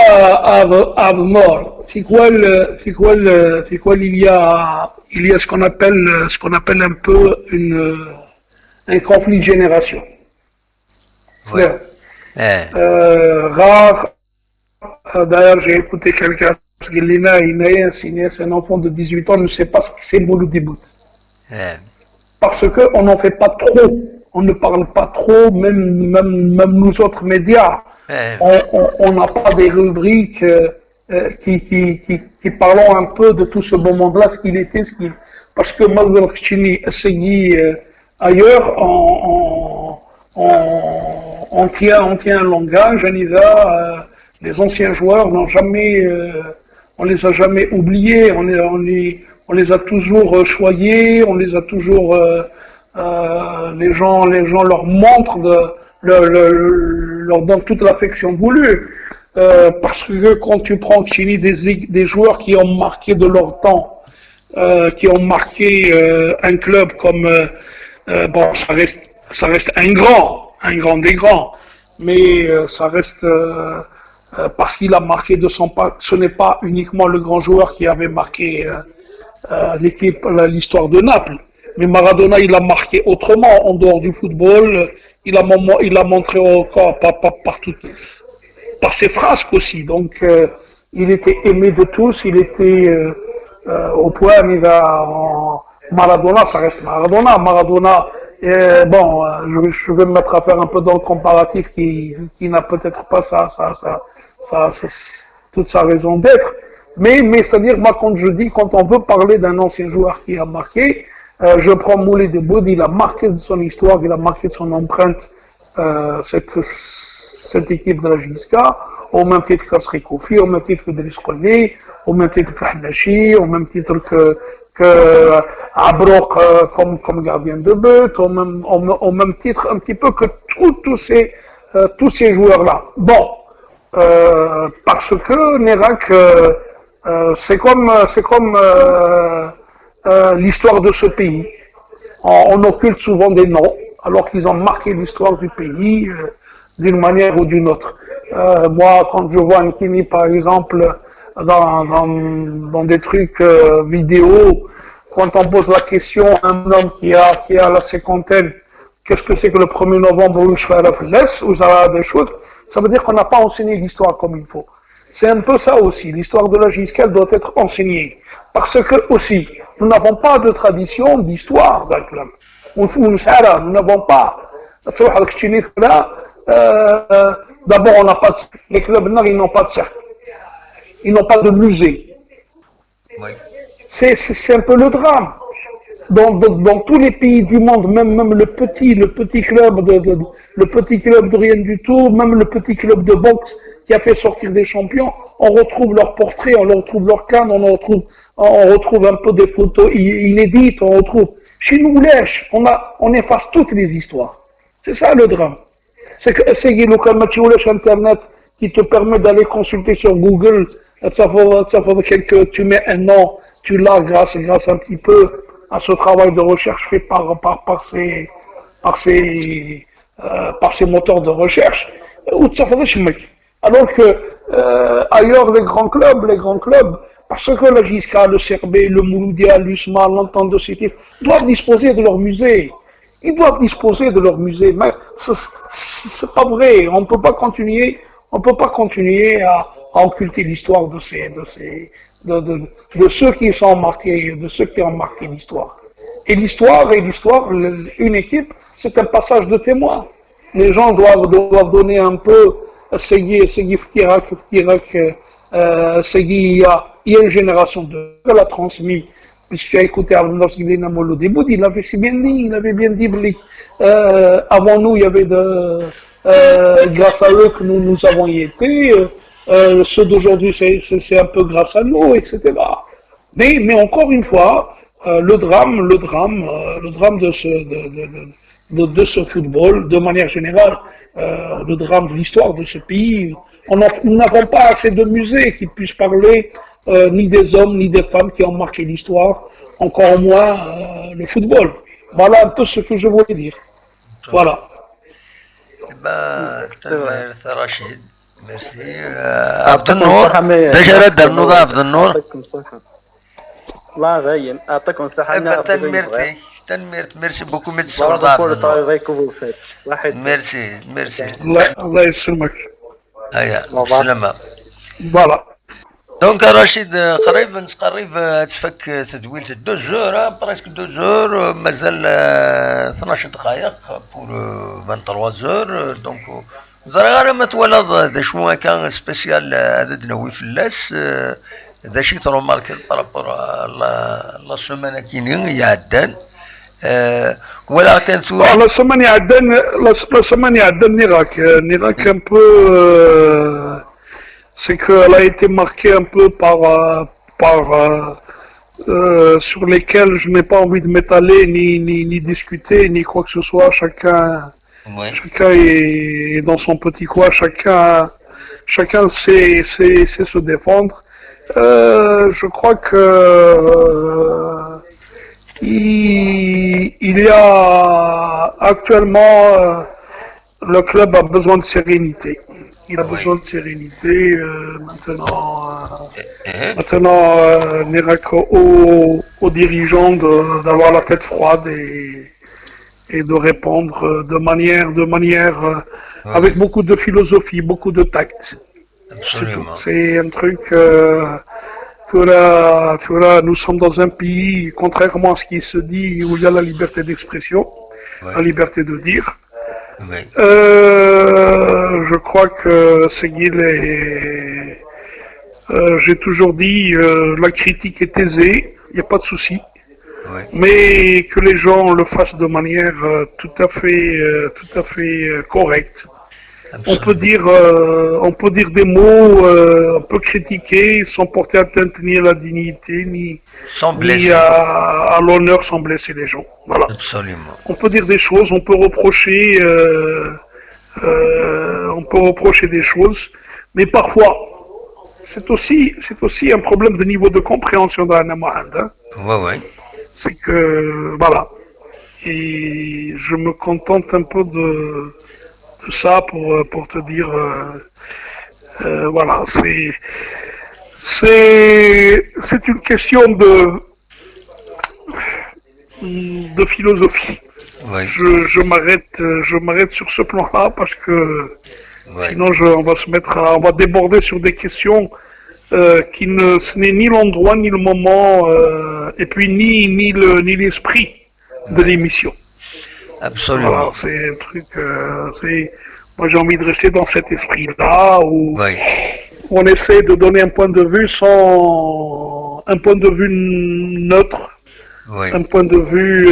[SPEAKER 2] عبد النور في quoi il y a ce qu'on appelle un peu un conflit de génération.
[SPEAKER 1] Ouais.
[SPEAKER 2] Rare. D'ailleurs, j'ai écouté quelqu'un qui c'est un enfant de 18 ans, ne sait pas ce que c'est le Mouloud Debout. Parce qu'on n'en fait pas trop. On ne parle pas trop, même nous autres médias. On n'a pas des rubriques qui parlons un peu de tout ce beau monde-là, ce qu'il était, parce que Mazal Khchini essayé ailleurs, on tient un langage, les anciens joueurs on les a jamais oubliés, on les a toujours choyés, on les a toujours, les gens leur montrent leur donnent toute l'affection voulue. Parce que quand tu prends Chini, des joueurs qui ont marqué de leur temps, qui ont marqué un club comme bon, ça reste un grand des grands, mais ça reste parce qu'il a marqué de son pas. Ce n'est pas uniquement le grand joueur qui avait marqué l'histoire de Naples, mais Maradona il a marqué autrement en dehors du football. Il a montré encore partout. Par ses frasques aussi, donc il était aimé de tous, il était au point, Maradona, ça reste Maradona, je vais me mettre à faire un peu dans le comparatif qui n'a peut-être pas toute sa raison d'être, mais c'est-à-dire, moi, quand on veut parler d'un ancien joueur qui a marqué, je prends Moulay Deboud, il a marqué de son histoire, il a marqué de son empreinte, cette équipe de la JSCA, au même titre que Srikoufi, au même titre que Driss Kolli, au même titre que Hnachi, au même titre que Abrouk comme gardien de but, au même titre un petit peu que tous ces joueurs-là. Bon, parce que Nérac, c'est comme l'histoire de ce pays. On occulte souvent des noms, alors qu'ils ont marqué l'histoire du pays d'une manière ou d'une autre. Moi, quand je vois Nkini, par exemple, dans des trucs vidéo, quand on pose la question à un homme qui a la cinquantaine, qu'est-ce que c'est que le 1er novembre ou ou ça des choses, ça veut dire qu'on n'a pas enseigné l'histoire comme il faut. C'est un peu ça aussi. L'histoire de la JSCA doit être enseignée. Parce que aussi, nous n'avons pas de tradition d'histoire dans le club. Nous n'avons pas. D'abord, on n'a pas les clubs ils n'ont pas de cercle. Ils n'ont pas de musée.
[SPEAKER 1] Oui.
[SPEAKER 2] C'est un peu le drame. Dans tous les pays du monde, même le petit club de rien du tout, même le petit club de boxe qui a fait sortir des champions, on retrouve leurs portraits, on retrouve leurs cannes, on retrouve un peu des photos inédites, on retrouve. Chez nous, on efface toutes les histoires. C'est ça le drame. C'est que Internet qui te permet d'aller consulter sur Google, tu mets un nom, tu l'as grâce un petit peu à ce travail de recherche fait par ces moteurs de recherche. Alors que ailleurs les grands clubs, Parce que la JISCA, le CRB, le Mouloudia, l'USMA, l'Entente de Sétif doivent disposer de leur musée. Ils doivent disposer de leur musée. Mais c'est pas vrai. On peut pas continuer à occulter l'histoire de ceux qui sont marqués, de ceux qui ont marqué l'histoire. Et l'histoire, une équipe, c'est un passage de témoin. Les gens doivent donner un peu, Segui, il y a une génération qui l'a transmis, puisqu'il a écouté Abdullah Namol au début, il avait bien dit, avant nous, il y avait grâce à eux que nous avons y été, ceux d'aujourd'hui, c'est un peu grâce à nous, etc. Mais encore une fois, le drame de ce football, de manière générale, le drame de l'histoire de ce pays, nous n'avons pas assez de musées qui puissent parler ni des hommes ni des femmes qui ont marqué l'histoire, encore moins le football. Voilà un peu ce que je voulais dire. Voilà.
[SPEAKER 1] C'est Rachid. Merci. عبد النور باش رد النور عبد النور
[SPEAKER 4] الله غاين يعطيكم الصحة
[SPEAKER 1] ميرسي بوكو ميرسي ميرسي
[SPEAKER 2] الله يسلمك
[SPEAKER 1] بالسلامة
[SPEAKER 2] فوالا
[SPEAKER 1] دونك رشيد قريب تفك تدويلة 2 جور بريسك 2 جور مازال 12 دقائق بور 23 جور دونك زرا ما توالد ذا شو كان سبيسيال هذا دنوي فلاس ذا شي ترومارك بارابور لا سيمانه كاينين يعدان ولا كان ثوري
[SPEAKER 2] لا سيمانه يعدان نيراك un peu c'est qu'elle a été marquée un peu sur lesquels je n'ai pas envie de m'étaler ni discuter ni quoi que ce soit. Chacun est dans son petit coin, chacun sait se défendre. Je crois que il y a actuellement le club a besoin de sérénité. Il a besoin de sérénité maintenant Nérac aux dirigeants d'avoir la tête froide et de répondre de manière avec beaucoup de philosophie, beaucoup de tact. C'est un truc nous sommes dans un pays, contrairement à ce qui se dit, où il y a la liberté d'expression, la liberté de dire. Je crois que Seguil j'ai toujours dit, la critique est aisée, il n'y a pas de souci. Mais que les gens le fassent de manière tout à fait correcte. On peut dire des mots, on peut critiquer sans porter atteinte ni à la dignité, ni à l'honneur, sans blesser les gens. Voilà.
[SPEAKER 1] Absolument.
[SPEAKER 2] On peut dire des choses, on peut reprocher des choses, mais parfois, c'est aussi un problème de niveau de compréhension d'un amahand.
[SPEAKER 1] Ouais.
[SPEAKER 2] C'est que, voilà. Et je me contente un peu de ça pour te dire, voilà, c'est une question de philosophie.
[SPEAKER 1] Ouais.
[SPEAKER 2] Je m'arrête sur ce plan-là parce que sinon on va déborder sur des questions ce n'est ni l'endroit ni le moment et puis ni l'esprit de l'émission.
[SPEAKER 1] Absolument.
[SPEAKER 2] Voilà, c'est un truc. Moi, j'ai envie de rester dans cet esprit-là où on essaie de donner un point de vue neutre, un point de vue,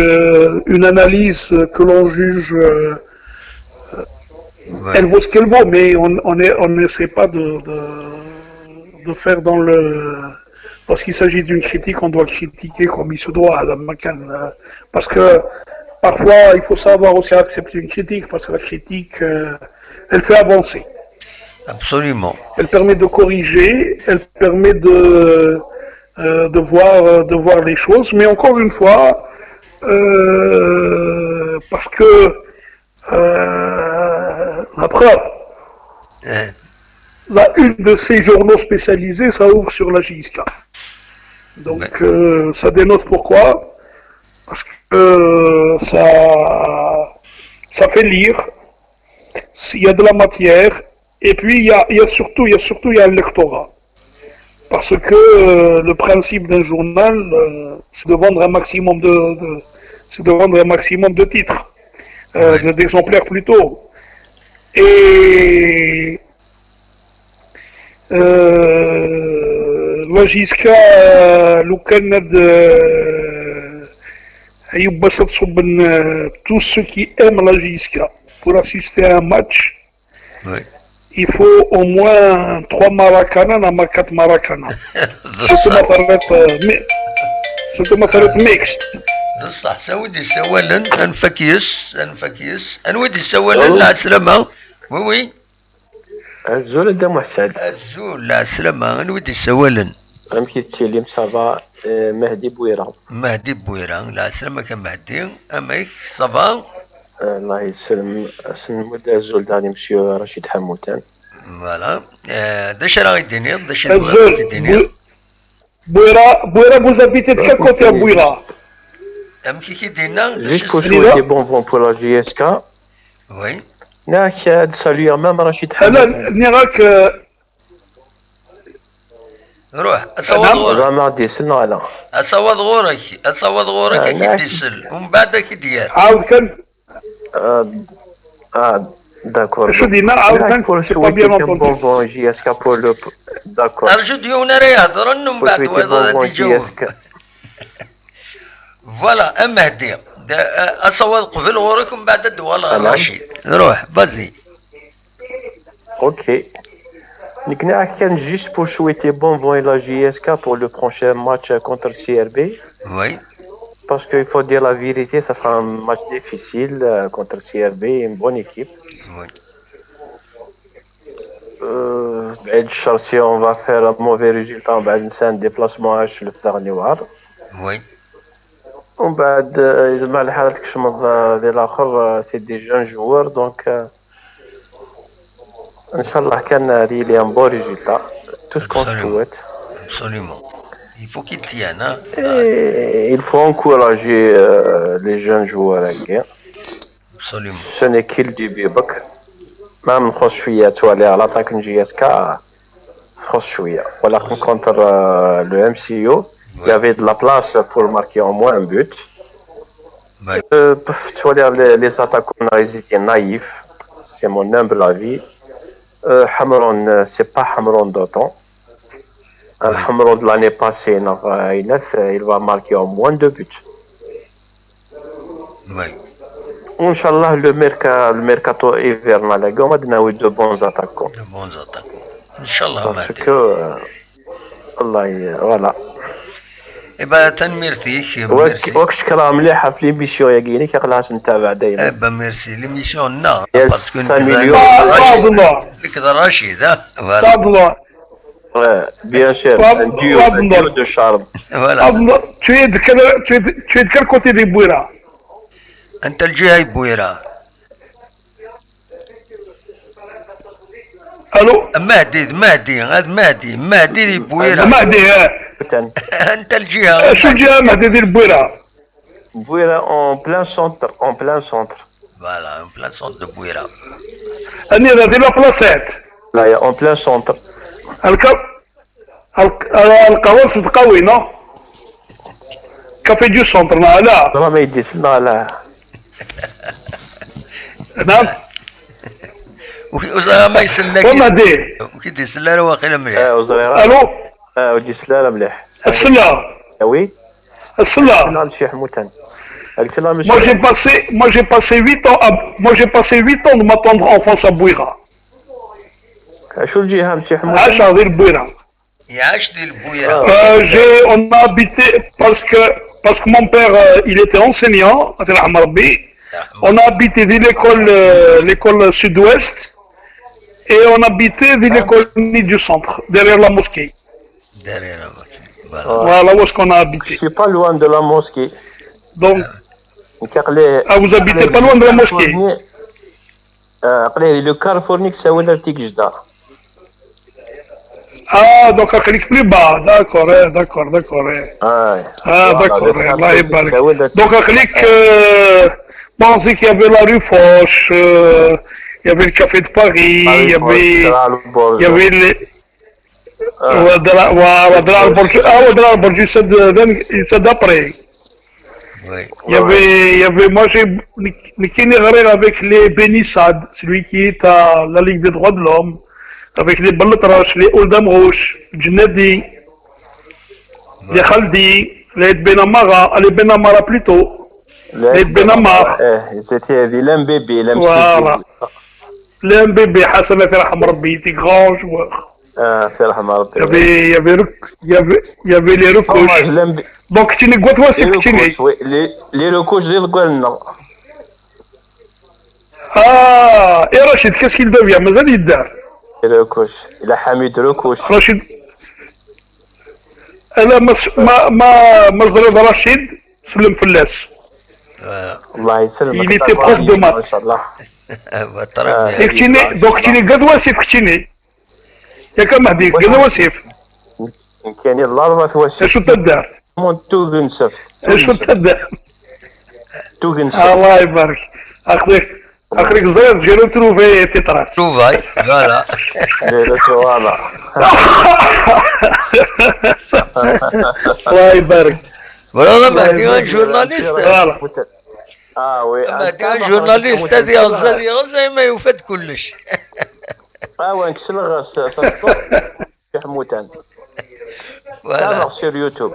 [SPEAKER 2] une analyse que l'on juge. Elle vaut ce qu'elle vaut, mais on n'essaie pas de faire lorsqu'il s'agit d'une critique, on doit critiquer comme il se doit, parce que parfois il faut savoir aussi accepter une critique, parce que la critique, elle fait avancer.
[SPEAKER 1] Absolument.
[SPEAKER 2] Elle permet de corriger, elle permet de voir les choses, mais encore une fois, parce que la la une de ces journaux spécialisés, ça ouvre sur la JSK. Donc ça dénote pourquoi. Parce que ça fait lire, il y a de la matière, et puis il y a surtout le lectorat. Parce que le principe d'un journal, c'est de vendre un maximum de titres, d'exemplaires plutôt. Et la JSK, tous ceux qui aiment la JSK pour assister à un match, il faut au moins 3 Maracana, 4 Maracana. Surtout مثلا mixed.
[SPEAKER 1] بصح سودي سوالا انفكيس انودي سوالا لا سلامة وي
[SPEAKER 5] الزول دا محسن
[SPEAKER 1] الزول لا سلامة انودي سوالا
[SPEAKER 5] أمشي تسلم صافا مهدي بويرة
[SPEAKER 1] لا سلامة كمهدي أميك صافا
[SPEAKER 5] الله يسلم اسم دا الزول داني مسيو رشيد حموتان
[SPEAKER 1] فوالا داش راه يديني داش
[SPEAKER 2] يديني Bouira, vous habitez de quel côté à Bouira?
[SPEAKER 5] Juste pour souhaiter bon vent pour la JSK.
[SPEAKER 1] Oui.
[SPEAKER 5] Salut même Rachid.
[SPEAKER 2] نراك
[SPEAKER 1] روح اصوض
[SPEAKER 5] غورك ديسلنا لا
[SPEAKER 1] اصوض غورك كي ديسل ومن بعد كي ديال
[SPEAKER 2] عاود كان
[SPEAKER 5] D'accord.
[SPEAKER 2] شو دينا عاود كان
[SPEAKER 5] pour souhaiter bon vent JSK pour le d'accord.
[SPEAKER 1] ارجو ديونا راه يهضرن ومن بعد وهذا يجاوب فوالا مهدي اصوض قبل غورك ومن بعد دوال رشيد روح فازي
[SPEAKER 5] اوكي Nicknack juste pour souhaiter bon vent à la JSK pour le prochain match contre le CRB.
[SPEAKER 1] Oui.
[SPEAKER 5] Parce qu'il faut dire la vérité, ça sera un match difficile contre le CRB, une bonne équipe.
[SPEAKER 1] Oui.
[SPEAKER 5] Si on va faire un mauvais résultat, on va faire un déplacement à le dernier soir.
[SPEAKER 1] Oui.
[SPEAKER 5] On va c'est des jeunes joueurs, donc Inch'Allah, il y a un bon résultat. Tout ce qu'on souhaite.
[SPEAKER 1] Absolument. Il faut qu'ils tiennent. Hein?
[SPEAKER 5] Il faut encourager les jeunes joueurs à guerre.
[SPEAKER 1] Absolument.
[SPEAKER 5] Ce n'est qu'il du bibok. Même à l'attaque de JSK, voilà, contre le MCO, il y avait de la place pour marquer au moins un but. Les attaquants ils étaient naïfs. C'est mon humble avis. Hamron, c'est pas Hamron d'autant. Hamron de l'année passée, il va marquer au moins 2 buts.
[SPEAKER 1] Oui.
[SPEAKER 5] Inch'Allah, le mercato hivernal, on a eu de bons attaquants.
[SPEAKER 1] De bons attaquants. Inch'Allah,
[SPEAKER 5] parce que, voilà.
[SPEAKER 1] Eh ben, تنميرتيك
[SPEAKER 5] وقت كلام مليحه في ليميسيون ياكيني كيخلاص نتابع دايما.
[SPEAKER 1] Eh ben, merci l'émission نا
[SPEAKER 5] باسكو
[SPEAKER 1] ديك رشيد
[SPEAKER 2] فوالا
[SPEAKER 5] bien sûr un duo de charme.
[SPEAKER 1] Voilà.
[SPEAKER 2] Tu es de quel côté de Bouira?
[SPEAKER 1] انت الجهه بويره.
[SPEAKER 2] الو
[SPEAKER 1] مهدي بويره.
[SPEAKER 2] مهدي
[SPEAKER 1] انت الجهه
[SPEAKER 2] شو الجهه مهدي ديال بويره؟
[SPEAKER 5] بويره en plein centre.
[SPEAKER 1] Voilà, en plein centre de Bouira.
[SPEAKER 2] اني هذه لا بلاصات.
[SPEAKER 5] لا يا en plein centre.
[SPEAKER 2] القواصد قوي نو؟ كافي دو سونتر لا
[SPEAKER 5] ما يديش لا
[SPEAKER 2] نعم
[SPEAKER 1] وزرا ما يسلك
[SPEAKER 2] ومهدي
[SPEAKER 1] كي تسلا واقيلا مليح.
[SPEAKER 5] وزرا
[SPEAKER 2] الو
[SPEAKER 5] ودي سلاله مليح.
[SPEAKER 2] السلا
[SPEAKER 5] وي
[SPEAKER 2] السلا
[SPEAKER 5] شي حموتان.
[SPEAKER 2] Moi j'ai passé 8 ans de ma tendre enfance à Bouira.
[SPEAKER 5] شو الجهه مشي حموتان؟
[SPEAKER 2] عاش غير بويره.
[SPEAKER 1] يعاش ديال بويره.
[SPEAKER 2] On a habité parce que mon père il était enseignant à Tel Amarbi. On a habité de l'école sud-ouest et on habitait de l'école du centre, derrière la mosquée.
[SPEAKER 1] Derrière la mosquée.
[SPEAKER 2] Voilà où est-ce qu'on a habité.
[SPEAKER 5] Je suis pas loin de la mosquée.
[SPEAKER 2] Donc, vous habitez pas loin de la mosquée.
[SPEAKER 5] Le Carrefour c'est où l'article
[SPEAKER 2] Ah, donc un clic plus bas, d'accord, d'accord. Ah, d'accord, Allah يبارك. Donc un clic, bon, c'est qu'il y avait la rue Foch, il y avait le café de Paris, il y avait les... ودرا البرج يسد après. Il y avait, moi j'ai Nikini Gharer avec les Benissad, celui qui est à la Ligue des droits de l'homme, avec les Ballatrash, les Oldham Rouge, Djnadi, les Khaldi, les Benamara, les Benamara plutôt, les Benamar.
[SPEAKER 5] C'était l'MBB,
[SPEAKER 2] Voilà. L'MBB, Hassan Ferham Rabbi, était grand joueur. Il y avait les recouches. Donc tu n'es pas toi, c'est que tu n'es.
[SPEAKER 5] Les recouches de Guelna.
[SPEAKER 2] Ah, et Rachid, qu'est-ce qu'il devient? Mais ça dit
[SPEAKER 5] les recouches. Il a Hamid recouche.
[SPEAKER 2] Rachid. أنا ما مزرعة رشيد سلم فلاس.
[SPEAKER 5] الله يسلمك.
[SPEAKER 2] Il était prof de maths.
[SPEAKER 5] ما شاء الله.
[SPEAKER 2] donc tu n'es قد واسف كتيني. يا كم هدي قد واسف.
[SPEAKER 5] كان الله واسف.
[SPEAKER 2] شو تدار؟
[SPEAKER 5] توغن سف.
[SPEAKER 2] شو تدار؟
[SPEAKER 5] توغن سف.
[SPEAKER 2] الله يبارك. أخرج زير جيرو تروفي تتراس.
[SPEAKER 1] تروفي فوالا.
[SPEAKER 5] فوالا.
[SPEAKER 2] الله يبارك.
[SPEAKER 1] فوالا مهدي un journaliste.
[SPEAKER 2] Voilà.
[SPEAKER 1] مهدي un journaliste هذه غزة ما يفيد كلش.
[SPEAKER 5] وين كسلغ في حموتان.
[SPEAKER 1] فوالا.
[SPEAKER 5] sur YouTube.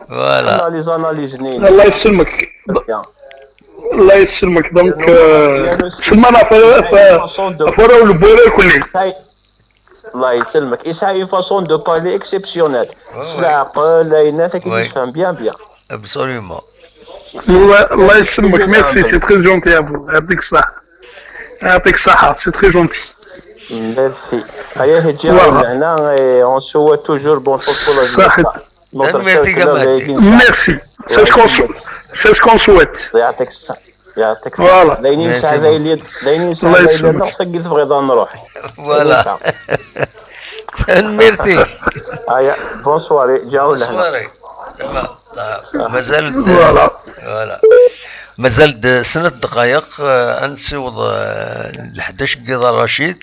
[SPEAKER 1] فوالا.
[SPEAKER 2] الله يسلمك. الله يسلمك دونك سمعنا فراو البويرة كلي.
[SPEAKER 5] الله يسلمك. إسا une façon de parler exceptionnelle. سلاقل ليناتك تفهم bien.
[SPEAKER 1] Absolument.
[SPEAKER 2] الله يسلمك. Merci, c'est très gentil à vous. يعطيك الصحة, c'est très gentil.
[SPEAKER 5] Merci. Allez, هنا on souhaite toujours bonne chose pour la vie.
[SPEAKER 2] Merci. C'est ce qu'on souhaite.
[SPEAKER 5] يعطيك الصحة. يعطيك
[SPEAKER 2] الصحة.
[SPEAKER 5] داينين ساعة دايلي نقصك تبغي نروح.
[SPEAKER 1] فوالا. ميرتي.
[SPEAKER 5] بون سواري جاو
[SPEAKER 1] لهنا. مازال مازال 6 دقائق انسوض ل 11 قضاء رشيد.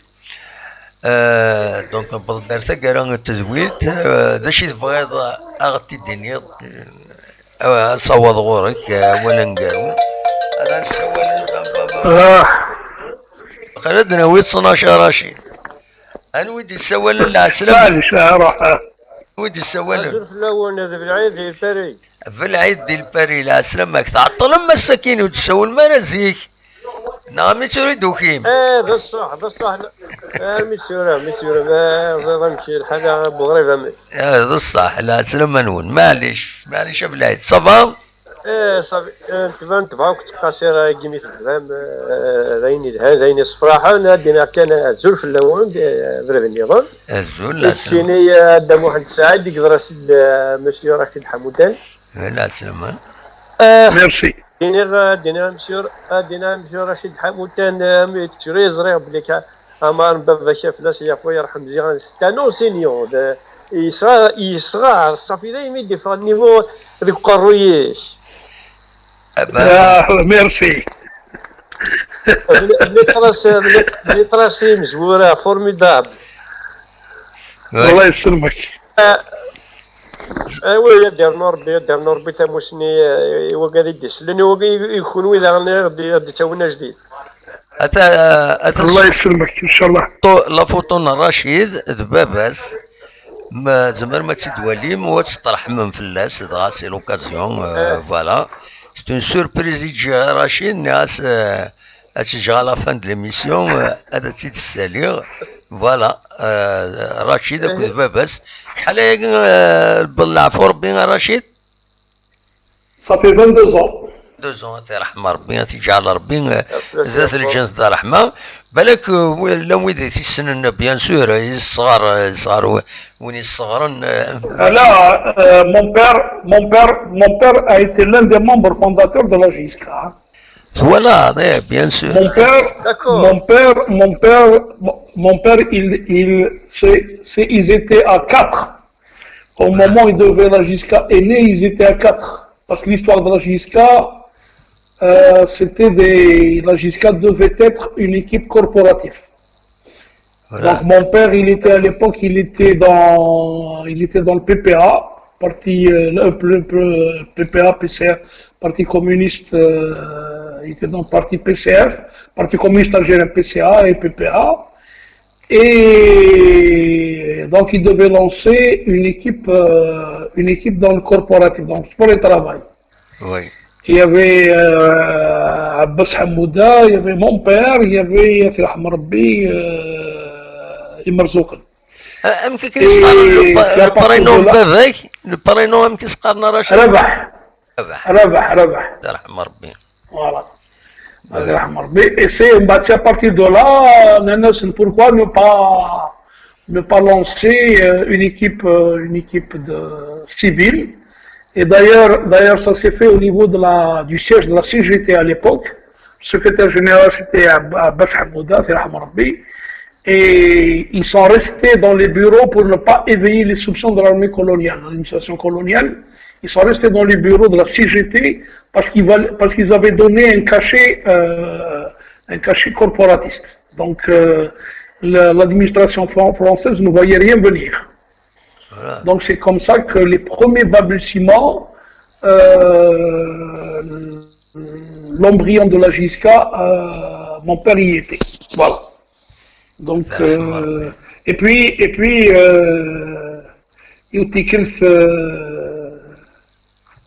[SPEAKER 1] دونك بالبرتا كان التزويد ذا شي تبغيض اغتي ديني صوض غورك ولا نقالو انا نسول خلدنا ويت 12 رشيد انا ودي نسول العسلام
[SPEAKER 2] معليش روح
[SPEAKER 1] ودي نسول
[SPEAKER 5] في الاول هذا في العيد ديال الباري
[SPEAKER 1] في العيد ديال الباري العسلام ماك تعطل مساكين وتسول مرازيك نعم تريدو كيم
[SPEAKER 5] هذا الصح ميسيورا زاد نمشي لحاجه بغريبه
[SPEAKER 1] هذا الصح لا سلام منون معليش بلايد صافا
[SPEAKER 5] صافي انت فاوك تقاسير كيمي تفهم ريني صفراحه نادينا كان الزول في اللون بريف النظام
[SPEAKER 1] الزول لا
[SPEAKER 5] سلام دام واحد الساعه يقدر يسد مسيو رشيد حمودان
[SPEAKER 1] لا سلام
[SPEAKER 2] ميرسي
[SPEAKER 5] دينا مسيو رشيد حمودان ميتشري زريغ بليك امان بابا شاف ناس يا خويا يرحم مزيان ستانو سينيو يصغر صافي لا يمد في النيفو هذيك قرويش
[SPEAKER 2] ميرسي
[SPEAKER 5] اللي تراسي مزوره فورميدابل
[SPEAKER 2] الله يسلمك
[SPEAKER 5] وي دير نور ربي تموسني وقاعد يدس لانه يكون ولا غادي تاونا جديد
[SPEAKER 2] الله يسلمك ان شاء الله
[SPEAKER 1] لا فوتون رشيد ذباباس ما زمر ما تدوالي ما تطرح من فلاس دغا سي لوكازيون فوالا سي اون سوربريز يجي رشيد ناس تجي على فان دو ليميسيون هذا سيد السالي فوالا رشيد اكو ذباباس شحال بالعفو ربي رشيد
[SPEAKER 2] صافي 22 ans
[SPEAKER 1] 2 ans رحمه ربي تيجي على ربي ذات الجنس تاع رحمه بالك لا ويدي تيسنن بيان سور الصغار وين الصغرن
[SPEAKER 2] لا mon père a été l'un des membres fondateurs de la JISCA
[SPEAKER 1] Voilà, bien sûr.
[SPEAKER 2] Mon père, ils étaient à 4. Au moment où la JISCA est née, ils étaient à 4. Parce que l'histoire de la JISCA, la JISCA devait être une équipe corporative. Voilà. Donc mon père, à l'époque, il était dans le PPA, PPA, PCF, Parti communiste, il était dans le parti PCF, Parti communiste algérien PCA et PPA. Et donc il devait lancer une équipe dans le corporatif, donc pour le travail.
[SPEAKER 1] Oui.
[SPEAKER 2] Il y avait Abbas Hamouda, il y avait mon père, il y avait Yathir Ahmarbi, Imarzouk.
[SPEAKER 1] يمكن كنسقر البرينوم بافاك البرينوم يمكن سقرنا رشا
[SPEAKER 2] ربح
[SPEAKER 1] الله يرحم ربي
[SPEAKER 2] voilà الله يرحم ربي et c'est à partir de là pourquoi ne pas lancer une équipe de civile. Et d'ailleurs ça s'est fait au niveau du siège de la CGT à l'époque. Le secrétaire général c'était Abbas Hamouda, et ils sont restés dans les bureaux pour ne pas éveiller les soupçons de l'armée coloniale, l'administration coloniale. Ils sont restés dans les bureaux de la CGT parce qu'ils avaient donné un cachet corporatiste. Donc l'administration française ne voyait rien venir. Voilà. Donc c'est comme ça que les premiers balbutiements, l'embryon de la JISCA, mon père y était. Voilà. Donc, et puis,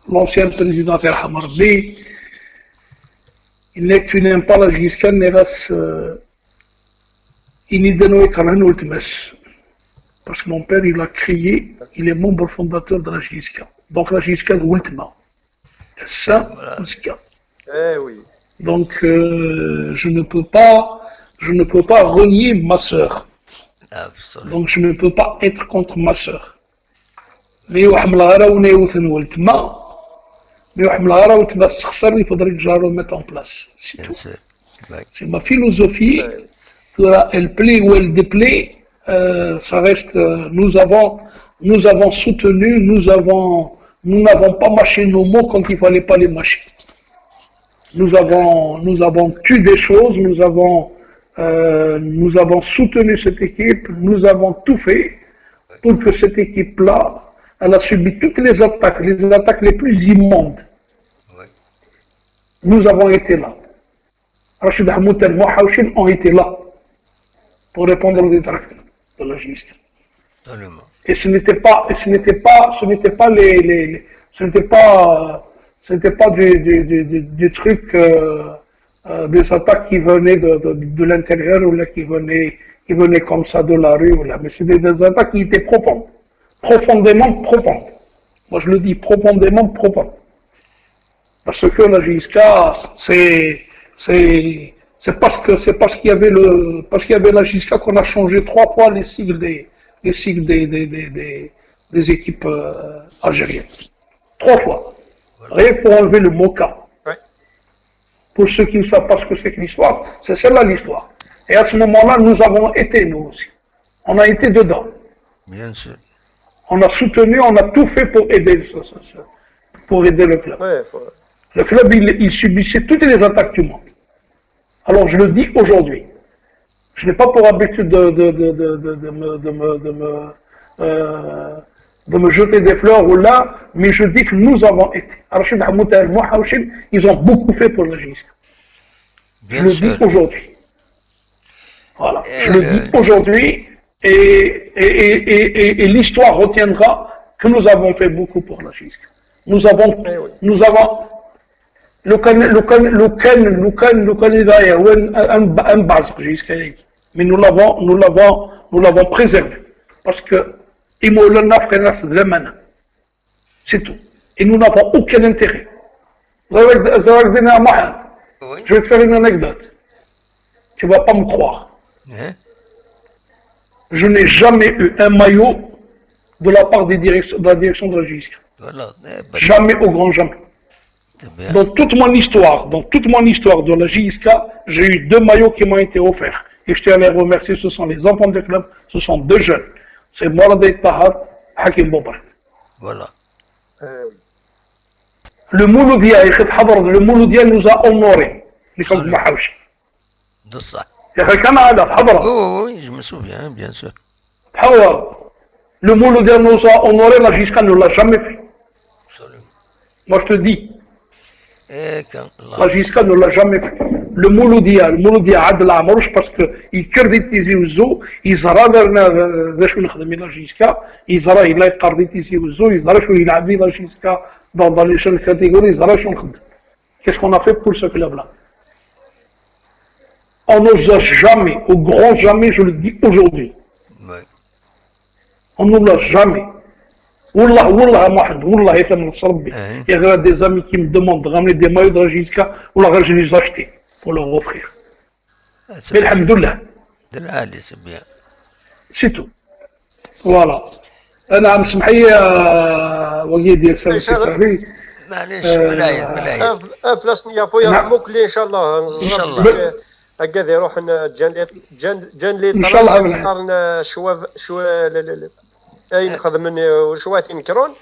[SPEAKER 2] l'ancien président Hamarbi, il n'est que tu n'aimes pas la JISCA, parce que mon père, il a créé, il est membre fondateur de la JISCA. Donc la JISCA de Wultma. Ça, JISCA.
[SPEAKER 4] Eh oui.
[SPEAKER 2] Donc, je ne peux pas renier ma sœur.
[SPEAKER 1] Absolument.
[SPEAKER 2] Donc je ne peux pas être contre ma sœur. Mais il faudrait que je la remette en place. C'est tout. C'est ma philosophie. Elle plaît ou elle déplaît. Ça reste. Nous avons soutenu, nous n'avons pas mâché nos mots quand il ne fallait pas les mâcher. Nous avons tué des choses, nous avons soutenu cette équipe, nous avons tout fait pour que cette équipe-là, elle a subi toutes les attaques les plus immondes. Oui. Nous avons été là. Rachid Hamoud et Mouhaouchin ont été là pour répondre aux détracteurs de la JISCA. Et ce n'était pas du truc des attaques qui venaient de l'intérieur ou là qui venaient comme ça de la rue ou là, mais c'était des attaques qui étaient profondes, profondément profondes. Moi je le dis profondément profondes, parce que la JISCA c'est parce qu'il y avait la JISCA qu'on a changé 3 fois les sigles des équipes algériennes, 3 fois. Rien que pour enlever le MOCA. Ouais. Pour ceux qui ne savent pas ce que c'est que l'histoire, c'est celle-là l'histoire. Et à ce moment-là, nous avons été, nous aussi. On a été dedans.
[SPEAKER 1] Bien sûr.
[SPEAKER 2] On a soutenu, on a tout fait pour aider le club. Ouais, le club, il subissait toutes les attaques du monde. Alors, je le dis aujourd'hui. Je n'ai pas pour habitude de me jeter des fleurs ou là, mais je dis que nous avons été. Rachid Hamoud et Mouhaouchin, ils ont beaucoup fait pour la JISCA. Je le dis aujourd'hui. Voilà. Je le dis aujourd'hui et l'histoire retiendra que nous avons fait beaucoup pour la JISCA. Nous avons mais nous l'avons préservé parce que c'est tout. Et nous n'avons aucun intérêt. Je vais te faire une anecdote. Tu ne vas pas me croire. Je n'ai jamais eu un maillot de la part de la direction de la JISCA. Jamais, au grand jamais. Dans toute mon histoire de la JSK, j'ai eu 2 maillots qui m'ont été offerts. Et je tiens à les remercier, ce sont les enfants du club, ce sont 2 jeunes. C'est Mourad Tahar, Hakim Boubart.
[SPEAKER 1] Voilà.
[SPEAKER 2] Le Mouloudia nous a honorés. Les gens de Mahouchi.
[SPEAKER 1] De ça.
[SPEAKER 2] Oui,
[SPEAKER 1] je me souviens, bien sûr.
[SPEAKER 2] Le Mouloudia nous a honorés, la JSK ne l'a jamais fait.
[SPEAKER 1] Absolument.
[SPEAKER 2] Moi je te dis. La JSK ne l'a jamais fait. Le Mouloudia عاد العمروش باسكو يكرديتيزيو الزو يزرا درنا شنو نخدم لا جيسكا يزرا الا يقرديتيزيو الزو يزرا شنو يلعب لا جيسكا dans les chaînes catégories يزرا شنو نخدم. Qu'est-ce qu'on a fait pour ce club là? On n'ose jamais, au grand jamais, je le dis aujourd'hui.
[SPEAKER 1] Ouais.
[SPEAKER 2] On ne l'a jamais. والله واحد والله يتمنى ربي يا غير des amis qui me demandent de ramener des maillots de la JSK ولا غير je les acheter pour leur offrir. Mais alhamdoulilah.
[SPEAKER 1] C'est bien.
[SPEAKER 2] C'est tout. Voilà. أنا عم سمحي وقيا ديال سامي السكري.
[SPEAKER 1] معليش ملايين.
[SPEAKER 6] فلسطين يا خويا يرحموك لي إن شاء الله.
[SPEAKER 1] إن شاء الله.
[SPEAKER 6] هكذا يروح جان لي
[SPEAKER 2] إن شاء الله.
[SPEAKER 6] قارن شوا أي نخدم شوات ينكرون.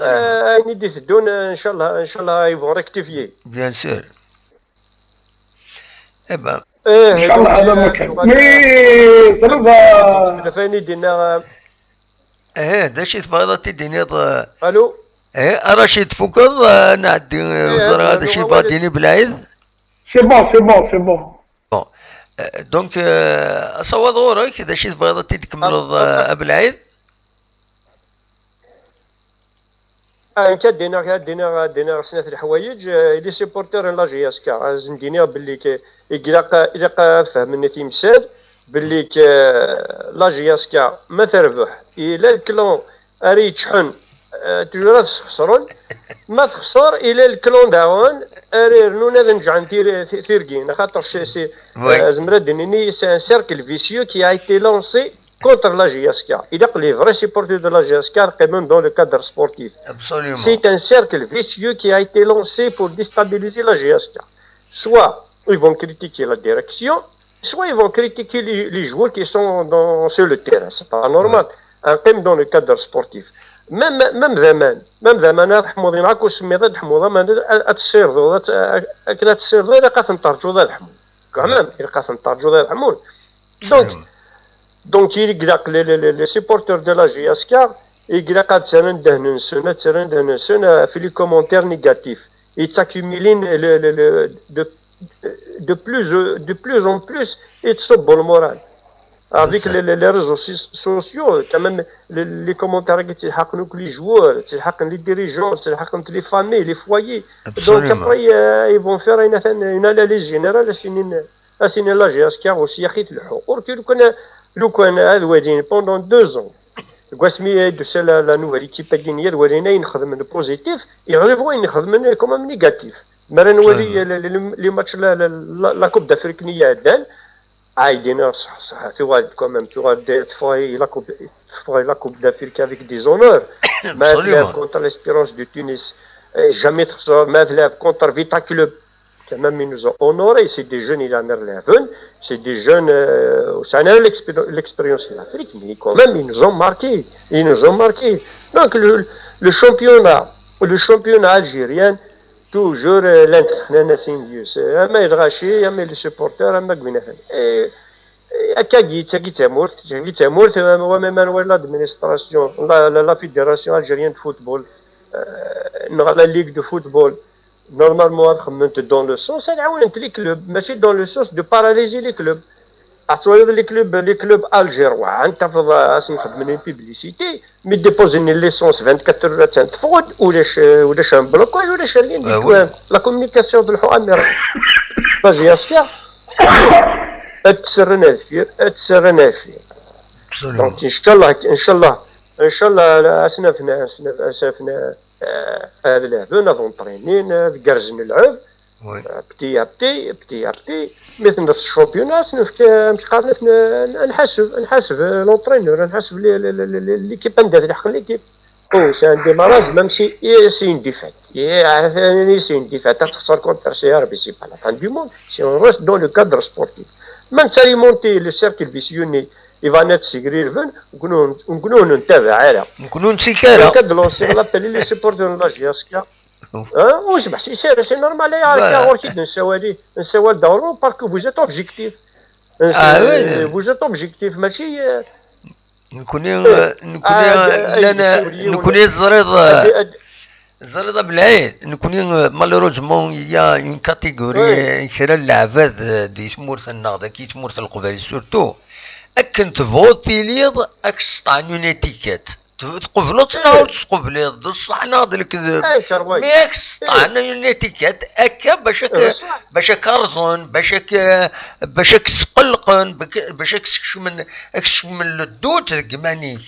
[SPEAKER 6] أي ندي الدون إن شاء الله يفون ريكتيفيي.
[SPEAKER 1] Bien sûr. Eh ben.
[SPEAKER 2] إن شاء الله هذا مكان. مي صرفها.
[SPEAKER 6] فاني دينا.
[SPEAKER 1] داش تبغي تديني
[SPEAKER 6] الو
[SPEAKER 1] رشيد فوكر نعدي وزرا هذا الشيء فاديني بالعيد
[SPEAKER 2] سي بون
[SPEAKER 1] بون دونك اصوات غورك اذا شي تبغي تكملوا بالعيد
[SPEAKER 6] انت دينا سنه الحوايج لي سيبورتور لا جي اس كا زنديني باللي إلا فهمني تيمساد باللي لا جي اس كا ما تربح الى الكلون اري تشحن تجرا تخسرون ما تخسر الى الكلون داون اري رنونا نرجع ثيركين خاطر سي زمرا دنيني سي ان سيركل فيسيو كي a été lancé contre la GSK. Il y a les vrais supporters de la GSK même dans le cadre sportif.
[SPEAKER 1] Absolument.
[SPEAKER 6] C'est un cercle vicieux qui a été lancé pour déstabiliser la GSK. Soit ils vont critiquer la direction, soit ils vont critiquer les joueurs qui sont sur le terrain. C'est pas normal. Même dans le cadre sportif. même زمان هاد حموضي معاك وسميت هاد حموضه ما تصير كنا تصير غير قاف نطرجو هاد الحمول كمان قاف نطرجو هاد الحمول دونك يقلق لي سيبورتور دو لا جي اس كا يقلق هاد تسرن في لي كومونتير نيجاتيف يتاكيميلين de plus en plus يتصبوا المورال avec les réseaux sociaux quand même les commentaires qui تلحقنوا les joueurs تلحقن les dirigeants تلحقن les familles les foyers donc après ils vont faire une analyse générale اسين لا جي اس كا aussi خيت الحقور لو كان هذا وادين pendant 2 ans قاسمي دوسا لا نوفيل ايكيب كاين ورينا ينخدم بوزيتيف يغلبوا ينخدم كوم نيجاتيف مرة نوري لي ماتش لا كوب دافريكنيه دان عايدين صح تغاد كوميم تغاد تفاي لا كوب دافريك افيك دي زونور مثلا كونتر ليسبيرونس دو تونس جامي تخسر مثلا كونتر فيتا كلوب كمان ils nous ont honoré c'est des jeunes il en relèvent c'est des jeunes ça n'a l'expérience en Afrique mais quand même ils nous ont marqué donc le championnat algérien toujours l'entraîneur Dios اما يدغاشي اما لي سوبورتور اما كبنافن اكاكيت تمورت ومن ولا ادمينستراسيون لا فيدراسيون الجيريان دو فوتبول لا ليغ دو فوتبول نورمالمون خممت دون لو سونس عاونت لي كلوب ماشي دون لو سونس دو باراليزي لي كلوب عطوا لي كلوب الجير وانت تفضل اسم خدمني بيبليسيتي مي ديبوزيني ليسونس 24 ساعه تفقد ولاش بلوكاج ولاش ريان ديك لا كومونيكاسيون د الحوامر باجي اسكا تسرنا فيه دونك ان شاء الله اسنفنا هذا اللعب نظن طرينين كرز نلعب بتي ابتي مثل الشامبيونات نحاسب لونطرينور نحاسب ليكيب ندير الحق ليكيب c'est un démarrage, même si c'est une défaite. C'est une défaite. C'est pas la fin du monde. Si on reste dans le cadre sportif. Même si remonter le cercle vicieux, il va être sigrer, on peut نتابع على.
[SPEAKER 1] نكونوا نسيكارا.
[SPEAKER 6] كاد لونسي لابيل لي سيبورتور لا جياسكا. واش بحسي سي نورمال يا اوركيد نساو الدورو باسكو vous êtes objectif. Vous êtes objectif ماشي
[SPEAKER 1] نكوني الزريضه بالعيد نكوني مالوروزمون يا اون كاتيجوري كرا العباد دي تمورث النهضه كي تمورث القبائل سورتو كنت فوتي ليض اكسطان اون اتيكيت تقبلوا تناول تقبلي بصح ناض لك ميكس طعنا اون اتيكيت هكا باش كارزون باش تقلقن باش كش من الدوت كماني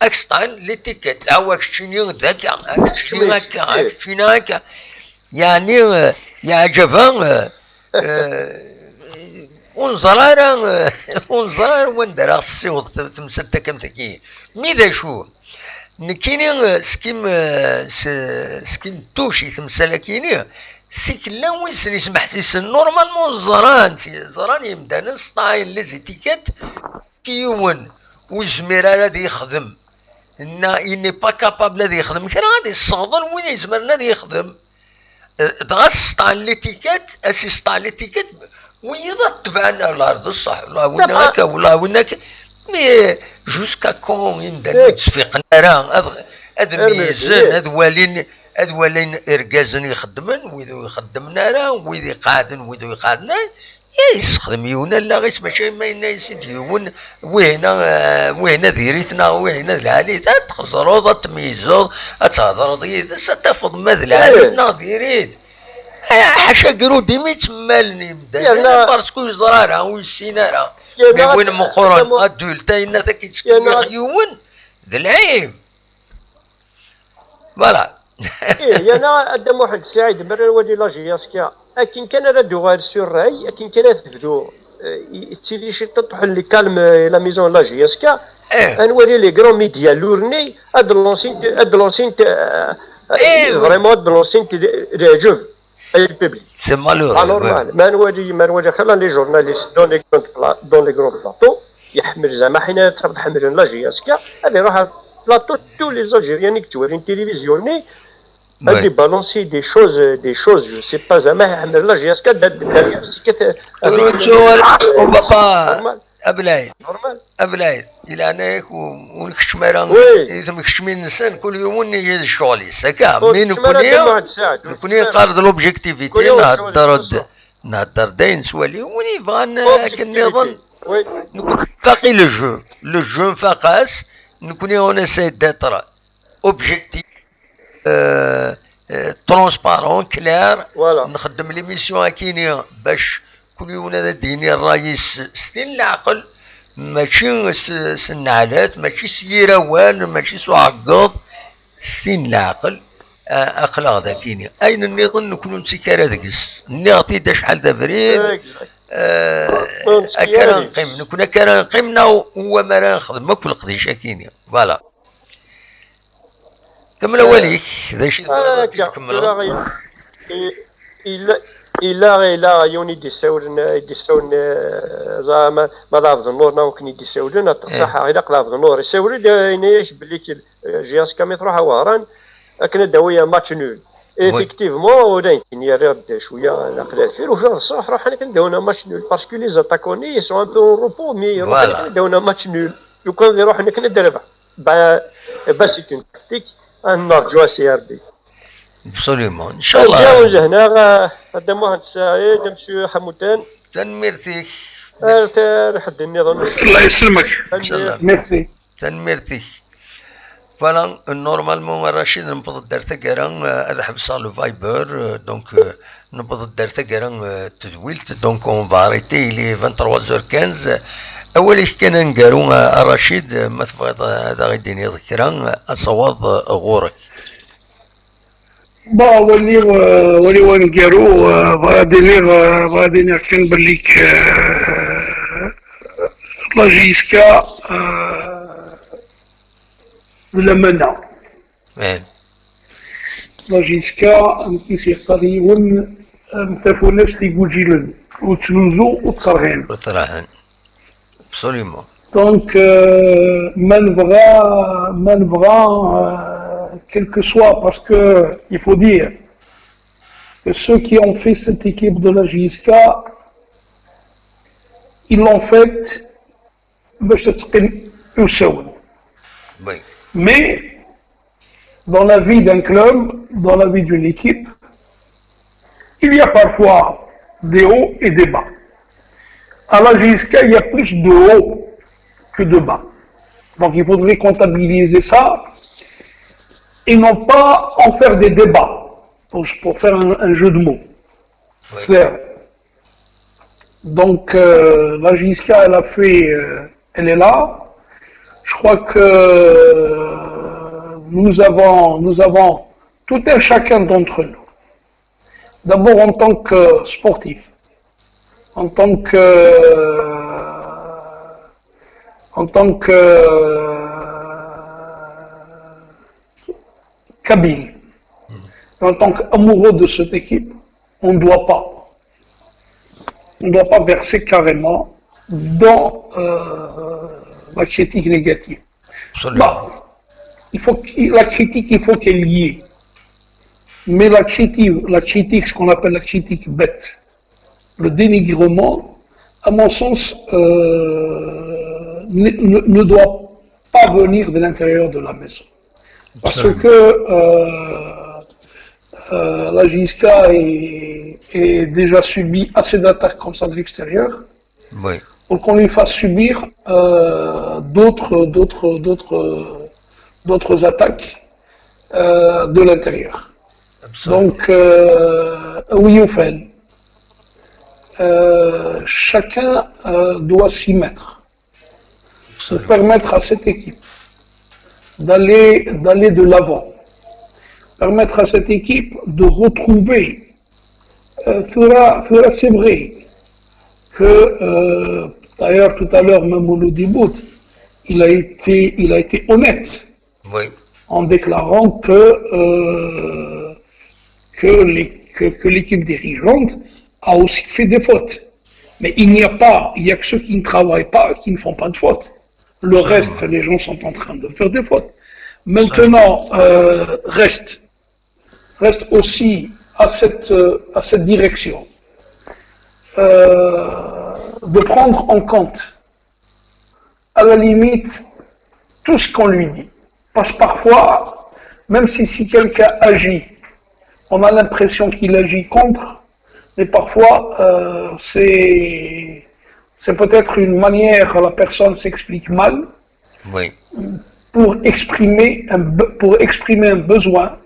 [SPEAKER 1] اكسطان ليتيكيت هو كشيني ذاك كشيني هكا كشيني هكا يعني يا عجبا ونزرار وندرا الصيوط تمسدة كم تكي ميدا شو نكيني سكيم توشي تمسالا كيني سيك لا وين يسمح سيس نورمالمون زران يبدا نسطايل لي زيتيكيت كيون ويزمير هذا يخدم إني با كابابل هذا يخدم كان غادي يصادر وين يزمر هذا يخدم تغسطا ليتيكيت اسيسطا ليتيكيت ويضا تبعنا الارض الصح ولا وين هكا ولا وين هكا مي جوسكا كون يمدا تسفيق نارا هاد الميزان هاد والين اركازن يخدمن ويدو يخدم نارا ويدي قادن ويدو يقادنا يستخدم يونا لا غير ماشي ما ينسيد يون وهنا ذيريتنا وهنا العاليت تخزرو تميزو تهضر ضيد ستفض ماذ العاليتنا ذيريت حاشا قرودي ما يتمالني بدا بارسكو يزرارها ويسينارها وين مخورن الدولتين ذاك يتسكن يون ذا العيب فوالا
[SPEAKER 6] انا قدام واحد السعيد برا الوادي لاجياسكا لكن كان رادو غير سوراي لكن كان تبدو تيلي شي تطح اللي كالم لا ميزون لاجياسكا نوري لي غران ميديا لورني هاد لونسين فريمون هاد لونسين جوف اي بيبلي
[SPEAKER 1] سي مالور
[SPEAKER 6] نورمال ما نوري خلا لي جورناليست دون لي غران بلاطو يحمل زعما حين تحمل لاجياسكا هذه راح بلاطو تو لي زالجيريان كتورين تيليفزيوني هادي بالونسي دي شوز جو سي با زعما يحمل لاجياسكا داريا سيكات
[SPEAKER 1] وبابا أبلايد إلى أنك ونكشمران إذا كشمين إنسان كل يوم يجي الشغل هكا مين نكوني قارض لوبجيكتيفيتي نهدر داين سوالي وني فغان كنظن نكون فاقي لو جو فاقاس نكوني اون اساي داتر اوبجيكتيف ترونسبارون كلير نخدم لي ميسيون كينيا باش كل يوم هذا ديني الرئيس ستين العقل ماشي سنعلات ماشي سيروان ماشي سعقض ستين العقل اخلاق ذا كينيا اين النظن نكونوا نسكر داكس نعطي دا شحال دا فريد اكرا نقيم نكون اكرا نقيمنا هو ما راه نخدم كل قضيشه كينيا فوالا كمل وليك ذا شي كمل إلا يوني يديساون زعما ما ضافض النور ناوكني يديساون صح إلا قضافض النور يساون ينايش بلي جياسكا مي تروح وهران لكن داوية ماتش نول إفيكتيفمون ولا يمكن يرد شوية نقلات فيه وفي الصح راح حنا كنداونا ماتش نول باسكو لي زاتاكوني سون ان بو روبو مي كنداونا ماتش نول لو كان نروح حنا كندرب باش يكون تكتيك نرجعوا سي ار بي ابسوليومون ان شاء الله
[SPEAKER 6] نتجاوز هنا قدام واحد السعيد مسيو حمودان
[SPEAKER 1] تنميرتيك
[SPEAKER 6] حد النظام
[SPEAKER 2] الله يسلمك ميرسي
[SPEAKER 1] تنميرتيك فوالا نورمالمون رشيد نبض دار تاكرا هذا حبسها لو فايبر دونك نبض دار تاكرا تدويلت دونك اون فاريتي لي 23h15 اول كان نقارو رشيد ما تبغي هذا غيديني ذكرا اصوات غورك
[SPEAKER 2] با ولي ونقارو غادي نركن بليك لاجيسكا لمنا لا جيسكا كيصير قريب مثافو ناس تيقوجيلن وتلوزو وتصرهن
[SPEAKER 1] absolument.
[SPEAKER 2] Donc, quel que soit, parce que il faut dire que ceux qui ont fait cette équipe de la JSK, ils l'ont faite mais dans la vie d'un club, dans la vie d'une équipe, il y a parfois des hauts et des bas. À la JSK, il y a plus de hauts que de bas. Donc il faudrait comptabiliser ça et non pas en faire des débats pour faire un jeu de mots.
[SPEAKER 1] Oui.
[SPEAKER 2] Clair. Donc la JSK, elle est là. Je crois que nous avons tout un chacun d'entre nous. D'abord en tant que sportif, en tant que kabyle, en tant qu'amoureux de cette équipe, on ne doit pas verser carrément dans la critique négative. Bah, la critique, il faut qu'elle y ait. Mais la critique, ce qu'on appelle la critique bête, le dénigrement, à mon sens, ne doit pas venir de l'intérieur de la maison. Parce que la JSK est déjà subi assez d'attaques comme ça de l'extérieur.
[SPEAKER 1] Oui.
[SPEAKER 2] Pour qu'on lui fasse subir d'autres attaques de l'intérieur. Donc, oui, au fait, chacun doit s'y mettre pour permettre à cette équipe d'aller de l'avant, permettre à cette équipe de retrouver, c'est vrai que d'ailleurs tout à l'heure même au début, il a été honnête.
[SPEAKER 1] Oui.
[SPEAKER 2] En déclarant que l'équipe dirigeante a aussi fait des fautes. Mais il n'y a que ceux qui ne travaillent pas, qui ne font pas de fautes. Le reste, les gens sont en train de faire des fautes. Maintenant, reste aussi à cette direction de prendre en compte, à la limite, tout ce qu'on lui dit. Parce que parfois, même si quelqu'un agit, on a l'impression qu'il agit contre, mais parfois c'est peut-être une manière, la personne s'explique mal,
[SPEAKER 1] oui.
[SPEAKER 2] pour exprimer un besoin,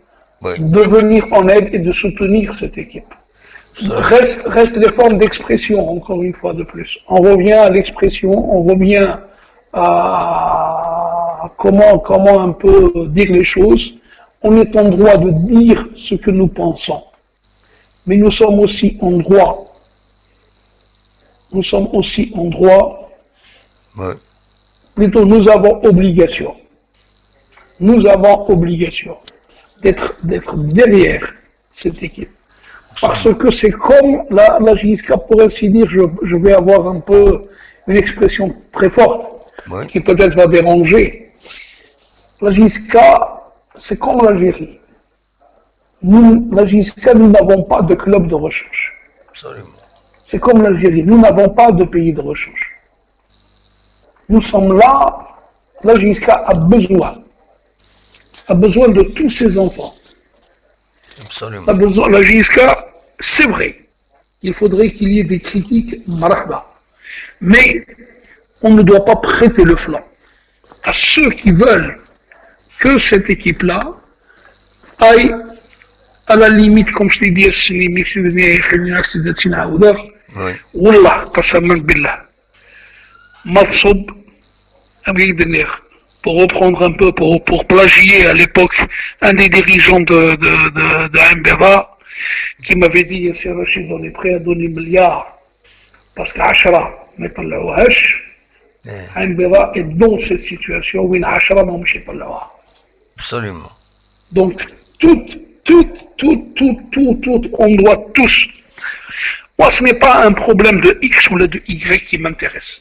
[SPEAKER 1] oui.
[SPEAKER 2] de venir en aide et de soutenir cette équipe. Reste les formes d'expression, encore une fois de plus. On revient à l'expression, on revient à comment un peu dire les choses. On est en droit de dire ce que nous pensons. Mais nous sommes aussi en droit.
[SPEAKER 1] Oui.
[SPEAKER 2] Plutôt, nous avons obligation d'être derrière cette équipe. Parce que c'est comme la JSK, pour ainsi dire, je vais avoir un peu une expression très forte,
[SPEAKER 1] oui.
[SPEAKER 2] qui peut-être va déranger. La JSK, c'est comme l'Algérie. La JSK, nous n'avons pas de club de recherche.
[SPEAKER 1] Absolument.
[SPEAKER 2] C'est comme l'Algérie, nous n'avons pas de pays de recherche. Nous sommes là, la JSK a besoin de tous ses enfants.
[SPEAKER 1] Absolument.
[SPEAKER 2] La JSK, c'est vrai, il faudrait qu'il y ait des critiques, marahba. Mais on ne doit pas prêter le flanc à ceux qui veulent que cette équipe-là aille à la limite, comme je t'ai dit, Wallah, qasaman billah. Malsoub, pour reprendre un peu, pour plagier à l'époque un des dirigeants de Mbera, qui m'avait dit, Yassir Rachid, on est prêt à donner milliards, parce qu'Ashra, Mbera est dans cette situation où Ashra n'a pas.
[SPEAKER 1] Absolument.
[SPEAKER 2] Donc, tout, on doit tous. Moi, ce n'est pas un problème de X ou de Y qui m'intéresse.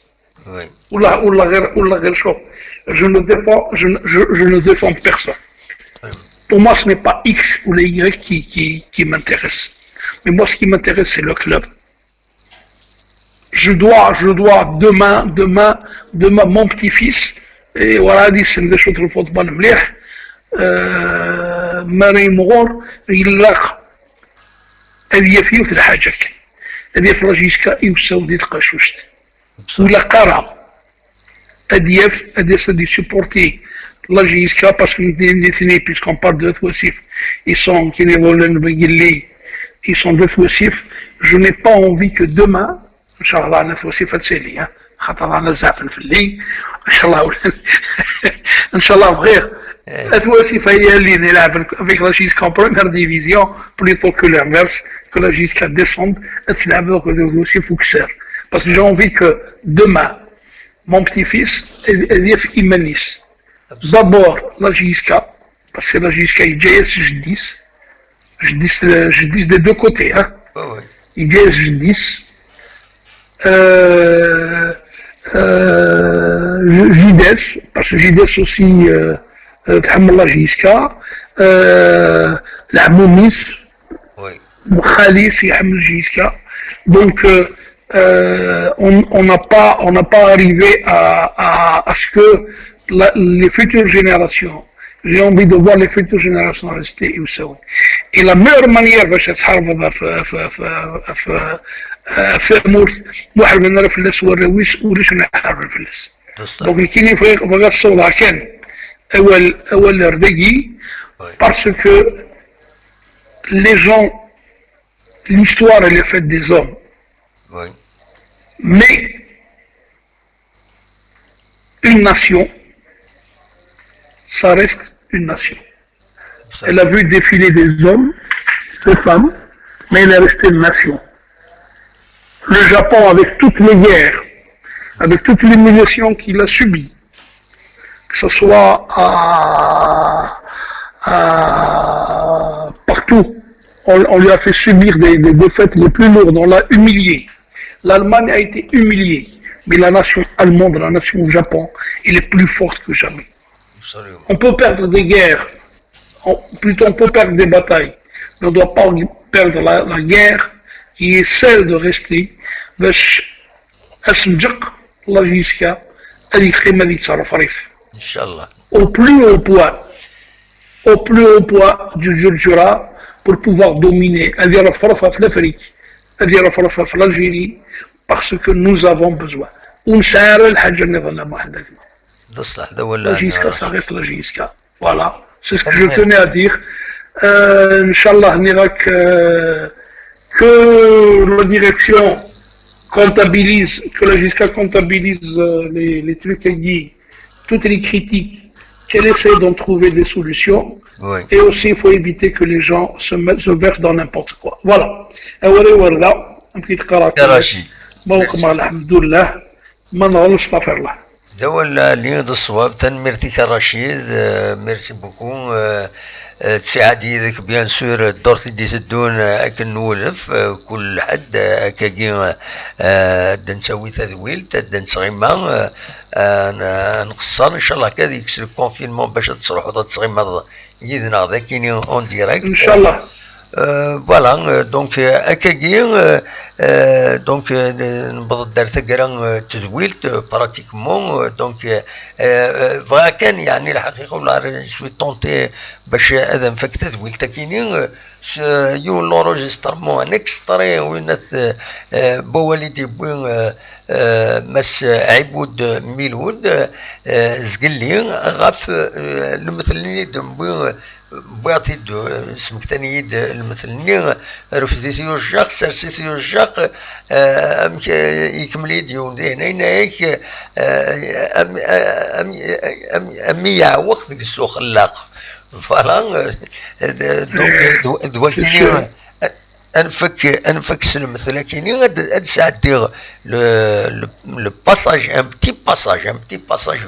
[SPEAKER 1] Oui.
[SPEAKER 2] Je ne défends personne.
[SPEAKER 1] Oui.
[SPEAKER 2] Pour moi, ce n'est pas X ou les Y qui m'intéressent. Mais moi, ce qui m'intéresse, c'est le club. Je dois demain, mon petit-fils, et voilà, c'est des choses de football مليح, ماري مغور يلاق هذه فيه في الحاجة هذه في راجيسكا يوساو دي تقاشوشت ولا قرا هذه سدي سيبورتي لاجيسكا باسكو الاثنين بيسكون بار دو ثواسيف يسون كي يقولوا لي ils sont deux ثواسيف. Je n'ai pas envie que demain ان شاء الله انا ثواسيف تسالي خاطر انا زعفن في الليل ان شاء الله ان شاء الله غير ثواسيف هي اللي نلعب avec la JSK en première division plutôt que l'inverse que la JSK descende تلعب avec ثواسيف وكسر parce que j'ai envie que demain mon petit-fils يدير إيمانيس d'abord la JSK parce que la JSK يجيس جديس des deux côtés يجيس جديس JDS parce que JDS aussi تحمل لا جيسكا لعبوا ميس وخاليس يحمل جيسكا donc on n'a pas arrivé à ce que les futures générations, j'ai envie de voir les futures générations rester et la meilleure manière باش تحافظ في مورث واحد من الفلس والرويس وليش نحارب الفلس دونك كاينين في الصوره كان اول ردقي parce que les gens l'histoire elle est faite des hommes mais une nation ça reste une nation elle a vu défiler des hommes des femmes mais elle est restée une nation. Le Japon, avec toutes les guerres, avec toute l'humiliation qu'il a subie, que ce soit partout, on lui a fait subir des défaites les plus lourdes, on l'a humilié. L'Allemagne a été humiliée, mais la nation allemande, la nation Japon, elle est plus forte que jamais. On peut perdre des guerres, plutôt on peut perdre des batailles, mais on ne doit pas perdre la guerre qui est celle de rester باش اسنجق الله جيسكا هذه الخيمه اللي تصرف ريف
[SPEAKER 1] ان شاء الله
[SPEAKER 2] au plus haut point du Djurdjura pour pouvoir dominer هذه رفرفه في الافريق هذه رفرفه في الجيري parce que nous avons besoin ونشعر الحاجه اللي ظلنا وحدك
[SPEAKER 1] بصح هذا ولا
[SPEAKER 2] جيسكا صارت لا جيسكا voilà c'est ce que je tenais à dire ان شاء الله نراك que la direction comptabilise, que la JSK comptabilise les trucs qu'elle dit, toutes les critiques, qu'elle essaie d'en trouver des solutions.
[SPEAKER 1] Oui.
[SPEAKER 2] Et aussi, il faut éviter que les gens se versent dans n'importe quoi. Voilà. Un petit
[SPEAKER 1] كراشي
[SPEAKER 2] bon, alhamdoulilah, ما نغلطش استغفر الله.
[SPEAKER 1] دول ليون الصواب تنميرتي كرشيد ميرسي بوكو تساعدي ذاك بيان سور دورتي دي تدون اكن نولف كل حد كاكي نسوي تذويل نسغيما نقصر ان شاء الله كذا يكسر الكونفينمون باش تصروحوا تصغيما يدنا ذاك كاين اون ديريكت
[SPEAKER 2] ان شاء الله
[SPEAKER 1] فوالا دونك اكاكي دونك نبض دار ثقرا تذويلت براتيكمون دونك فغا كان يعني الحقيقه ولا شوي طونتي باش هذا نفك تذويلت كاينين يو لونجسترمون ان اكستري وينث بوالدي بوين مس عبود ميلود زقلي غاف المثلني دمبوين بواطي اسمك ثاني يد المثلني رفديتيو الجاق سرسيتيو الجاق يكمل يديون هنا هيك امي يعوق ذيك السوق خلاق فوالا دونك دواكيني انفك المثل كاينين هاد ساعات دير لو باساج ان بتي باساج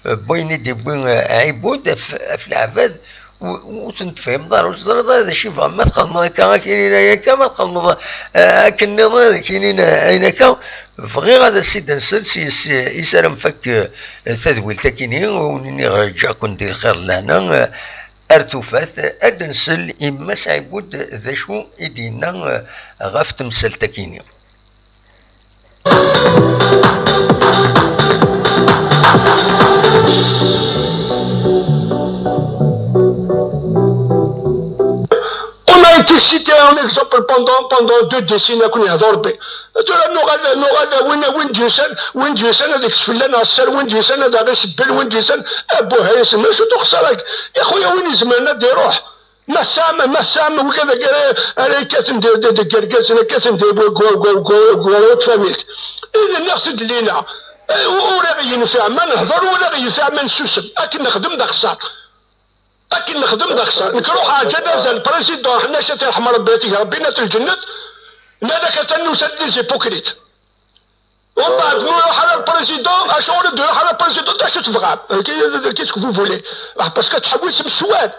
[SPEAKER 1] بويني دي بوين عيبود في العفاد وتنتفهم دار وزرد هذا شي فهم ما تخدم هكا كاينين هكا ما تخدم هاك النظام كاينين هناك فغي غادا السيد نسل يسالم فك تدويل تاكيني وني رجع كون دير الخير لهنا ارتفات ادنسل اما سعيبود ذا شو يدينا غاف تمثل تاكيني
[SPEAKER 7] On a été cité en exemple pendant 2 décennies à Kounia-Zorbe. وين هذيك الفلان عسر وين هذا غير سبل وين ابوها يسمى شو تخسرك يا خويا وين زماننا دي روح ما سام وكذا انا كاتم دي كركاس انا كاتم دي غوت فاميلك اذا نقصد لينا ولا ينفع ما نهضر ولا ينفع ما نسوسم اكن نخدم داك الصار نروح على جنازه البريزيدون حنا شتي الحمر بيتي ربينا الجنة هذاك تنوسد لي زيبوكريت ومن بعد نروح على البريزيدون اشغل ندير على البريزيدون تاع شو تفغاب كيس كفو فولي باسكو تحوسم السواد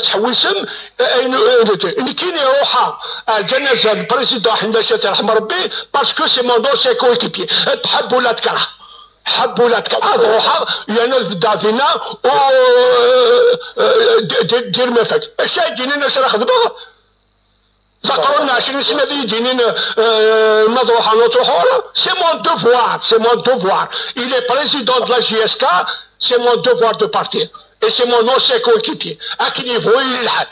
[SPEAKER 7] تحوسم اللي كاين يروحها الجنازه البريزيدون حنا شتي الحمر ربي باسكو سي مون دوسي كويكيبي تحب ولا تكره حب ولا تكره روحها يعني الدافينا و دير ما فات اش يديني اش راه خدمه ذكرونا 20 سنه اللي يديني نروح نروحوا سي مون دوفوار il est président de la JSK c'est mon devoir de partir et c'est mon ancien coéquipier اكن يبغوا يلحق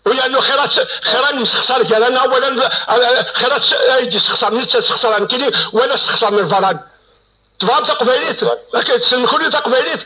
[SPEAKER 7] ويعني خيرات مسخسر كان انا اولا خيرات يستخسر نستخسر انت ولا استخسر من الفراد تفهم تقبيليت كتسن كل تقبيليت